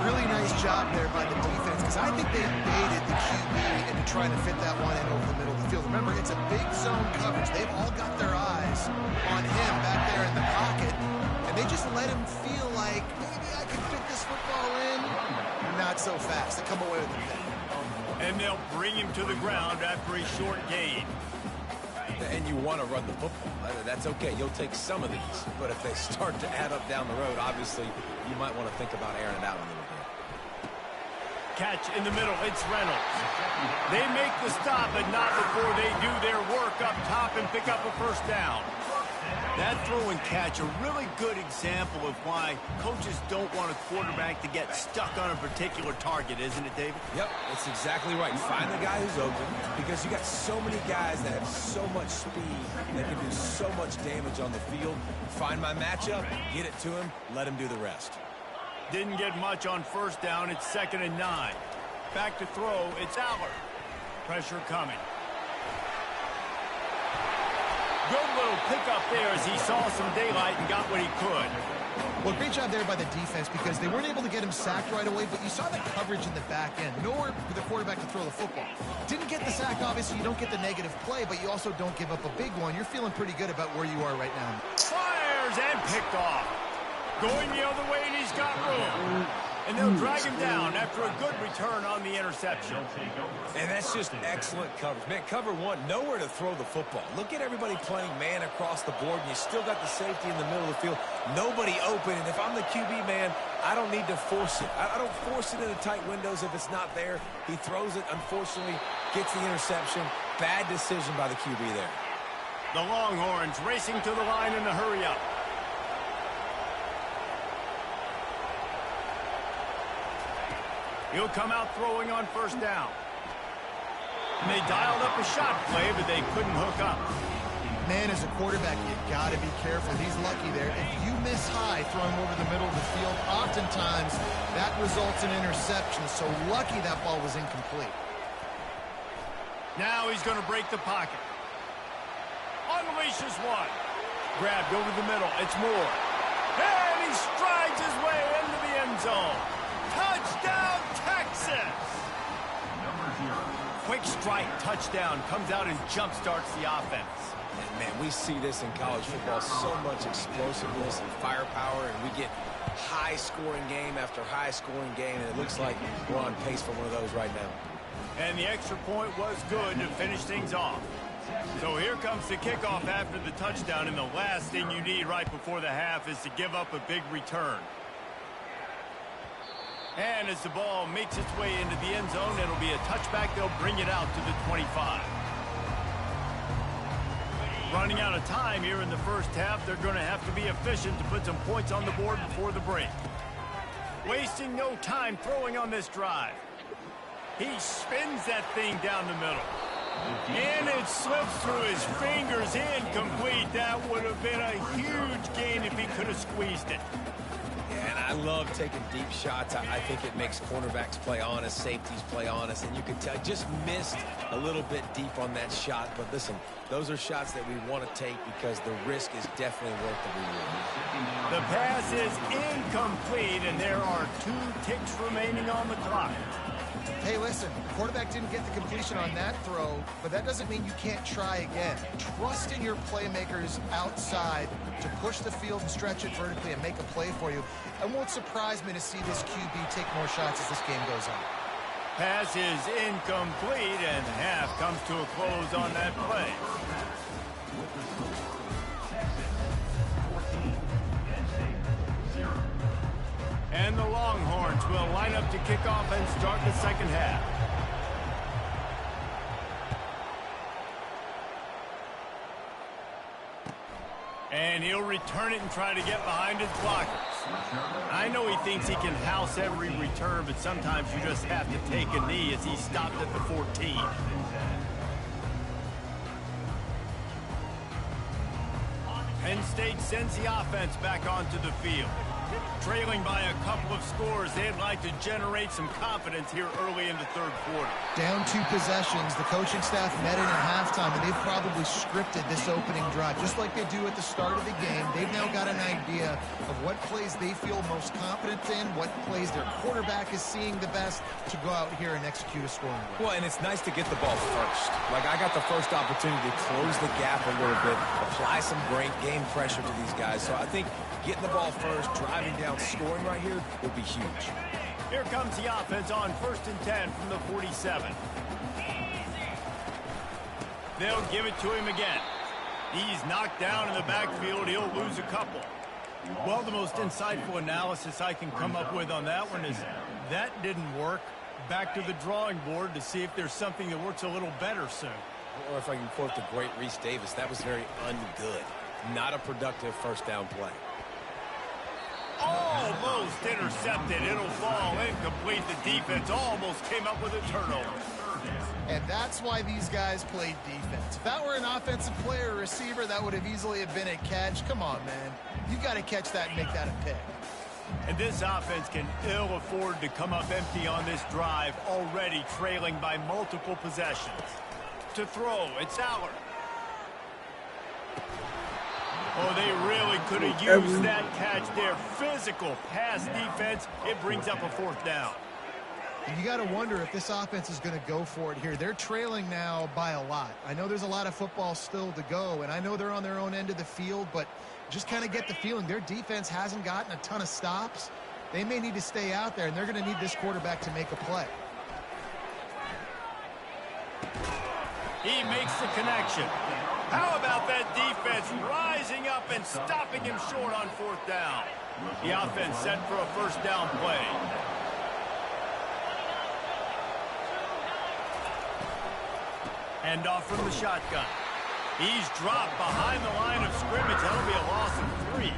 Really nice job there by the defense, because I think they baited the QB into trying to fit that one in over the middle of the field. Remember, it's a big zone coverage. They've all got their eyes on him back there in the pocket, and they just let him feel like, maybe I can fit this football in. Not so fast. They come away with the pick. And they'll bring him to the ground after a short gain. And you want to run the football. That's okay. You'll take some of these. But if they start to add up down the road, obviously, you might want to think about airing it out a little bit. Catch in the middle. It's Reynolds. They make the stop, but not before they do their work up top and pick up a first down. That throw and catch, a really good example of why coaches don't want a quarterback to get stuck on a particular target, isn't it, David? Yep, it's exactly right. Find the guy who's open, because you got so many guys that have so much speed that can do so much damage on the field. Find my matchup, get it to him, let him do the rest. Didn't get much on first down. It's 2nd and 9. Back to throw. It's Aller. Pressure coming. Good little pickup there as he saw some daylight and got what he could. Well, great job there by the defense, because they weren't able to get him sacked right away, but you saw the coverage in the back end. Nowhere for the quarterback to throw the football. Didn't get the sack, obviously. You don't get the negative play, but you also don't give up a big one. You're feeling pretty good about where you are right now. Fires and picked off. Going the other way, and he's got room. And they'll drag him down after a good return on the interception. And that's just excellent coverage. Man, cover one, nowhere to throw the football. Look at everybody playing man across the board, and you still got the safety in the middle of the field. Nobody open, and if I'm the QB, man, I don't need to force it. I don't force it into tight windows if it's not there. He throws it, unfortunately, gets the interception. Bad decision by the QB there. The Longhorns racing to the line in a hurry-up. He'll come out throwing on first down. And they dialed up a shot play, but they couldn't hook up. Man, as a quarterback, you got to be careful. He's lucky there. If you miss high throwing over the middle of the field, oftentimes that results in interception. So lucky that ball was incomplete. Now he's going to break the pocket. Unleashes one. Grabbed over the middle. It's Moore. And he strides his way into the end zone. Touchdown, Texas! Quick strike touchdown comes out and jump starts the offense. And man, we see this in college football, so much explosiveness and firepower, and we get high-scoring game after high-scoring game, and it looks like we're on pace for one of those right now. And the extra point was good to finish things off. So here comes the kickoff after the touchdown, and the last thing you need right before the half is to give up a big return. And as the ball makes its way into the end zone, it'll be a touchback. They'll bring it out to the 25. Running out of time here in the first half. They're going to have to be efficient to put some points on the board before the break. Wasting no time throwing on this drive. He spins that thing down the middle. And it slips through his fingers, incomplete. That would have been a huge gain if he could have squeezed it. And I love taking deep shots. I think it makes cornerbacks play honest, safeties play honest, and you can tell just missed a little bit deep on that shot. But listen, those are shots that we want to take because the risk is definitely worth the reward. The pass is incomplete, and there are 2 ticks remaining on the clock. Hey, listen, the quarterback didn't get the completion on that throw, but that doesn't mean you can't try again. Trust in your playmakers outside to push the field and stretch it vertically and make a play for you. It won't surprise me to see this QB take more shots as this game goes on. Pass is incomplete, and half comes to a close on that play. And the Longhorns will line up to kick off and start the second half. And he'll return it and try to get behind his blockers. I know he thinks he can house every return, but sometimes you just have to take a knee as he stopped at the 14. Penn State sends the offense back onto the field. Trailing by a couple of scores, they'd like to generate some confidence here early in the third quarter. Down 2 possessions, the coaching staff met in at halftime, and they've probably scripted this opening drive. Just like they do at the start of the game, they've now got an idea of what plays they feel most confident in, what plays their quarterback is seeing the best to go out here and execute a scoring drive. Well, and it's nice to get the ball first. Like, I got the first opportunity to close the gap a little bit, apply some great game pressure to these guys. So I think getting the ball first, driving down, scoring right here would be huge. Here comes the offense on 1st and 10 from the 47. They'll give it to him again. He's knocked down in the backfield. He'll lose a couple. Well, the most insightful analysis I can come up with on that one is that didn't work. Back to the drawing board to see if there's something that works a little better soon. Or if I can quote the great Reese Davis, that was very ungood. Not a productive first down play. Almost intercepted. It'll fall incomplete. The defense almost came up with a turnover. And that's why these guys play defense. If that were an offensive player or receiver, that would have easily have been a catch. Come on, man. You got to catch that and make that a pick. And this offense can ill afford to come up empty on this drive, already trailing by multiple possessions. To throw, it's Aller. Oh, they really could have used that catch there. Physical pass defense. It brings up a 4th down. And you got to wonder if this offense is going to go for it here. They're trailing now by a lot. I know there's a lot of football still to go, and I know they're on their own end of the field, but just kind of get the feeling their defense hasn't gotten a ton of stops. They may need to stay out there, and they're going to need this quarterback to make a play. He makes the connection. How about that defense rising up and stopping him short on 4th down? The offense set for a 1st down play. Hand off from the shotgun. He's dropped behind the line of scrimmage. That'll be a loss of 3.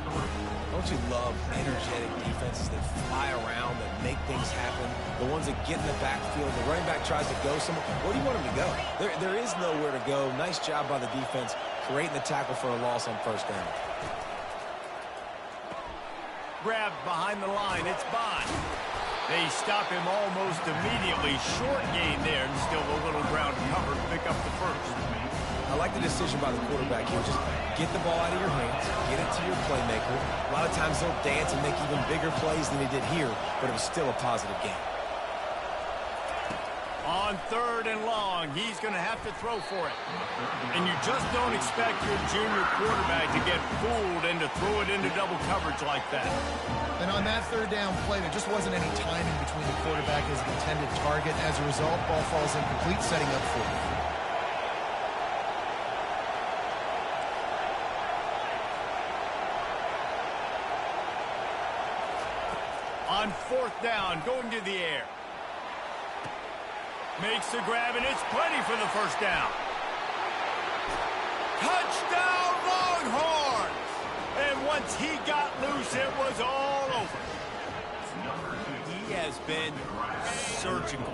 Don't you love energetic defenses that fly around, that make things happen? The ones that get in the backfield, the running back tries to go somewhere. Where do you want him to go? There is nowhere to go. Nice job by the defense, creating the tackle for a loss on 1st down. Grabbed behind the line. It's Bond. They stop him almost immediately. Short gain there, and still a little ground cover to pick up the 1st. I like the decision by the quarterback here. Just get the ball out of your hands, get it to your playmaker. A lot of times they'll dance and make even bigger plays than they did here, but it was still a positive game. On 3rd and long, he's going to have to throw for it. And you just don't expect your junior quarterback to get fooled and to throw it into double coverage like that. And on that 3rd down play, there just wasn't any timing between the quarterback and his intended target. As a result, ball falls incomplete, setting up 4th. On 4th down, going to the air. Makes the grab, and it's plenty for the 1st down. Touchdown, Longhorns! And once he got loose, it was all over. He has been surgical.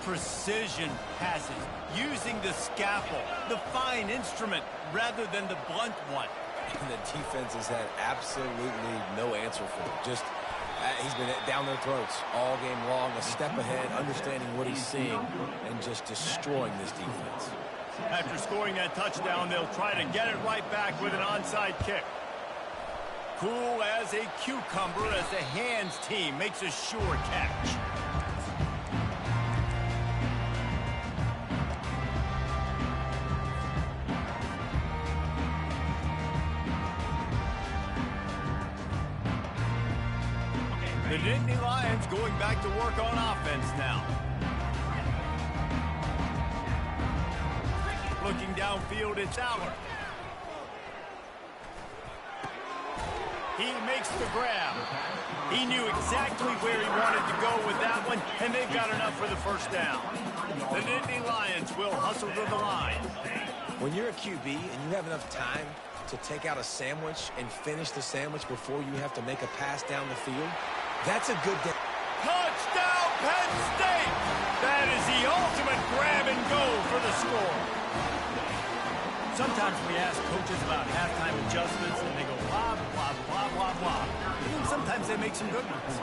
Precision passes, using the scalpel, the fine instrument, rather than the blunt one. And the defense has had absolutely no answer for it. Just he's been down their throats all game long, a step ahead, understanding what he's seeing, and just destroying this defense. After scoring that touchdown, they'll try to get it right back with an onside kick. Cool as a cucumber as the hands team makes a sure catch. The Nittany Lions going back to work on offense now. Looking downfield, it's Aller. He makes the grab. He knew exactly where he wanted to go with that one, and they've got enough for the 1st down. The Nittany Lions will hustle to the line. When you're a QB and you have enough time to take out a sandwich and finish the sandwich before you have to make a pass down the field, that's a good day. Touchdown, Penn State! That is the ultimate grab and go for the score. Sometimes we ask coaches about halftime adjustments, and they go blah, blah, blah, blah, blah. And sometimes sometimes they make some good ones.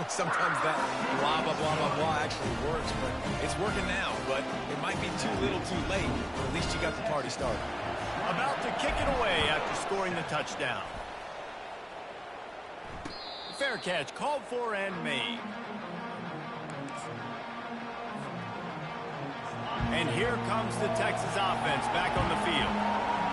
Sometimes that blah, blah, blah, blah, blah actually works, but it's working now. But it might be too little too late. But at least you got the party started. About to kick it away after scoring the touchdown. Fair catch called for and made. And here comes the Texas offense back on the field.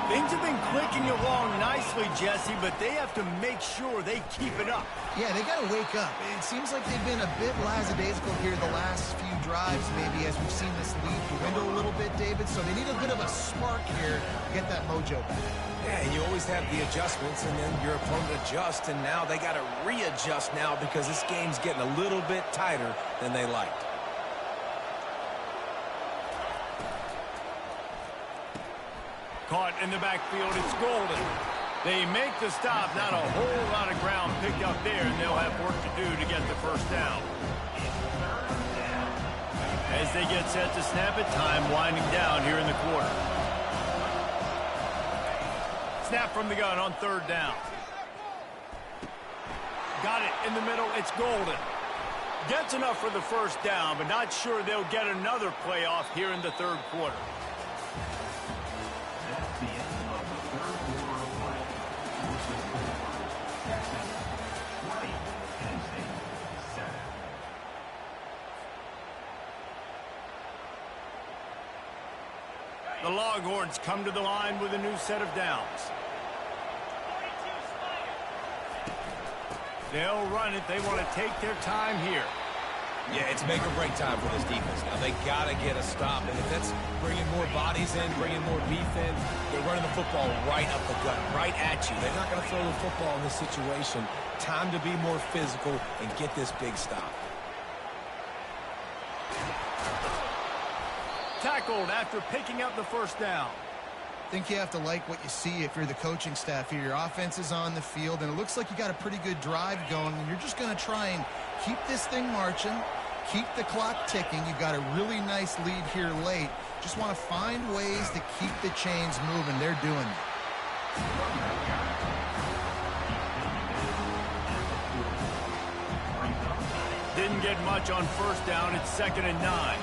Things have been clicking along nicely, Jesse, but they have to make sure they keep it up. Yeah, they got to wake up. It seems like they've been a bit lackadaisical here the last few drives, maybe, as we've seen this lead dwindle a little bit, David. So they need a bit of a spark here to get that mojo back. Yeah, and you always have the adjustments, and then your opponent adjusts, and now they got to readjust now because this game's getting a little bit tighter than they liked. Caught in the backfield, it's Golden. They make the stop, not a whole lot of ground picked up there, and they'll have work to do to get the first down. As they get set to snap it, time winding down here in the quarter. Snap from the gun on third down. Got it in the middle, it's Golden. Gets enough for the first down, but not sure they'll get another play off here in the third quarter. The Longhorns come to the line with a new set of downs. They'll run it. They want to take their time here. Yeah, it's make or break time for this defense now. They got to get a stop, and if that's bringing more bodies in, bringing more beef in, they're running the football right up the gut, right at you. They're not going to throw the football in this situation. Time to be more physical and get this big stop. Tackled after picking up the first down. I think you have to like what you see if you're the coaching staff here. Your offense is on the field, and it looks like you got a pretty good drive going, and you're just going to try and keep this thing marching, keep the clock ticking. You've got a really nice lead here late. Just want to find ways to keep the chains moving. They're doing it. Didn't get much on first down. It's 2nd and 9.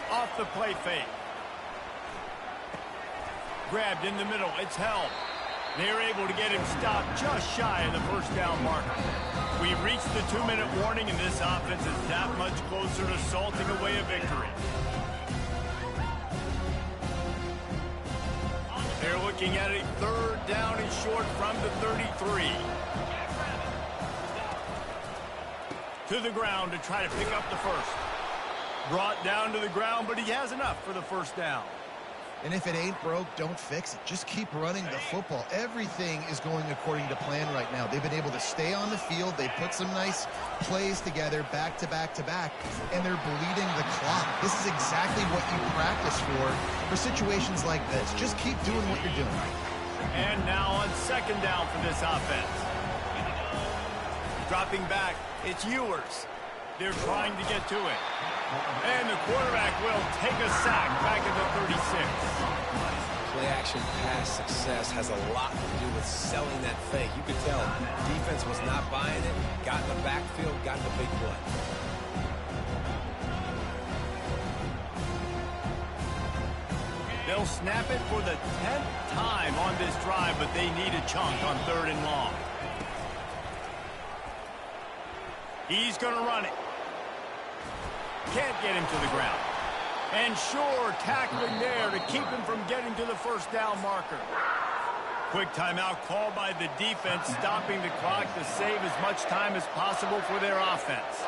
Off the play fake. Grabbed in the middle. It's held. They're able to get him stopped just shy of the first down marker. We've reached the 2-minute warning, and this offense is that much closer to salting away a victory. They're looking at a 3rd down and short from the 33. To the ground to try to pick up the first. Brought down to the ground, but he has enough for the first down. And if it ain't broke, don't fix it. Just keep running the football. Everything is going according to plan right now. They've been able to stay on the field. They put some nice plays together back to back to back, and they're bleeding the clock. This is exactly what you practice for situations like this. Just keep doing what you're doing. And now on 2nd down for this offense. Dropping back, it's Ewers. They're trying to get to it. And the quarterback will take a sack back at the 36. Play-action pass success has a lot to do with selling that fake. You could tell defense was not buying it, got in the backfield, got the big play. They'll snap it for the 10th time on this drive, but they need a chunk on 3rd and long. He's going to run it. Can't get him to the ground. And sure, tackling there to keep him from getting to the first down marker. Quick timeout called by the defense, stopping the clock to save as much time as possible for their offense.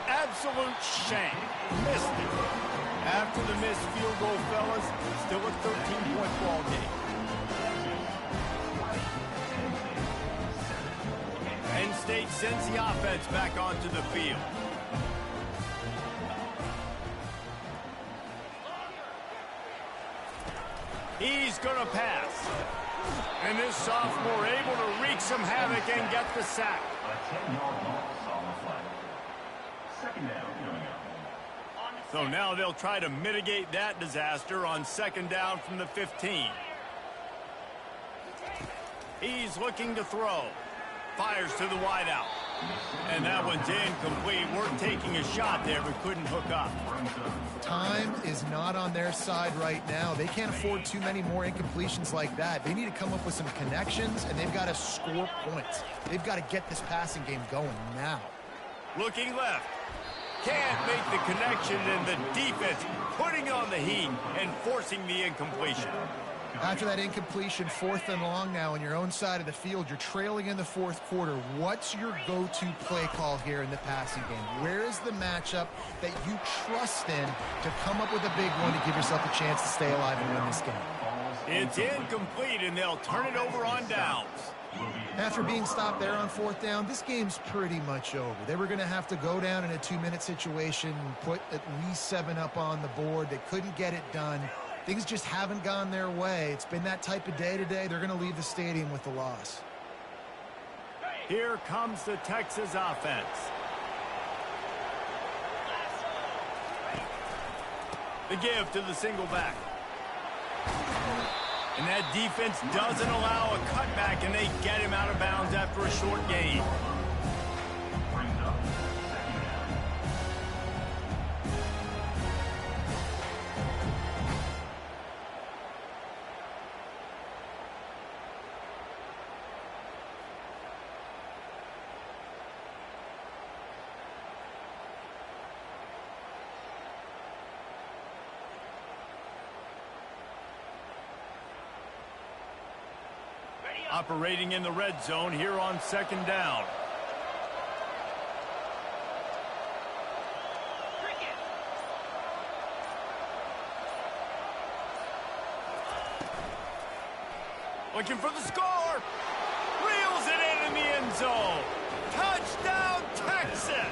Absolute shame. Missed it. After the missed field goal, fellas, still a 13-point ball game. Penn State sends the offense back onto the field. He's going to pass. And this sophomore able to wreak some havoc and get the sack. A 10-yard loss on the flag. 2nd down coming up. On the So now they'll try to mitigate that disaster on 2nd down from the 15. He's looking to throw. Fires to the wideout. And that one's incomplete. We're taking a shot there, but couldn't hook up. Time is not on their side right now. They can't afford too many more incompletions like that. They need to come up with some connections, and they've got to score points. They've got to get this passing game going now. Looking left. Can't make the connection, and the defense putting on the heat and forcing the incompletion. After that incompletion, 4th and long now on your own side of the field, you're trailing in the 4th quarter. What's your go-to play call here in the passing game? Where is the matchup that you trust in to come up with a big one to give yourself a chance to stay alive and win this game? It's incomplete, and they'll turn it over on downs. After being stopped there on 4th down, this game's pretty much over. They were going to have to go down in a 2-minute situation and put at least 7 up on the board. They couldn't get it done. Things just haven't gone their way. It's been that type of day today. They're going to leave the stadium with the loss. Here comes the Texas offense. The give to the single back. And that defense doesn't allow a cutback, and they get him out of bounds after a short gain. Operating in the red zone here on 2nd down. Looking for the score. Reels it in the end zone. Touchdown, Texas!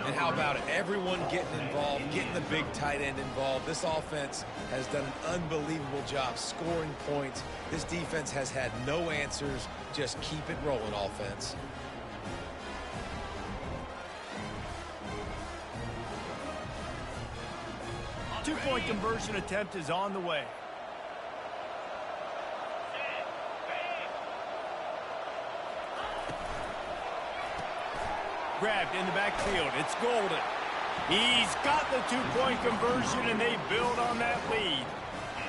And how about it? Everyone getting involved, getting the big tight end involved. This offense has done an unbelievable job scoring points. This defense has had no answers. Just keep it rolling, offense. Two-point conversion attempt is on the way. Grabbed in the backfield. It's Golden. He's got the 2-point conversion, and they build on that lead.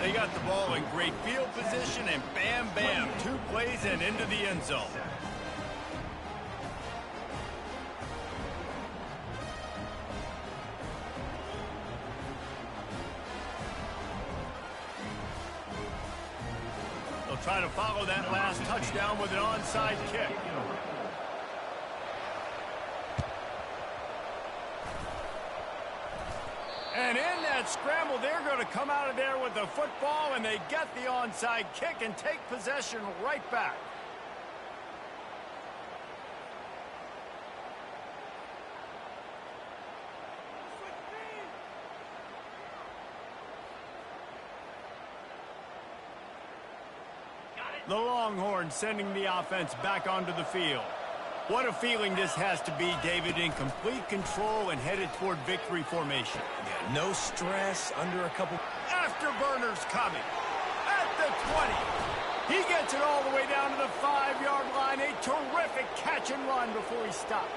They got the ball in great field position, and bam, bam, 2 plays and into the end zone. They'll try to follow that last touchdown with an onside kick. And in that scramble, they're going to come out of there with the football, and they get the onside kick and take possession right back. The Longhorns sending the offense back onto the field. What a feeling this has to be, David, in complete control and headed toward victory formation. Yeah, no stress, under a couple. Afterburners coming. At the 20. He gets it all the way down to the 5-yard line. A terrific catch and run before he stopped.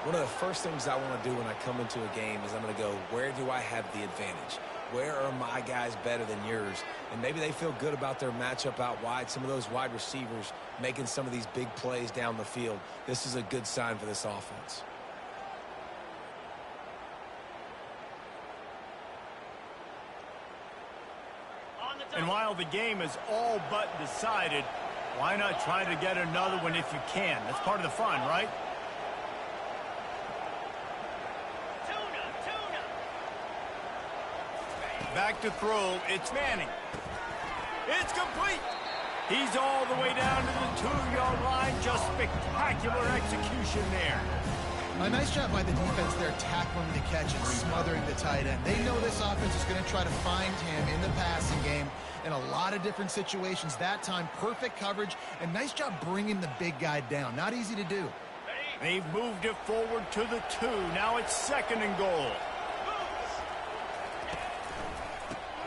One of the first things I want to do when I come into a game is I'm going to go, where do I have the advantage? Where are my guys better than yours? And maybe they feel good about their matchup out wide. Some of those wide receivers making some of these big plays down the field. This is a good sign for this offense. And while the game is all but decided, why not try to get another one if you can? That's part of the fun, right? Back to throw. It's Manning. It's complete. He's all the way down to the 2-yard line. Just spectacular execution there. A nice job by the defense there, tackling the catch and smothering the tight end. They know this offense is going to try to find him in the passing game in a lot of different situations. That time, perfect coverage, and nice job bringing the big guy down. Not easy to do. They've moved it forward to the 2. Now it's 2nd and goal.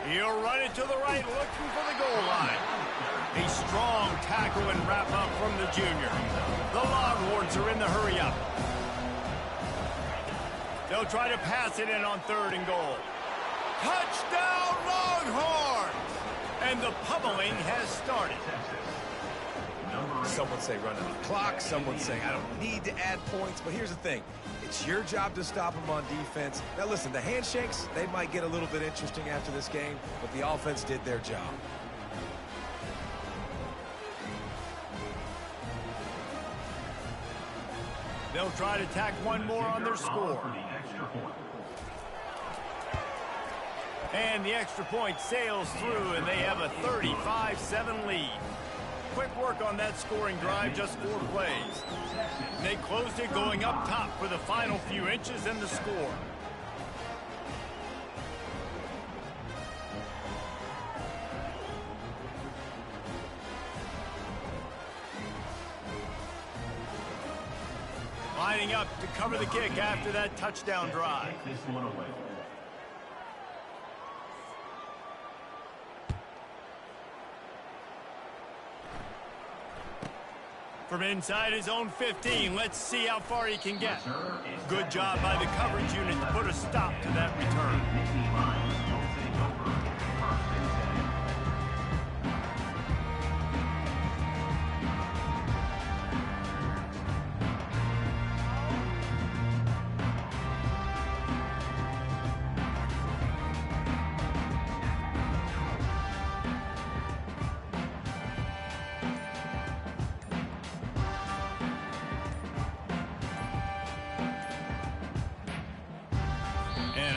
He'll run it to the right, looking for the goal line. A strong tackle and wrap up from the junior. The Longhorns are in the hurry up. They'll try to pass it in on 3rd and goal. Touchdown, Longhorns! And the pummeling has started. Some would say run out the clock. Some would say I don't need to add points. But here's the thing. It's your job to stop them on defense. Now, listen, the handshakes, they might get a little bit interesting after this game, but the offense did their job. They'll try to tack one more on their score. And the extra point sails through, and they have a 35-7 lead. Quick work on that scoring drive, just 4 plays. They closed it going up top for the final few inches and the score. Lining up to cover the kick after that touchdown drive. From inside his own 15, let's see how far he can get. Good job by the coverage unit to put a stop to that return.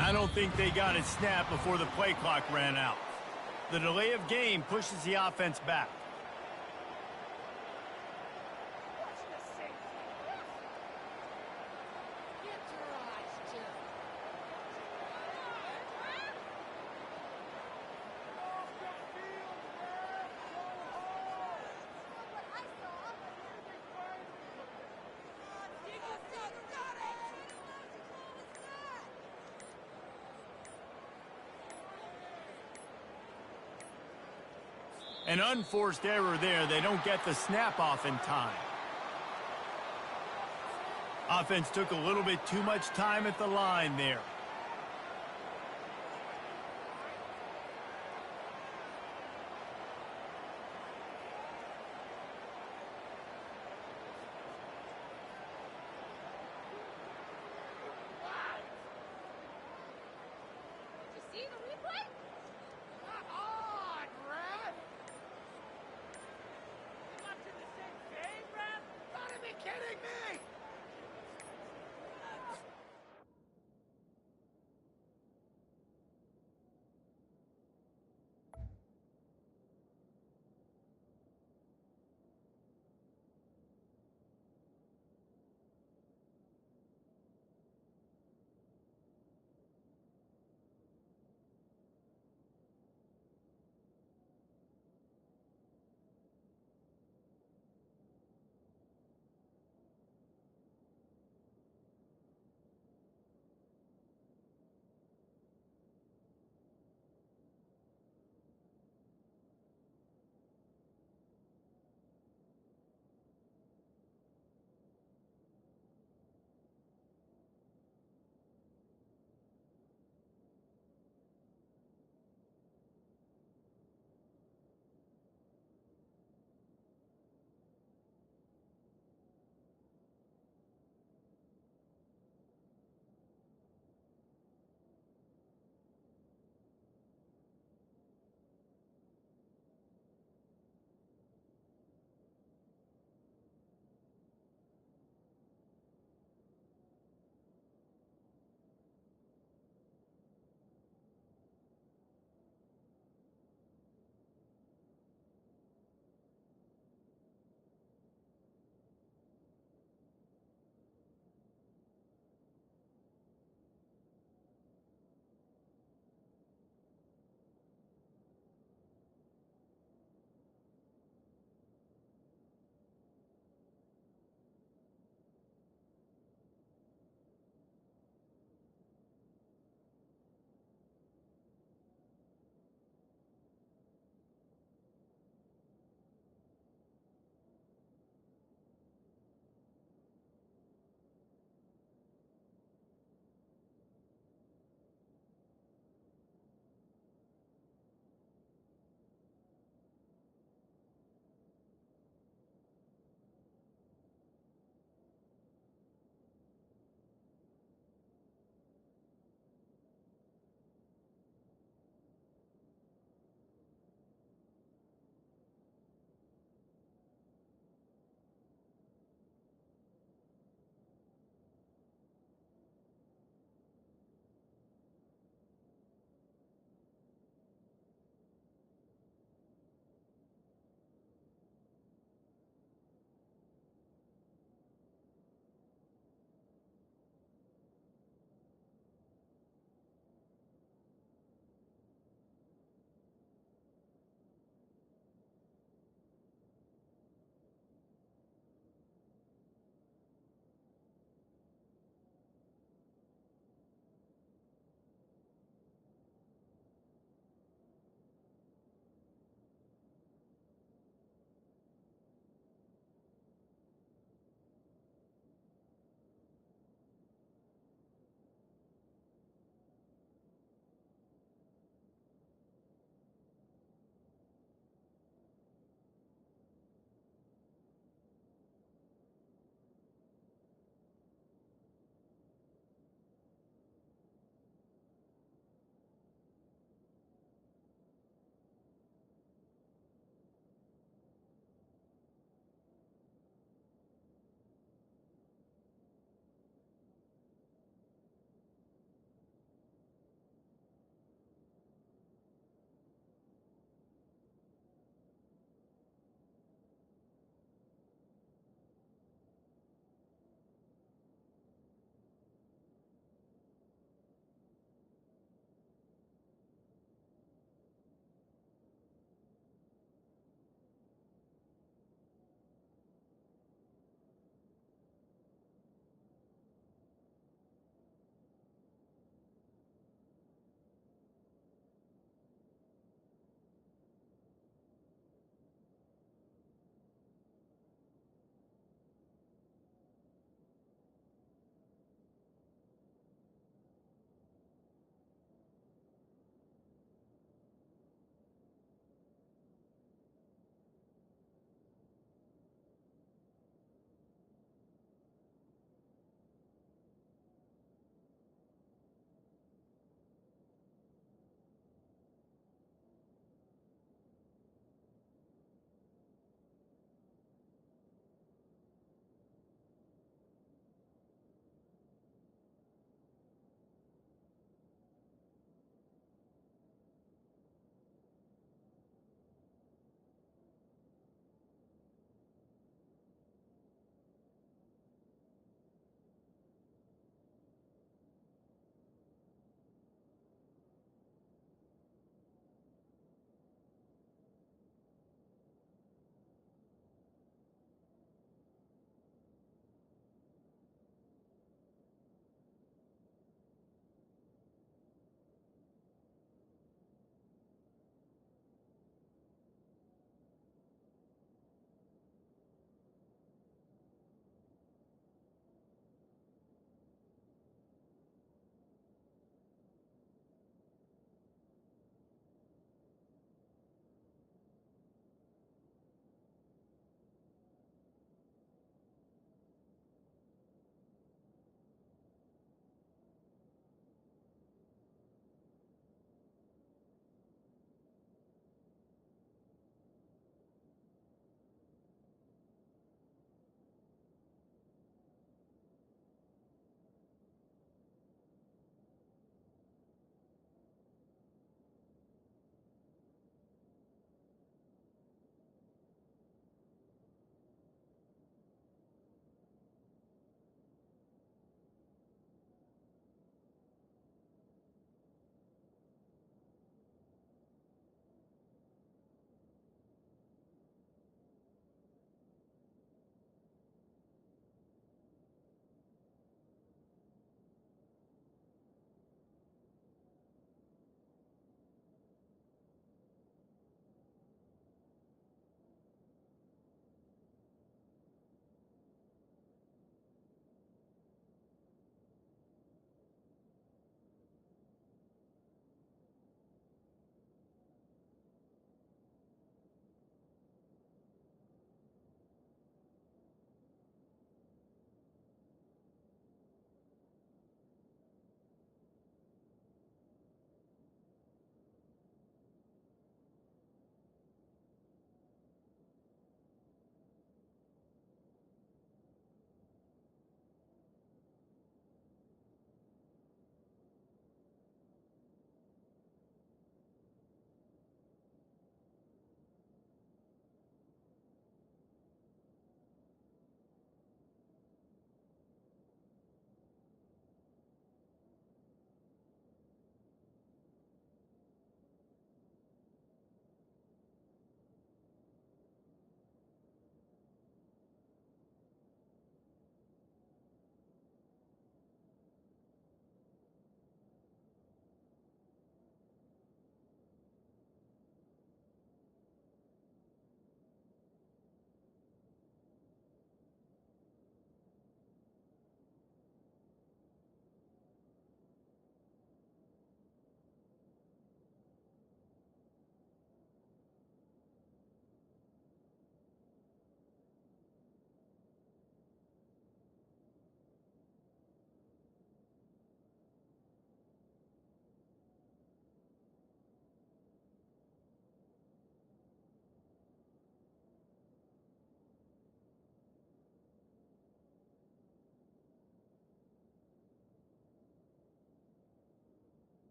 I don't think they got it snapped before the play clock ran out. The delay of game pushes the offense back. An unforced error there. They don't get the snap off in time. Offense took a little bit too much time at the line there.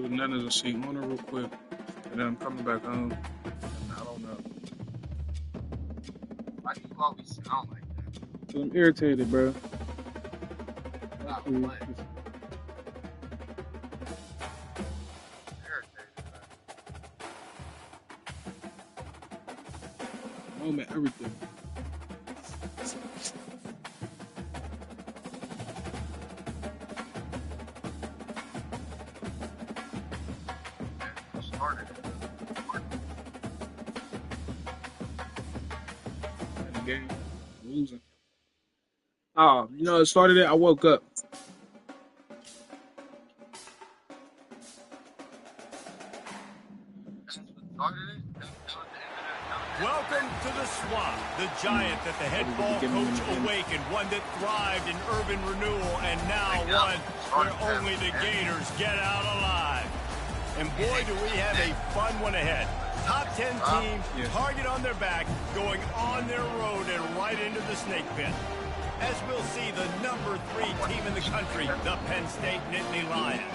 Bananas and see Mona real quick, and then I'm coming back home. I don't know. Why do you always sound like that? So I'm irritated, bro. Moment, everything. Game losing. Oh, you know, it started it. I woke up. Welcome to the swamp, the giant that the head ball coach awakened, one that thrived in urban renewal, and now one where only the Gators get out alive. And boy, do we have a fun one ahead. Top 10 team, target on their back, going on their road and right into the snake pit. As we'll see, the number 3 team in the country, the Penn State Nittany Lions,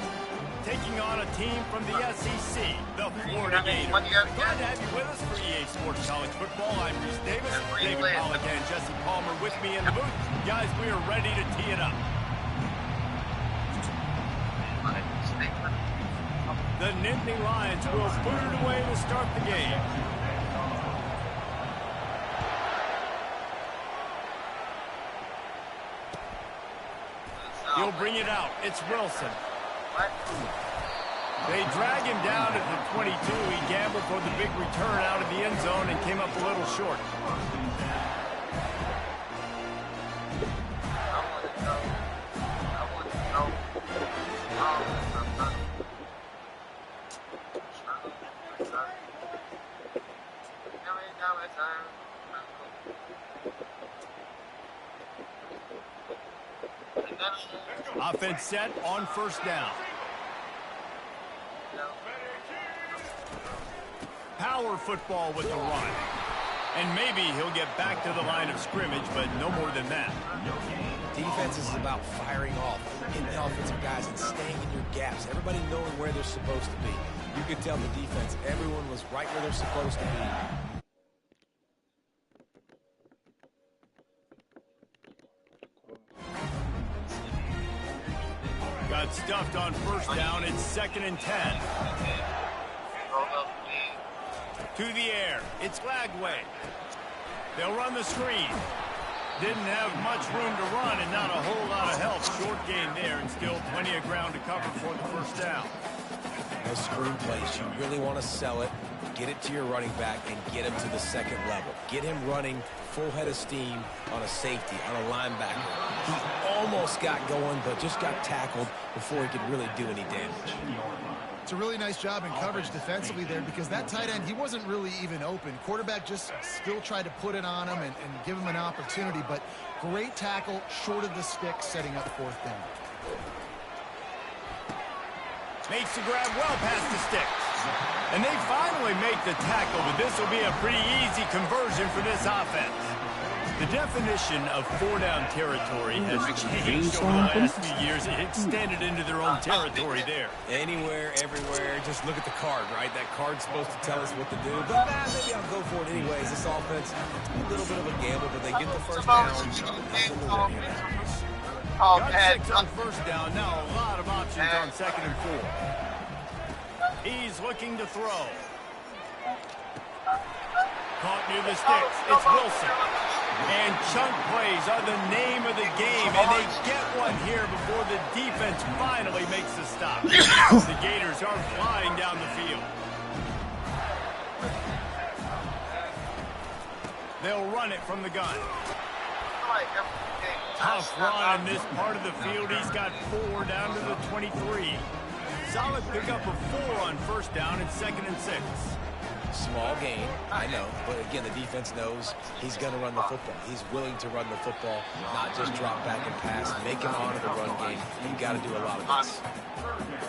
taking on a team from the SEC, the Florida Gators. Glad to have you with us for EA Sports College Football. I'm Reese Davis, David Pollack and Jesse Palmer with me in the booth. Guys, we are ready to tee it up. The Nittany Lions will put it away to start the game. He'll bring it out. It's Wilson. They drag him down at the 22. He gambled for the big return out of the end zone and came up a little short. Offense set on first down. Power football with the run. And maybe he'll get back to the line of scrimmage, but no more than that. Defense is about firing off, hitting the offensive guys and staying in your gaps. Everybody knowing where they're supposed to be. You could tell the defense, everyone was right where they're supposed to be. Got stuffed on first down. It's 2nd and 10. To the air. It's Lagway. They'll run the screen. Didn't have much room to run and not a whole lot of help. Short gain there and still plenty of ground to cover for the first down. Those screen plays, you really want to sell it, get it to your running back, and get him to the second level. Get him running full head of steam on a safety, on a linebacker. He almost got going, but just got tackled before he could really do any damage. It's a really nice job in coverage defensively there because that tight end, he wasn't really even open. Quarterback just still tried to put it on him and give him an opportunity, but great tackle, short of the stick, setting up fourth down. Makes the grab well past the sticks. And they finally make the tackle, but this will be a pretty easy conversion for this offense. The definition of 4-down territory has changed over the last few years. It extended into their own territory there. Anywhere, everywhere, just look at the card, right? That card's supposed to tell us what to do, but maybe I'll go for it anyways. This offense, a little bit of a gamble, but they get the first down. Got 6 on first down, now a lot of options on 2nd and 4. He's looking to throw. Caught near the sticks, it's Wilson. And chunk plays are the name of the game, and they get one here before the defense finally makes the stop. The Gators are flying down the field. They'll run it from the gun. Tough run in this part of the field. He's got 4 down to the 23. Solid pickup of 4 on first down and 2nd and 6. Small gain, I know, but again, the defense knows he's going to run the football. He's willing to run the football, not just drop back and pass, make him honor the run game. You got to do a lot of this.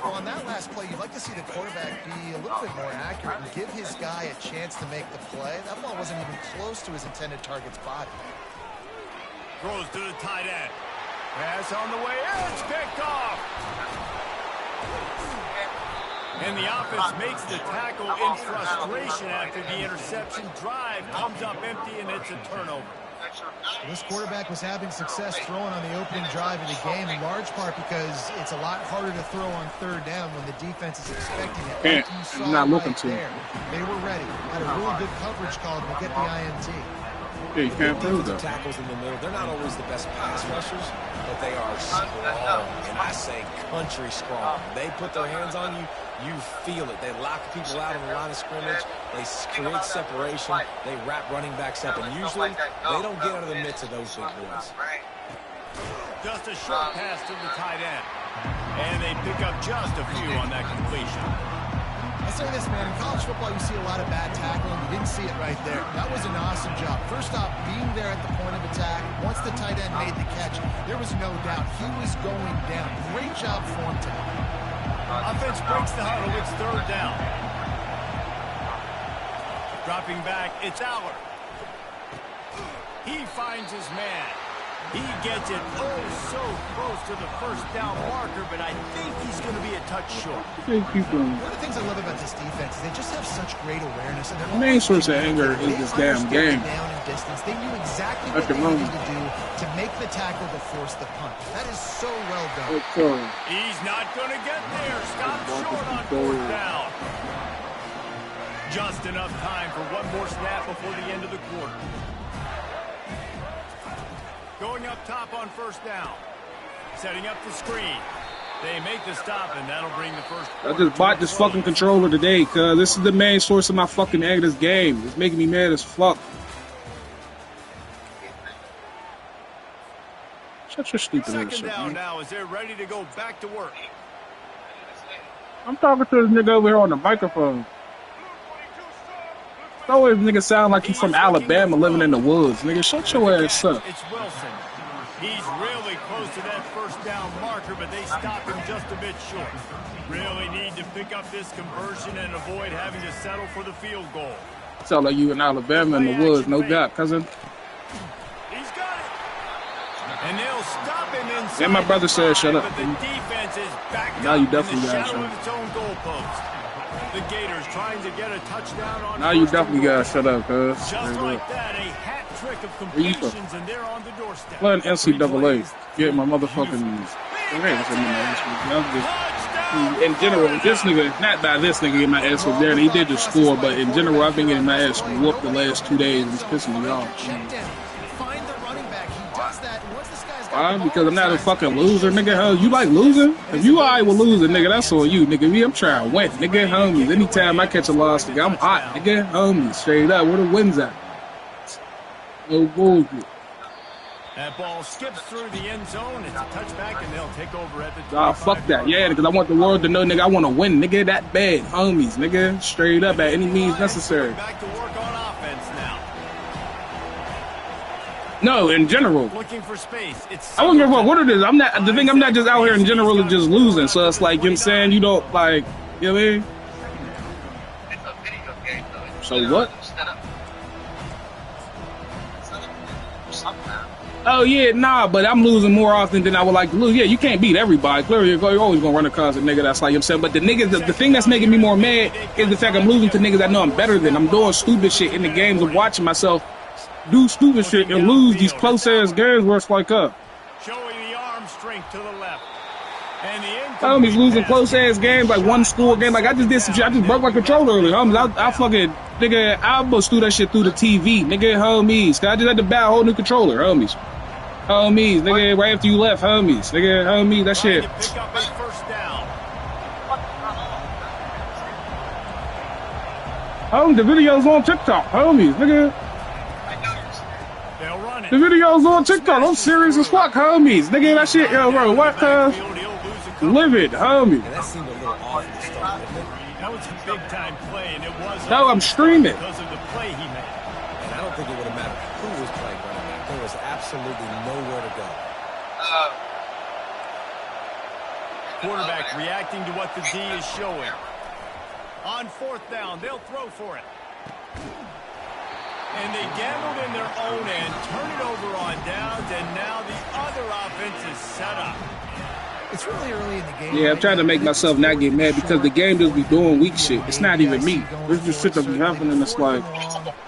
Well, on that last play, you'd like to see the quarterback be a little bit more accurate and give his guy a chance to make the play. That ball wasn't even close to his intended target's body. Throws to the tight end. Pass on the way. It's picked off. And the offense makes the tackle in frustration after the interception. Drive comes up empty, and it's a turnover. This quarterback was having success throwing on the opening drive of the game, in large part because it's a lot harder to throw on third down when the defense is expecting it. Like you saw not looking to. there. They were ready. Had a really good coverage call to get the INT. Yeah, you can't throw that. Tackles in the middle. They're not always the best pass rushers, but they are strong, and I say country strong. They put their hands on you, you feel it. They lock people out on the line of scrimmage. They create separation. They wrap running backs up, and usually they don't get out of the midst of those big boys. Just a short pass to the tight end, and they pick up just a few on that completion. I'll say this, man. In college football, you see a lot of bad tackling. You didn't see it right there. That was an awesome job. First off, being there at the point of attack. Once the tight end made the catch, there was no doubt he was going down. Great job for him tonight. Offense breaks the huddle. It's third down. Dropping back, it's Aller. He finds his man. He gets it so close to the first down marker, but I think he's going to be a touch short. One of the things I love about this defense is they just have such great awareness. And the main source of anger is this damn game. Down in distance. They knew exactly what they needed to do to make the tackle to force the punt. That is so well done. He's not going to get there. Stop short on fourth down. Just enough time for one more snap before the end of the quarter. Going up top on first down. Setting up the screen. They make the stop, and that'll bring the first. I just bought this fucking controller today, cuz this is the main source of my fucking anger this game. It's making me mad as fuck. Shut your stupid ass. Second down now as they're ready to go back to work. I'm talking to this nigga over here on the microphone. Always nigga sound like he's from Alabama living in the woods. Nigga, shut your ass up. It's Wilson. He's really close to that first down marker, but they stop him just a bit short. Really need to pick up this conversion and avoid having to settle for the field goal. Sound like you in Alabama in the woods, no doubt, cousin. He's got it. And they'll stop him inside. And my brother said shut up. But the defense is back now up you definitely in the got shadow shut of its own goalpost. The Gators trying to get a touchdown on. Now you definitely got shut up, cuz. Just like that, a hat trick of completions, and they're on the doorstep. Playing NCAA. Get my motherfucking. In general, this nigga, not by this nigga getting my ass whooped there, he did the score, but in general, I've been getting my ass whooped the last 2 days, and it's pissing me off. Why? Because I'm not a fucking loser, nigga. Hell, you like losing? If you alright with losing, nigga, that's on you, nigga. Me, I'm trying to win, nigga. Homies, anytime I catch a loss, nigga, I'm hot, nigga. Homies, straight up. Where the wins at? No bullshit. That ball skips through the end zone. It's a touchback, and they'll take over at the. Ah, fuck that. Yeah, because I want the world to know, nigga, I want to win, nigga. That bad, homies, nigga. Straight up at any means necessary. Back to work on offense now. No, in general. Looking for space. I don't give a fuck what it is. I'm not. The thing, I'm not just out here in general and just losing. So it's like, you know what I'm saying? You don't like, you know what I mean? So what? Oh yeah, nah, but I'm losing more often than I would like to lose. Yeah, you can't beat everybody. Clearly, you're always gonna run across a nigga that's like, you know what I'm saying. But the niggas, the thing that's making me more mad is the fact I'm losing to niggas I know I'm better than. I'm doing stupid shit in the games of watching myself do stupid shit and lose these close ass games where it's like up. Showing the arm strength to the left. And the homies losing close ass games like one score game. Like I just did some shit. I just broke my controller earlier. Homies, I fucking nigga, I almost threw that shit through the TV. Nigga, homies. I just had to buy a whole new controller, homies. Homies, nigga, right after you left, homies. Nigga, homies, that shit. Pick up a first down. Oh, the video's on TikTok, homies, nigga. They'll run it. The video's on TikTok. I'm serious as fuck, homies. Nigga, that shit, yo, bro, what, cuz? Live it, homie. That seemed a little off at the start, didn't it? That was a big-time play, and it was. No, I'm streaming. Because of the play he made. And I don't think it would have mattered who was playing running back. There was absolutely nowhere to go. Quarterback reacting to what the D is showing. On fourth down, they'll throw for it. And they gambled in their own end, turn it over on downs, and now the other offense is set up. It's really early in the game. Yeah, I'm trying to make myself not get mad because the game just be doing weak shit. It's not even me. There's just shit that be happening. It's like,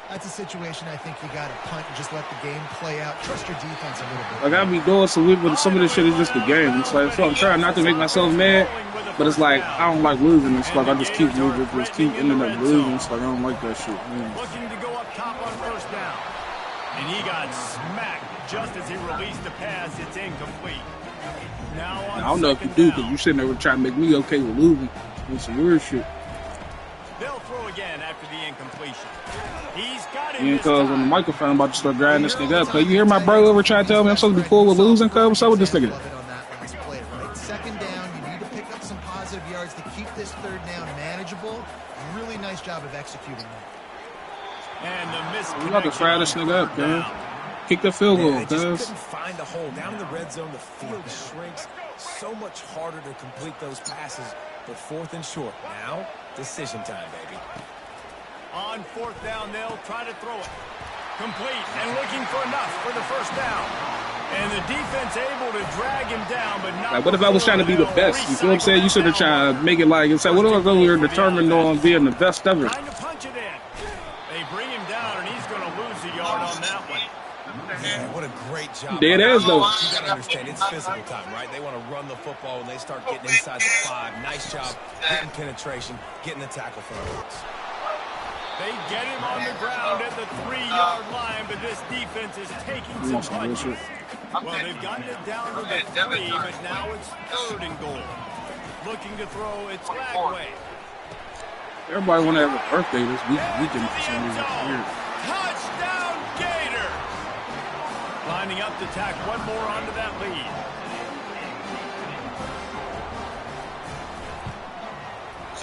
that's a situation I think you got to punt and just let the game play out. Trust your defense a little bit. like I be doing some of this shit is just the game. It's like, so I'm trying not to make myself mad, but it's like I don't like losing. It's like I just keep losing, just keep ending up losing. It's like I don't like that shit. Man. Looking to go up top on first down, and he got smacked just as he released the pass. It's incomplete. Now on I don't know if you do because you sitting there trying to make me okay with losing. It's some weird shit. They'll throw again after the incompletion. He's got it. And cuz on the microphone, I'm about to start grinding this nigga up. Cuz you hear my bro over trying to tell me I'm supposed to be cool with losing, cuz? What's up with this nigga? Second down, you need to pick up some positive yards to keep this third down manageable. Really nice job of executing that. And the misconnection. We about to fry this nigga up, cuz. Kick the field goal, cuz. Couldn't find a hole. Down in the red zone, the field shrinks. So much harder to complete those passes. But fourth and short. Now, decision time, baby. On fourth down, they'll try to throw it. Complete and looking for enough for the first down. And the defense able to drag him down, but not. Like, what if I was trying to be the best? You feel what I'm saying? You should have tried to make it like, it's like, what if I was over here determined on being the best ever? Trying to punch it in. They bring him down, and he's going to lose a yard on that one. Man, what a great job. Dead ass, though. You got to understand, it's physical time, right? They want to run the football when they start getting inside the 5. Nice job getting penetration, getting the tackle for the Hawks. They get him on the ground at the 3-yard line, but this defense is taking some punches. Well, they've gotten it down to the 3, but now it's 3rd and goal. Looking to throw, it's Lagway. Everybody want to have a birthday this weekend for some reason. Weird. Touchdown, Gator! Lining up to tack one more onto that lead.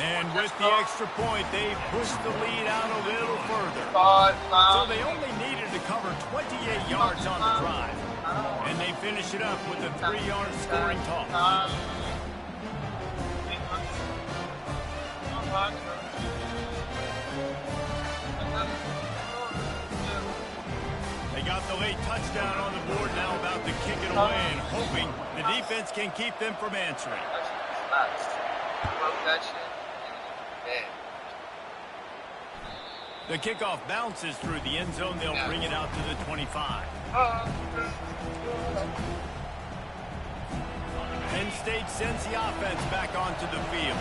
And with the extra point, they pushed the lead out a little further. So they only needed to cover 28 yards on the drive. And they finish it up with a 3-yard scoring toss. They got the late touchdown on the board, now about to kick it away and hoping the defense can keep them from answering. The kickoff bounces through the end zone. They'll bring it out to the 25. Penn State sends the offense back onto the field.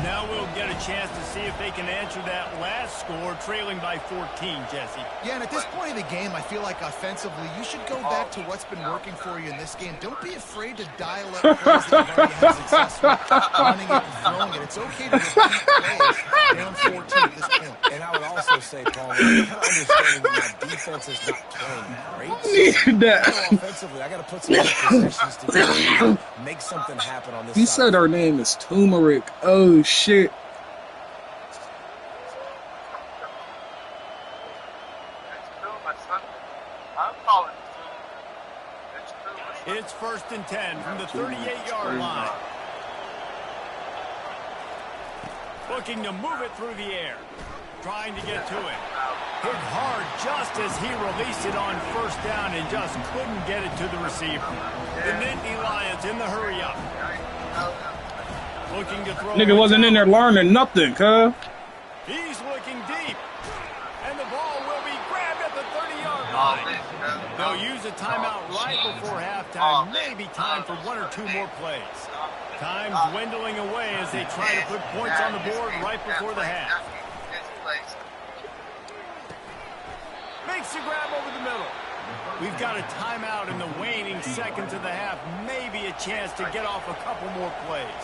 Now we'll get a chance to see if they can answer that last score, trailing by 14, Jesse. Yeah, and at this point of the game, I feel like offensively, you should go back to what's been working for you in this game. Don't be afraid to dial up plays that you've already had success with, running it and throwing it. It's okay to repeat plays down 14 at this point. And I would also say, Paul, I'm kind of understanding that my defense is not playing great. So, offensively, I got to put some good possessions to make something happen on this He side. said her name is Turmeric. Oh, shit. It's 1st and 10 from the 38-yard line. Looking to move it through the air. Trying to get to it. Hit hard just as he released it on first down and just couldn't get it to the receiver. The Nittany Lions in the hurry up. Looking to throw. Nigga wasn't in there learning nothing, cuz. He's looking deep. And the ball will be grabbed at the 30-yard line. They'll use a timeout right before halftime. Maybe time for 1 or 2 more plays. Time dwindling away as they try to put points on the board right before the half. Makes a grab over the middle. We've got a timeout in the waning seconds of the half. Maybe a chance to get off a couple more plays.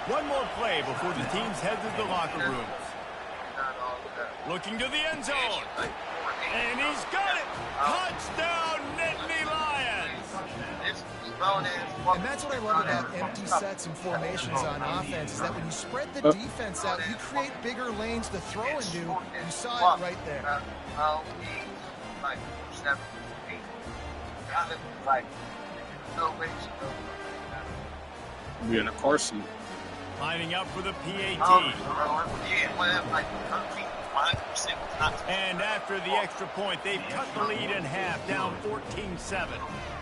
One more play before the teams head to the locker rooms. Looking to the end zone. And he's got it. Touchdown, Nittany Lions. And that's what I love about empty sets and formations on offense, is that when you spread the defense out, you create bigger lanes to throw into. You saw it right there. We're in a car seat. Lining up for the PAT. And after the extra point, they've cut the lead in half, down 14-7.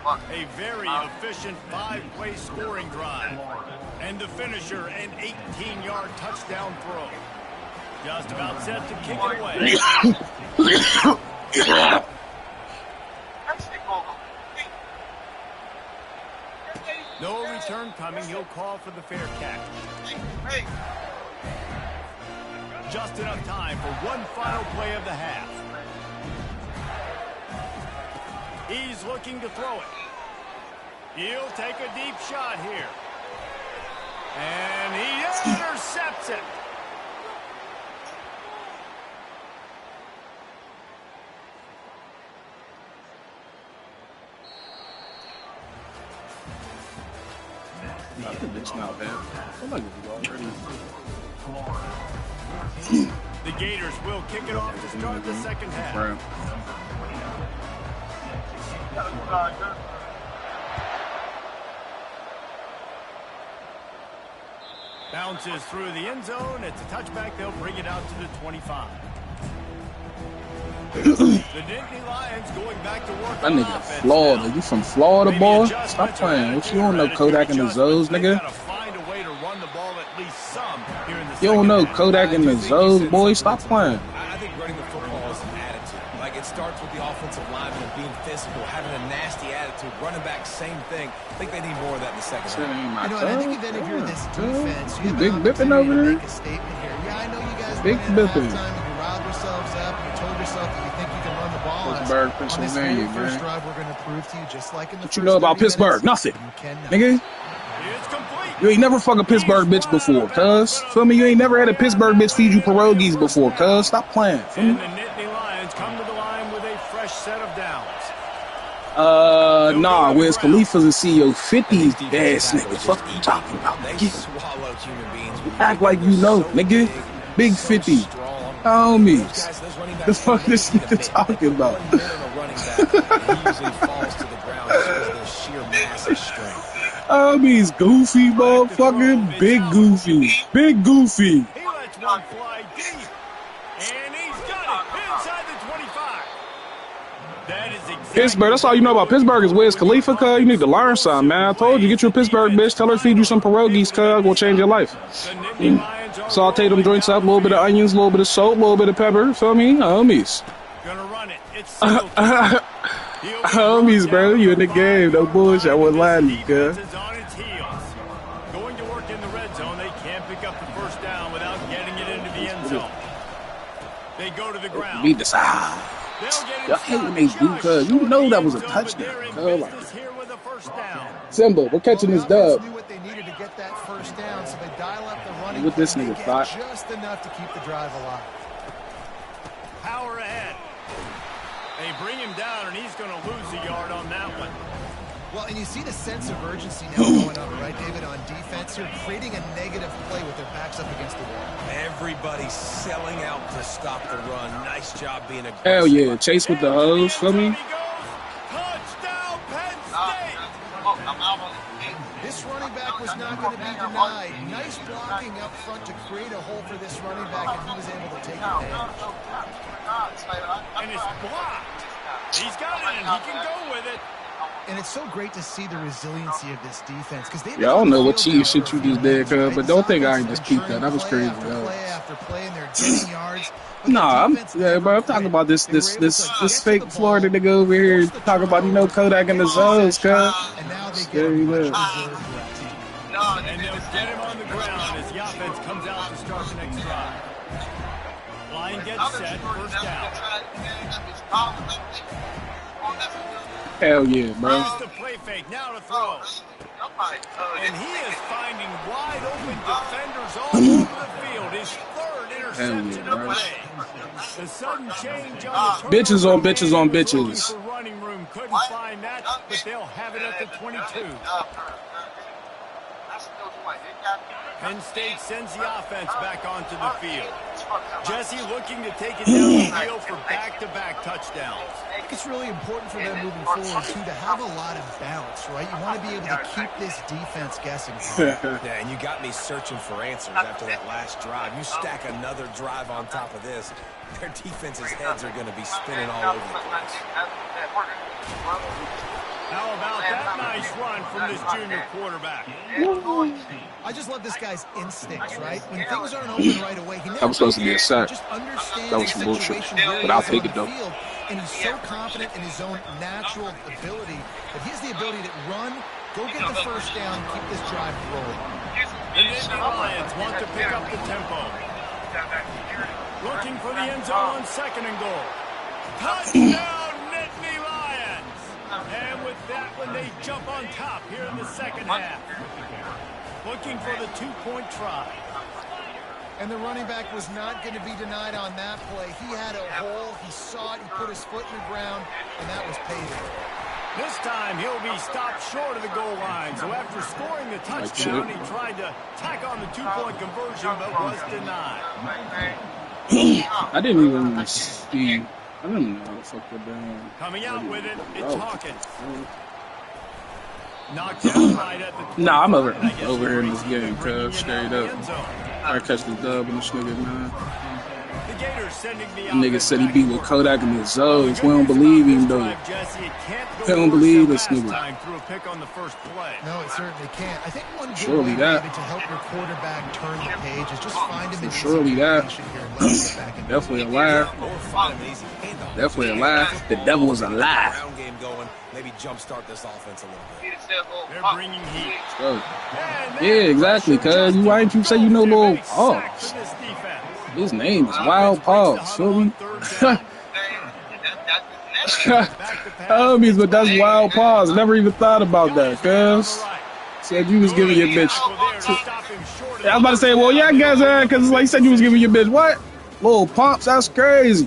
A very efficient 5-play scoring drive. And the finisher, an 18-yard touchdown throw. Just about set to kick it away. No return coming. He'll call for the fair catch. Just enough time for one final play of the half. He's looking to throw it. He'll take a deep shot here. And he intercepts it. It's not bad. The Gators will kick it off to start the second half. Bounces through the end zone. It's a touchback. They'll bring it out to the 25. The Nittany Lions going back to work. That nigga Florida. You from Florida, boy? Stop playing. What you don't know Kodak and the Zoes, nigga? You don't know Kodak and the Zoes, boy? Stop playing. I think running the football is an attitude. Like, it starts with the offensive lineman and being physical, having a nasty attitude. Running back, same thing. I think they need more of that in the second half. You know, and I think even if you're this defense, you have big an bipping opportunity over to there. make a statement here. Yeah, I know you guys Big went in at bipping. halftime and you riled yourselves up and you told yourself that you think you can run the ball. Pittsburgh, On this Pennsylvania, very first man. drive, we're going to prove to you, just like in the What you know about Pittsburgh? Nothing, nigga. You ain't never fucked a Pittsburgh bitch before, cuz. Feel me? You ain't never had a Pittsburgh bitch feed you pierogies before, cuz. Stop playing. Feel me? And the Nittany Lions come to the line with a fresh set of downs. Nah, Wiz Khalifa's a CEO 50 ass nigga. Fuck you talking about, nigga? Act like you know, nigga. Big 50. Homies. The fuck this nigga talking about? Homies, goofy motherfucker. Big goofy. Big goofy. He lets one fly deep. And he's got it inside the 25. That is exactly Pittsburgh, that's all you know about Pittsburgh is Wiz Khalifa, cuz. You need to learn something, man. I told you, get you a Pittsburgh bitch. Tell her to feed you some pierogies, cuz. Will change your life. Saute them joints up, a little bit of onions, a little bit of salt, a little bit of pepper. Feel me? Homies. Gonna run it. It's Homies, bro. You in the game. No bullshit. I wouldn't lie to you, cuz. on its heels. Going to work in the red zone. They can't pick up the first down without getting it into the end zone. They go to the ground. Beat the side. Y'all hate when they do, cuz. You know that was a touchdown, cuz. Like, Simba, we're catching this dub. What this nigga thought. Just enough to keep the drive alive. Power ahead. They bring him down, and he's going to lose a yard on that one. Well, and you see the sense of urgency now going on, right, David, on defense here, creating a negative play with their backs up against the wall. Everybody's selling out to stop the run. Nice job being aggressive. Hell yeah. Chase with the hose. Feel me? Touchdown, Penn State! This running back was not going to be denied. Nice blocking up front to create a hole for this running back, and he was able to take advantage. And it's blocked. He's got it, and he can go with it. And it's so great to see the resiliency of this defense. Because they Yeah, I don't know what cheating shit you just did, cuz, but don't think I ain't just peeped that. That was crazy, yo. Nah, bro, I'm talking about this fake Florida nigga over here talking about, you know, Kodak and the Zoes, cuz. And now they get And they'll get him on the ground as the offense comes out to start the next drive. Line gets set, first down. Hell yeah, bro. Here's the play fake, now to throw. And he is finding wide open defenders all over the field. His third interception of the day. The sudden change on the Bitches on bitches on bitches. running room couldn't find that, but they'll have it at the 22. Penn State sends the offense back onto the field. Jesse looking to take it down the field for back-to-back touchdowns. I think it's really important for them moving forward, too, to have a lot of bounce, right? You want to be able to keep this defense guessing. Yeah, and you got me searching for answers after that last drive. You stack another drive on top of this, their defense's heads are going to be spinning all over the place. How about that nice run from this junior quarterback? I just love this guy's instincts, right? When things aren't open right away, he That was supposed to be a sack. just understands That was some bullshit. But I'll take it, though. And he's so confident in his own natural ability that he has the ability to run, go get the first down, keep this drive rolling. The Nittany Lions want to pick up the tempo. Looking for the end zone on 2nd and goal. Touchdown, Nittany Lions! And with that one, they jump on top here in the second half. Looking for the 2-point try. And the running back was not going to be denied on that play. He had a hole, he saw it, he put his foot in the ground, and that was payday. This time, he'll be stopped short of the goal line. So after scoring the touchdown, he tried to tack on the 2-point conversion, but was denied. I didn't even see. I didn't know how the fuck they're doing. Coming out with it, it's Hawkins. Knocked down right at the Nah, I'm over here in this game, cuz straight up. I catch the dub in this nigga, man. The Gators sending the Nigga said he beat with Kodak and his Zoes. We don't believe him, though. We don't believe this nigga. No, it certainly can't. I think one good Surely way that. maybe to help your quarterback turn the page is just find him in Surely that. Definitely a lie. Definitely a lie. The devil is a lie. Maybe jumpstart this offense a little bit. They're bringing heat. Yeah, exactly, cuz. Why ain't you say you know Lil Paws? His name is Wild Paws. Feel me? Homies, but that's Wild Paws. Never even thought about that, cuz. Said you was giving your bitch. I was about to say, well, yeah, I guess, because like you said you was giving your bitch what? Lil Pumps, that's crazy.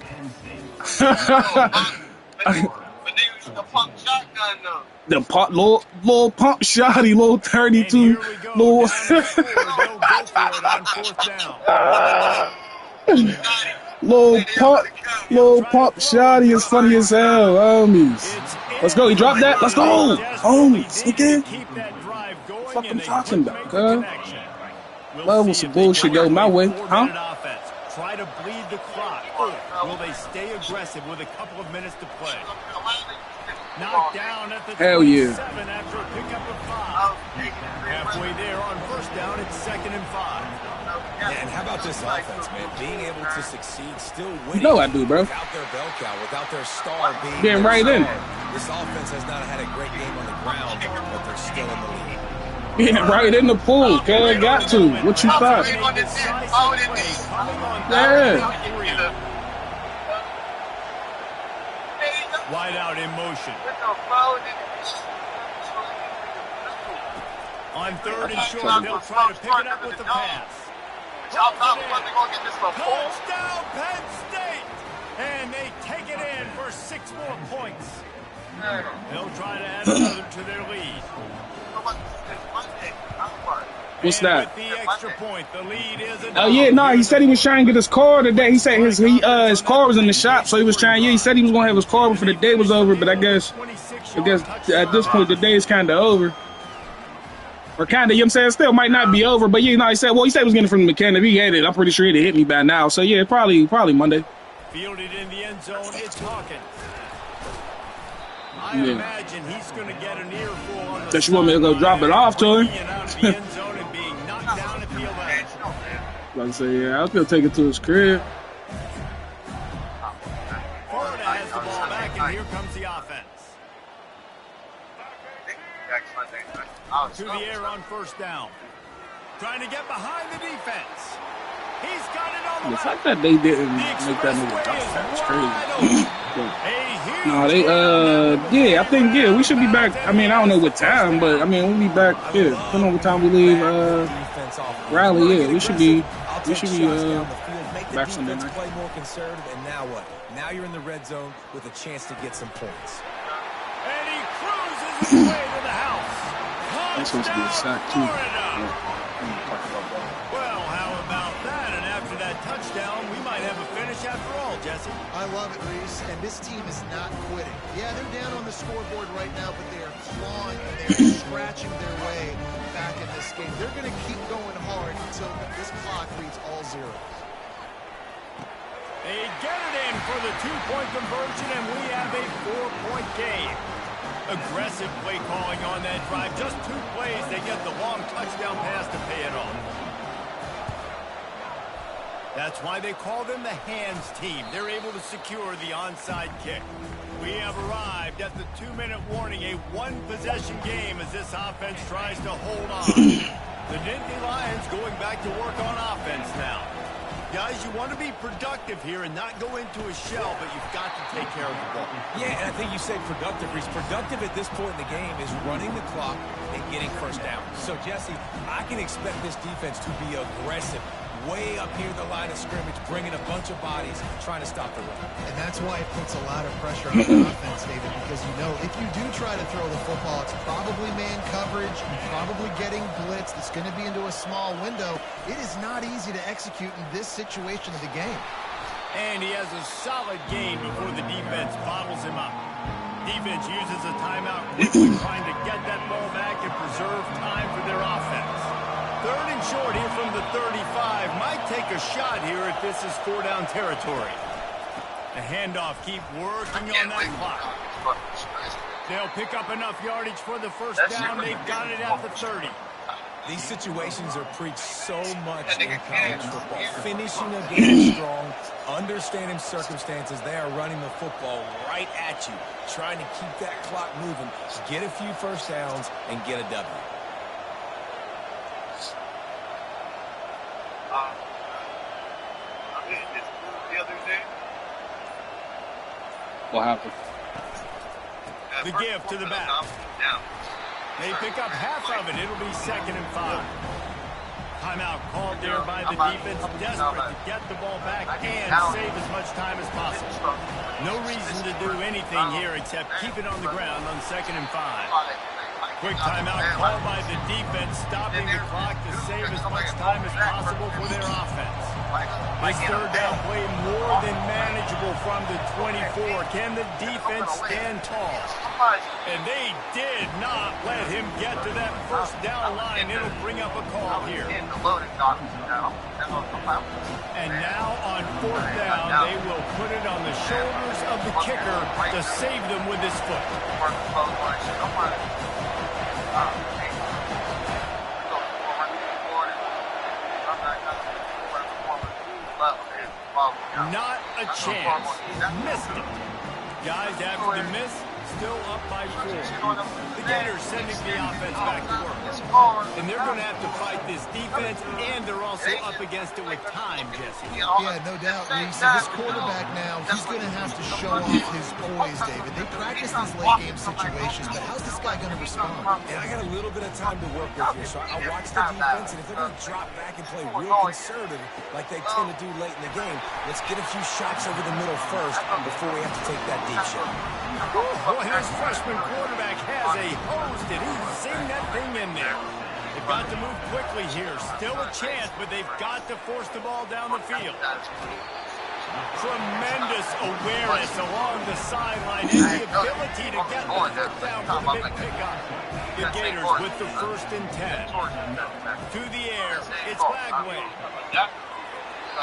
The pump, little pump shotty, little 32, little. little pump shotty is funny as hell, homies. Let's go, he dropped that. Let's go, homies. Again. What I'm talking about, cuz? Love when some bullshit go my way, huh? Try to bleed the clock, or will they stay aggressive with a couple of minutes to play? Knocked down at the hell yeah. After a pickup of 5. Halfway there on 1st down, it's 2nd and 5. And how about this offense, man? Being able to succeed, still winning. You know I do, bro. Without their bell cow, without their star being getting right in. This offense has not had a great game on the ground, but they're still in the lead. Getting right in the pool, cuz. Got to. What you thought? Yeah. Wide out in motion. On 3rd and short, they'll try to pick it up with the pass. Touchdown, Penn State! And they take it in for 6 more points. They'll try to add another to their lead. What's that? The extra point, the lead is oh yeah, no, he said he was trying to get his car today. He said his car was in the shop, so he was trying. Yeah, he said he was gonna have his car before the day was over, but I guess at this point the day is kind of over, or kind of. You know what I'm saying? Still might not be over, but yeah, no, he said he said he was getting it from the mechanic. He had it. I'm pretty sure he'd hit me by now. So yeah, probably Monday. Fielded in the end zone, it's Hawkins. I imagine he's going to get an earful on the that you want me to go drop it off to him? Like I say, yeah, I'll still take it to his crib. Florida has the ball back, and here comes the offense. To the air on 1st down. Trying to get behind the defense. He's got it on the fact that they didn't make that nigga drop that is crazy. No, yeah, I think, yeah, we should be back. I mean, I don't know what time, but I mean, we'll be back, yeah, depending on what time we leave, Raleigh, yeah, we should be back Sunday night. Play more conservative, and now what? Now you're in the red zone with a chance to get some points. And he cruises his way to the house. That's supposed to be a sack, too. Well, how about that? And after that touchdown, we might have a finish after all, Jesse. I love it, Reese, and this team is not quitting. Yeah, they're down on the scoreboard right now, but they are clawing and they are scratching their way back in this game. They're going to keep going hard until this clock reads all zeros. They get it in for the two-point conversion, and we have a 4-point game. Aggressive play calling on that drive. Just 2 plays, they get the long touchdown pass to pay it off. That's why they call them the hands team. They're able to secure the onside kick. We have arrived at the 2-minute warning, a one-possession game as this offense tries to hold on. The Nittany Lions going back to work on offense now. Guys, you want to be productive here and not go into a shell, but you've got to take care of the ball. Yeah, and I think you said productive, Reese. Productive at this point in the game is running the clock and getting first down. So, Jesse, I can expect this defense to be aggressive, way up here the line of scrimmage, bringing a bunch of bodies, trying to stop the run. And that's why it puts a lot of pressure on the offense, David, because you know if you do try to throw the football, it's probably man coverage, you're probably getting blitzed, it's going to be into a small window. It is not easy to execute in this situation of the game. And he has a solid gain before the defense bottles him up. Defense uses a timeout, quickly trying to get that ball back and preserve time for their offense. 3rd and short here from the 35. Might take a shot here if this is 4-down territory. The handoff, keep working on that clock. They'll pick up enough yardage for the first down. They've got it at the 30. These situations are preached so much in college football. Finishing a game strong, understanding circumstances. They are running the football right at you, trying to keep that clock moving, get a few first downs, and get a W. What happened? The give to the back. They pick up half of it. It'll be 2nd and 5. Timeout called there by the defense, desperate to get the ball back and save as much time as possible. No reason to do anything here except keep it on the ground on 2nd and 5. Quick timeout called by the defense, stopping the clock to save as much time as possible for their offense. This 3rd down play more than manageable from the 24. Can the defense stand tall? And they did not let him get to that first down line. It'll bring up a call here. And now on 4th down, they will put it on the shoulders of the kicker to save them with his foot. Not a chance. Missed it. Guys, after the miss, still up by 4. The Gators sending the offense back to work. And they're going to have to fight this defense, and they're also up against it with time, Jesse. Yeah, no doubt, Reese. This quarterback now, he's going to have to show off his poise, David. They practice these late-game situations, but how's this guy going to respond? And I got a little bit of time to work with here, so I'll watch the defense, and if they're going to drop back and play real conservative like they tend to do late in the game, let's get a few shots over the middle first before we have to take that deep shot. Boy, his freshman quarterback has a hose. Did he sing that thing in there? They've got to move quickly here. Still a chance, but they've got to force the ball down the field. Tremendous awareness along the sideline and the ability to get the foot down for the big pickup. The Gators with the 1st and 10. To the air. It's Bagway.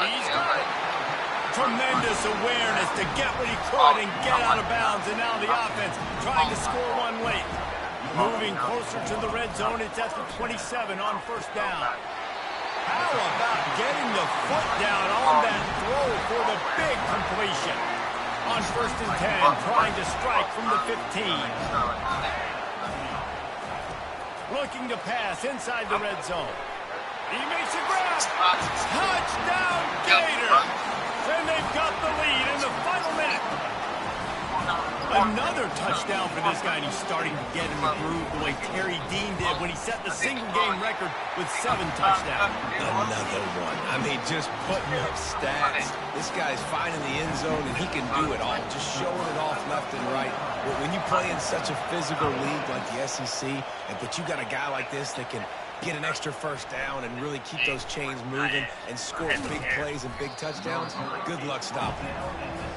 He's got it. Tremendous awareness to get what he could and get out of bounds. And now the offense trying to score one late. Moving closer to the red zone. It's at the 27 on 1st down. How about getting the foot down on that throw for the big completion? On 1st and 10, trying to strike from the 15. Looking to pass inside the red zone. He makes a grab. Touchdown, Gators! And they've got the lead in the final minute. Another touchdown for this guy, and he's starting to get in the groove the way Terry Dean did when he set the single-game record with 7 touchdowns. Another one. I mean, just putting up stats. This guy's finding the end zone, and he can do it all, just showing it off left and right. But when you play in such a physical league like the SEC, but you got a guy like this that can get an extra first down and really keep those chains moving and score big plays and big touchdowns, good luck stopping it.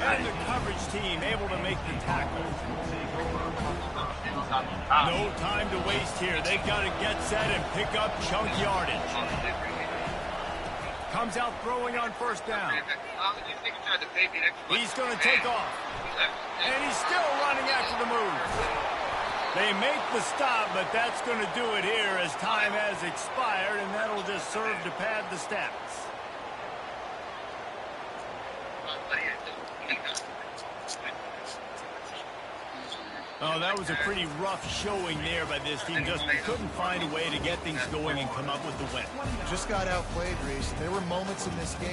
And the coverage team able to make the tackle. No time to waste here. They've got to get set and pick up chunk yardage. Comes out throwing on first down. He's going to take off. And he's still running after the move. They make the stop, but that's going to do it here as time has expired, and that'll just serve to pad the stats. Oh, that was a pretty rough showing there by this team. Just couldn't find a way to get things going and come up with the win. Just got outplayed, Reese. There were moments in this game